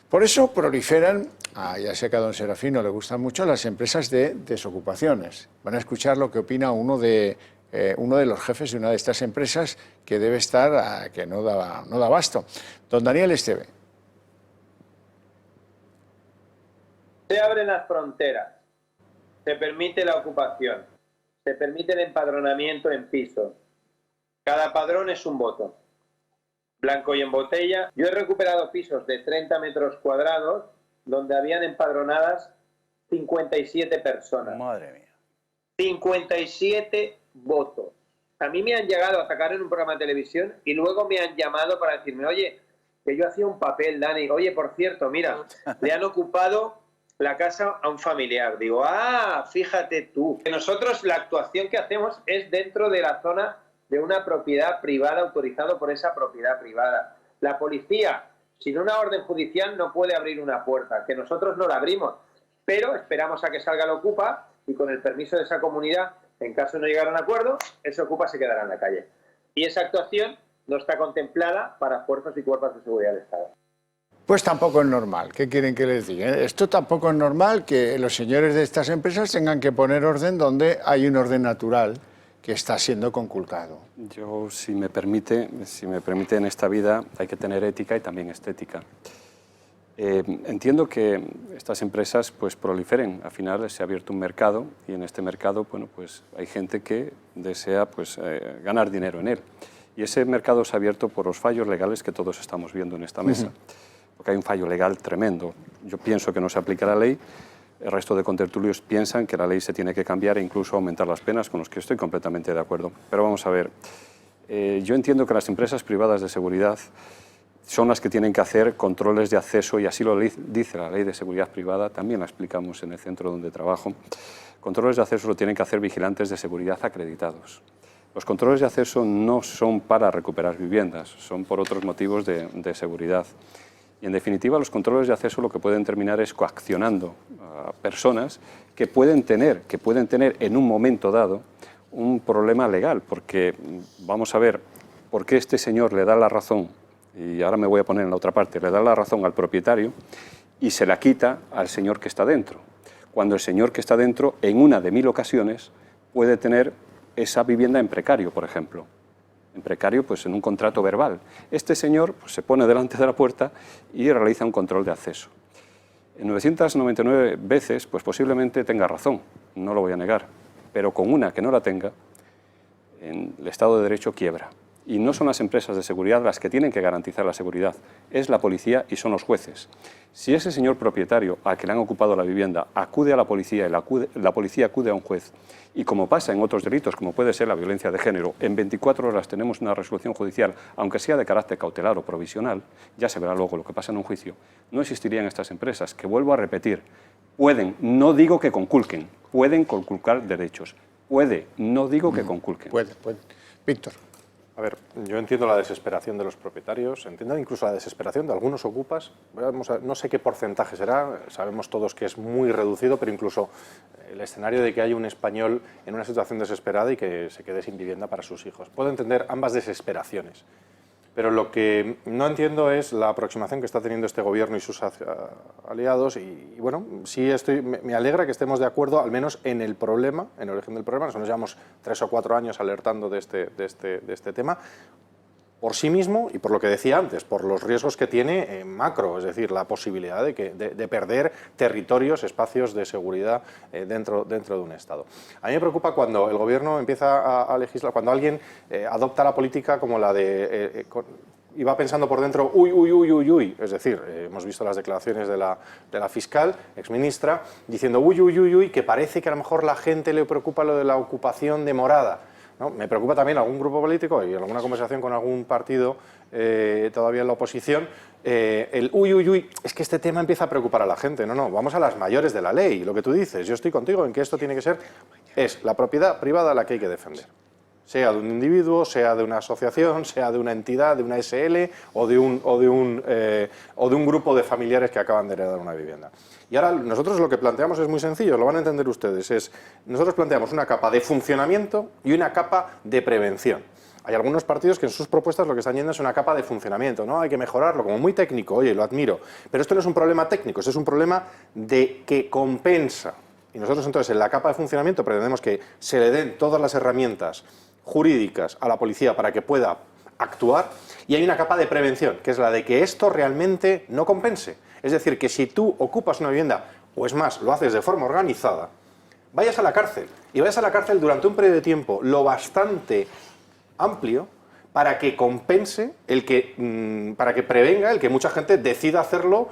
Por eso proliferan, ya sé que a don Serafino le gustan mucho, las empresas de desocupaciones. Van a escuchar lo que opina uno de los jefes de una de estas empresas que debe estar, que no da abasto. Don Daniel Esteve. Se abren las fronteras, se permite la ocupación, se permite el empadronamiento en pisos. Cada padrón es un voto, blanco y en botella. Yo he recuperado pisos de 30 metros cuadrados donde habían empadronadas 57 personas. Madre mía. 57 votos. A mí me han llegado a atacar en un programa de televisión y luego me han llamado para decirme, oye, que yo hacía un papel, Dani. Oye, por cierto, mira, le han ocupado la casa a un familiar. Digo, fíjate tú. Que nosotros la actuación que hacemos es dentro de la zona de una propiedad privada, autorizado por esa propiedad privada. La policía, sin una orden judicial, no puede abrir una puerta, que nosotros no la abrimos, pero esperamos a que salga el ocupa y con el permiso de esa comunidad, en caso de no llegar a un acuerdo, ese ocupa se quedará en la calle. Y esa actuación no está contemplada para fuerzas y cuerpos de seguridad del Estado. Pues tampoco es normal. ¿Qué quieren que les diga? Esto tampoco es normal que los señores de estas empresas tengan que poner orden donde hay un orden natural que está siendo conculcado. Yo, si me permite, en esta vida hay que tener ética y también estética. Entiendo que estas empresas pues proliferen. Al final se ha abierto un mercado y en este mercado, bueno, pues hay gente que desea pues ganar dinero en él. Y ese mercado se ha abierto por los fallos legales que todos estamos viendo en esta mesa. Porque hay un fallo legal tremendo. Yo pienso que no se aplica la ley, el resto de contertulios piensan que la ley se tiene que cambiar e incluso aumentar las penas, con los que estoy completamente de acuerdo. Pero vamos a ver, yo entiendo que las empresas privadas de seguridad son las que tienen que hacer controles de acceso, y así lo dice la Ley de Seguridad Privada, también la explicamos en el centro donde trabajo. Controles de acceso lo tienen que hacer vigilantes de seguridad acreditados. Los controles de acceso no son para recuperar viviendas, son por otros motivos de seguridad. Y en definitiva, los controles de acceso lo que pueden terminar es coaccionando a personas que pueden tener en un momento dado un problema legal, porque vamos a ver por qué este señor le da la razón, y ahora me voy a poner en la otra parte, le da la razón al propietario y se la quita al señor que está dentro, cuando el señor que está dentro en una de 1000 ocasiones puede tener esa vivienda en precario, por ejemplo. En precario, pues en un contrato verbal. Este señor pues, se pone delante de la puerta y realiza un control de acceso. En 999 veces, pues posiblemente tenga razón, no lo voy a negar, pero con una que no la tenga, en el Estado de Derecho quiebra. Y no son las empresas de seguridad las que tienen que garantizar la seguridad, es la policía y son los jueces. Si ese señor propietario al que le han ocupado la vivienda acude a la policía y la policía acude a un juez, y como pasa en otros delitos, como puede ser la violencia de género, en 24 horas tenemos una resolución judicial, aunque sea de carácter cautelar o provisional, ya se verá luego lo que pasa en un juicio, no existirían estas empresas, que vuelvo a repetir, pueden, no digo que conculquen, pueden conculcar derechos, no digo que conculquen. Puede. Víctor. A ver, yo entiendo la desesperación de los propietarios, entiendo incluso la desesperación de algunos ocupas. No sé qué porcentaje será, sabemos todos que es muy reducido, pero incluso el escenario de que haya un español en una situación desesperada y que se quede sin vivienda para sus hijos. Puedo entender ambas desesperaciones, pero lo que no entiendo es la aproximación que está teniendo este gobierno y sus aliados y bueno, sí me alegra que estemos de acuerdo al menos en el problema, en el origen del problema. Nosotros llevamos 3 o 4 años alertando de este tema por sí mismo y por lo que decía antes, por los riesgos que tiene macro, es decir, la posibilidad de perder territorios, espacios de seguridad dentro de un Estado. A mí me preocupa cuando el gobierno empieza a legislar, cuando alguien adopta la política como la de y va pensando por dentro, uy, uy, uy, uy, uy. Es decir, hemos visto las declaraciones de la fiscal, exministra, diciendo, uy, uy, uy, uy, que parece que a lo mejor la gente le preocupa lo de la ocupación de morada, ¿no? Me preocupa también algún grupo político y en alguna conversación con algún partido todavía en la oposición, el uy, uy, uy, es que este tema empieza a preocupar a la gente. No, no, vamos a las mayores de la ley. Lo que tú dices, yo estoy contigo en que esto tiene que ser, es la propiedad privada la que hay que defender. Sea de un individuo, sea de una asociación, sea de una entidad, de una SL o de un grupo de familiares que acaban de heredar una vivienda. Y ahora nosotros lo que planteamos es muy sencillo, lo van a entender ustedes, nosotros planteamos una capa de funcionamiento y una capa de prevención. Hay algunos partidos que en sus propuestas lo que están yendo es una capa de funcionamiento, ¿no? Hay que mejorarlo, como muy técnico, oye, lo admiro. Pero esto no es un problema técnico, esto es un problema de que compensa. Y nosotros entonces en la capa de funcionamiento pretendemos que se le den todas las herramientas jurídicas a la policía para que pueda actuar, y hay una capa de prevención, que es la de que esto realmente no compense. Es decir, que si tú ocupas una vivienda, o es más, lo haces de forma organizada, vayas a la cárcel, y vayas a la cárcel durante un periodo de tiempo lo bastante amplio para que compense, para que prevenga el que mucha gente decida hacerlo,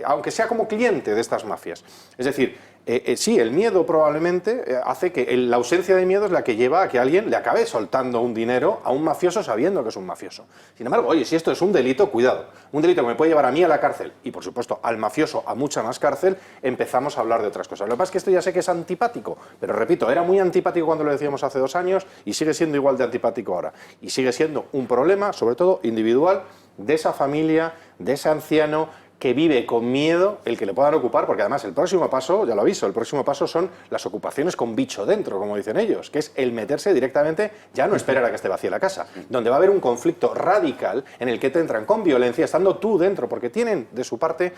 aunque sea como cliente de estas mafias. Es decir, sí, el miedo probablemente hace que la ausencia de miedo es la que lleva a que alguien le acabe soltando un dinero a un mafioso sabiendo que es un mafioso. Sin embargo, oye, si esto es un delito, cuidado. Un delito que me puede llevar a mí a la cárcel y, por supuesto, al mafioso a mucha más cárcel, empezamos a hablar de otras cosas. Lo que pasa es que esto ya sé que es antipático, pero repito, era muy antipático cuando lo decíamos hace 2 años y sigue siendo igual de antipático ahora. Y sigue siendo un problema, sobre todo individual, de esa familia, de ese anciano que vive con miedo el que le puedan ocupar, porque además el próximo paso, ya lo aviso, el próximo paso son las ocupaciones con bicho dentro, como dicen ellos, que es el meterse directamente, ya no esperar a que esté vacía la casa, donde va a haber un conflicto radical en el que te entran con violencia estando tú dentro, porque tienen de su parte,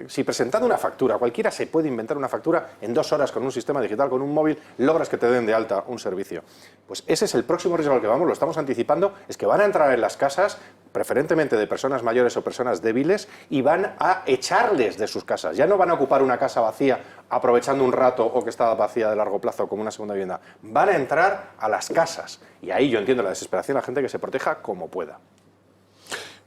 si presentando una factura, cualquiera se puede inventar una factura en 2 horas con un sistema digital, con un móvil, logras que te den de alta un servicio. Pues ese es el próximo riesgo al que vamos, lo estamos anticipando, es que van a entrar en las casas, preferentemente de personas mayores o personas débiles, y van a echarles de sus casas. Ya no van a ocupar una casa vacía aprovechando un rato o que está vacía de largo plazo como una segunda vivienda. Van a entrar a las casas. Y ahí yo entiendo la desesperación de la gente que se proteja como pueda.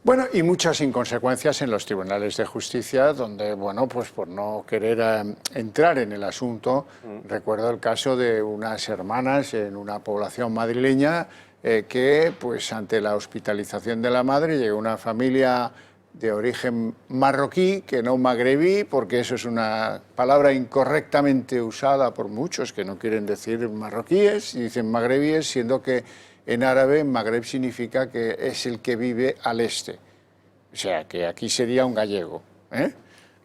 Bueno, y muchas inconsecuencias en los tribunales de justicia, donde, bueno, pues por no querer entrar en el asunto, recuerdo el caso de unas hermanas en una población madrileña que, pues ante la hospitalización de la madre, llegó una familia de origen marroquí, que no magrebí, porque eso es una palabra incorrectamente usada por muchos que no quieren decir marroquíes, y dicen magrebíes, siendo que en árabe Magreb significa que es el que vive al este. O sea, que aquí sería un gallego, ¿eh?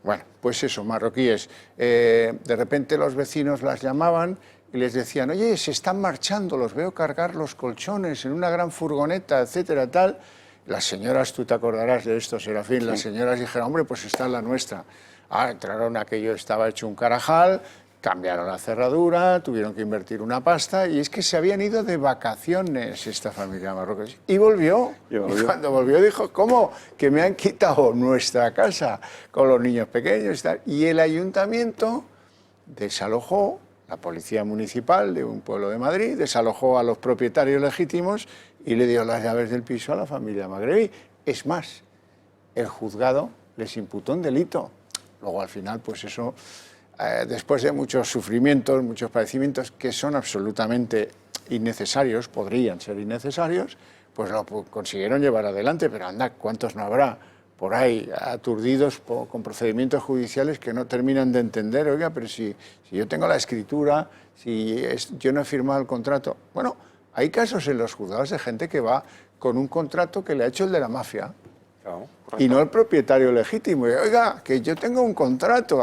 Bueno, pues eso, marroquíes. De repente los vecinos las llamaban y les decían, oye, se están marchando, los veo cargar los colchones en una gran furgoneta, etcétera, tal. Las señoras, tú te acordarás de esto, Serafín, sí. Las señoras dijeron, hombre, pues esta es la nuestra. Entraron, aquello estaba hecho un carajal, cambiaron la cerradura, tuvieron que invertir una pasta, y es que se habían ido de vacaciones esta familia marroquí. Y volvió. Y cuando volvió dijo, ¿cómo? Que me han quitado nuestra casa con los niños pequeños y tal. Y el ayuntamiento desalojó, la policía municipal de un pueblo de Madrid, desalojó a los propietarios legítimos y le dio las llaves del piso a la familia magrebí. Es más, el juzgado les imputó un delito. Luego, al final, pues eso, después de muchos sufrimientos, muchos padecimientos que son absolutamente innecesarios, podrían ser innecesarios, pues lo consiguieron llevar adelante. Pero anda, ¿cuántos no habrá por ahí aturdidos con procedimientos judiciales que no terminan de entender? Oiga, pero si yo tengo la escritura, yo no he firmado el contrato. Bueno, hay casos en los juzgados de gente que va con un contrato que le ha hecho el de la mafia. Claro, y no el propietario legítimo. Y, oiga, que yo tengo un contrato.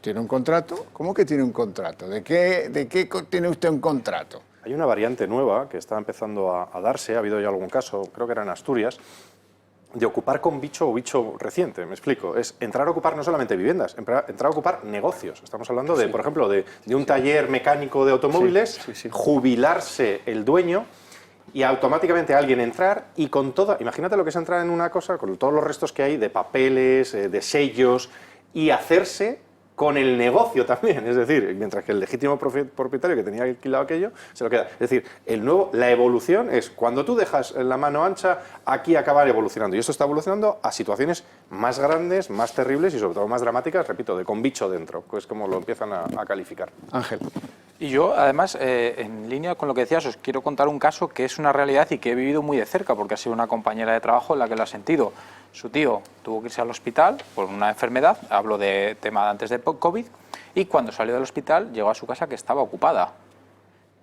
¿Tiene un contrato? ¿Cómo que tiene un contrato? ¿De qué tiene usted un contrato? Hay una variante nueva que está empezando a darse, ha habido ya algún caso, creo que era en Asturias, de ocupar con bicho o bicho reciente, me explico. Es entrar a ocupar no solamente viviendas, entrar a ocupar negocios. Estamos hablando de, por ejemplo, de un taller mecánico de automóviles, jubilarse el dueño y automáticamente alguien entrar y con toda... Imagínate lo que es entrar en una cosa, con todos los restos que hay de papeles, de sellos, y hacerse con el negocio también, es decir, mientras que el legítimo propietario que tenía alquilado aquello se lo queda. Es decir, la evolución es cuando tú dejas la mano ancha, aquí acaban evolucionando. Y esto está evolucionando a situaciones más grandes, más terribles y sobre todo más dramáticas, repito, de con bicho dentro, que es como lo empiezan a calificar. Ángel. Y yo, además, en línea con lo que decías, os quiero contar un caso que es una realidad y que he vivido muy de cerca, porque ha sido una compañera de trabajo la que lo ha sentido. Su tío tuvo que irse al hospital por una enfermedad, hablo de tema de antes de COVID, y cuando salió del hospital llegó a su casa que estaba ocupada.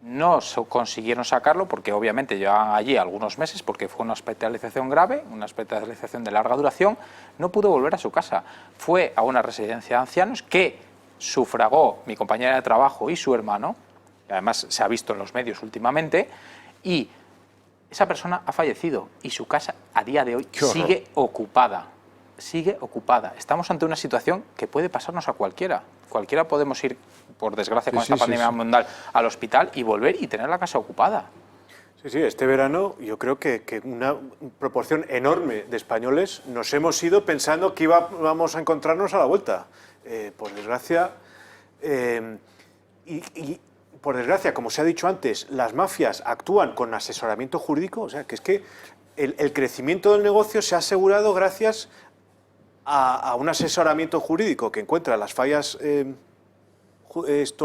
No consiguieron sacarlo porque obviamente llevaban allí algunos meses porque fue una hospitalización grave, una hospitalización de larga duración, no pudo volver a su casa. Fue a una residencia de ancianos que sufragó mi compañera de trabajo y su hermano, y además se ha visto en los medios últimamente, y esa persona ha fallecido y su casa a día de hoy sigue ocupada. Sigue ocupada. Estamos ante una situación que puede pasarnos a cualquiera. Cualquiera podemos ir, por desgracia, con esta pandemia mundial al hospital y volver y tener la casa ocupada. Sí, sí, este verano yo creo que una proporción enorme de españoles nos hemos ido pensando que íbamos a encontrarnos a la vuelta. Por desgracia, por desgracia, como se ha dicho antes, las mafias actúan con asesoramiento jurídico, o sea, que es que el crecimiento del negocio se ha asegurado gracias a un asesoramiento jurídico que encuentra las fallas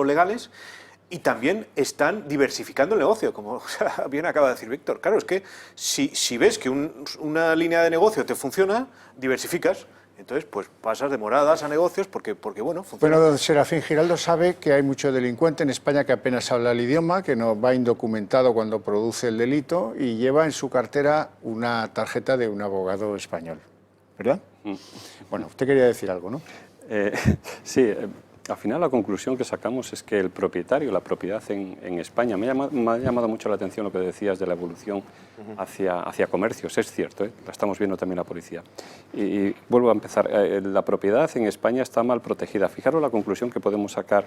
legales, y también están diversificando el negocio, como bien acaba de decir Víctor. Claro, es que si ves que una línea de negocio te funciona, diversificas. Entonces, pues pasas de moradas a negocios porque bueno, funciona. Bueno, Serafín Giraldo sabe que hay mucho delincuente en España que apenas habla el idioma, que no va indocumentado cuando produce el delito y lleva en su cartera una tarjeta de un abogado español, ¿verdad? Bueno, usted quería decir algo, ¿no? Sí, al final la conclusión que sacamos es que el propietario, la propiedad en España, me ha llamado mucho la atención lo que decías de la evolución hacia comercios, es cierto, la estamos viendo también la policía. Y vuelvo a empezar, la propiedad en España está mal protegida. Fijaros la conclusión que podemos sacar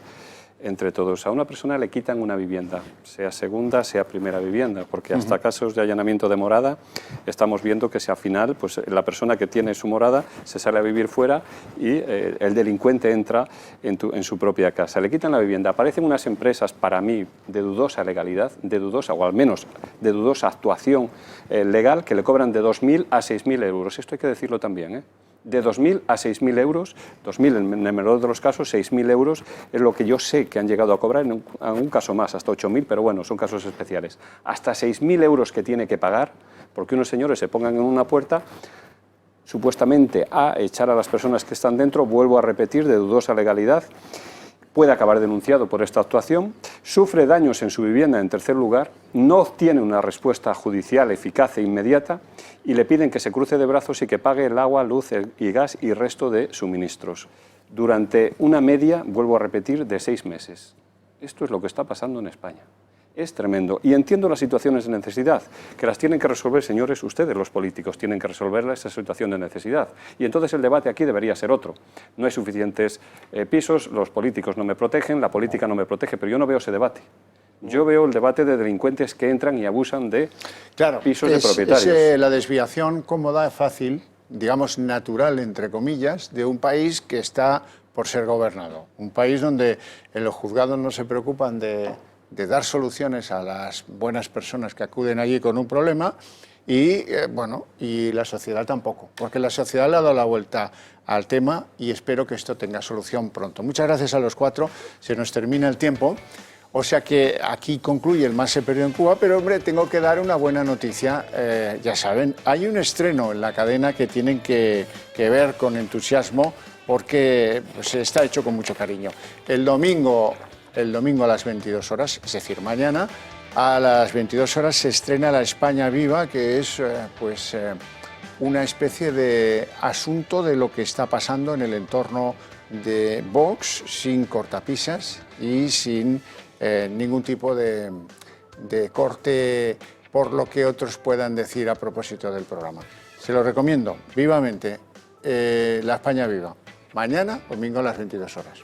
entre todos. A una persona le quitan una vivienda, sea segunda, sea primera vivienda, porque hasta casos de allanamiento de morada estamos viendo que si al final pues, la persona que tiene su morada se sale a vivir fuera y el delincuente entra en su propia casa. Le quitan la vivienda. Aparecen unas empresas, para mí, de dudosa legalidad, de dudosa, o al menos de dudosa actuación legal, que le cobran de 2.000 a 6.000 euros. Esto hay que decirlo también, ¿eh? De 2.000 a 6.000 euros, 2.000 en el menor de los casos, 6.000 euros es lo que yo sé que han llegado a cobrar, en un caso más, hasta 8.000, pero bueno, son casos especiales. Hasta 6.000 euros que tiene que pagar porque unos señores se pongan en una puerta supuestamente a echar a las personas que están dentro, vuelvo a repetir, de dudosa legalidad, puede acabar denunciado por esta actuación, sufre daños en su vivienda en tercer lugar, no obtiene una respuesta judicial eficaz e inmediata y le piden que se cruce de brazos y que pague el agua, luz y gas y resto de suministros durante una media, vuelvo a repetir, de 6 meses. Esto es lo que está pasando en España. Es tremendo. Y entiendo las situaciones de necesidad, que las tienen que resolver, señores, ustedes, los políticos, tienen que resolver esa situación de necesidad. Y entonces el debate aquí debería ser otro. No hay suficientes pisos, los políticos no me protegen, la política no me protege, pero yo no veo ese debate. Yo veo el debate de delincuentes que entran y abusan de pisos de propietarios. Es la desviación cómoda, fácil, digamos natural, entre comillas, de un país que está por ser gobernado. Un país donde en los juzgados no se preocupan de dar soluciones a las buenas personas que acuden allí con un problema y, y la sociedad tampoco, porque la sociedad le ha dado la vuelta al tema y espero que esto tenga solución pronto. Muchas gracias a los 4, se nos termina el tiempo, o sea que aquí concluye el Más se perdió en Cuba, pero hombre, tengo que dar una buena noticia, ya saben, hay un estreno en la cadena que tienen que ver con entusiasmo porque pues, está hecho con mucho cariño. El domingo a las 22 horas, es decir, mañana, a las 22 horas se estrena La España Viva, que es una especie de asunto de lo que está pasando en el entorno de Vox, sin cortapisas y sin ningún tipo de corte por lo que otros puedan decir a propósito del programa. Se lo recomiendo vivamente, La España Viva, mañana, domingo a las 22 horas.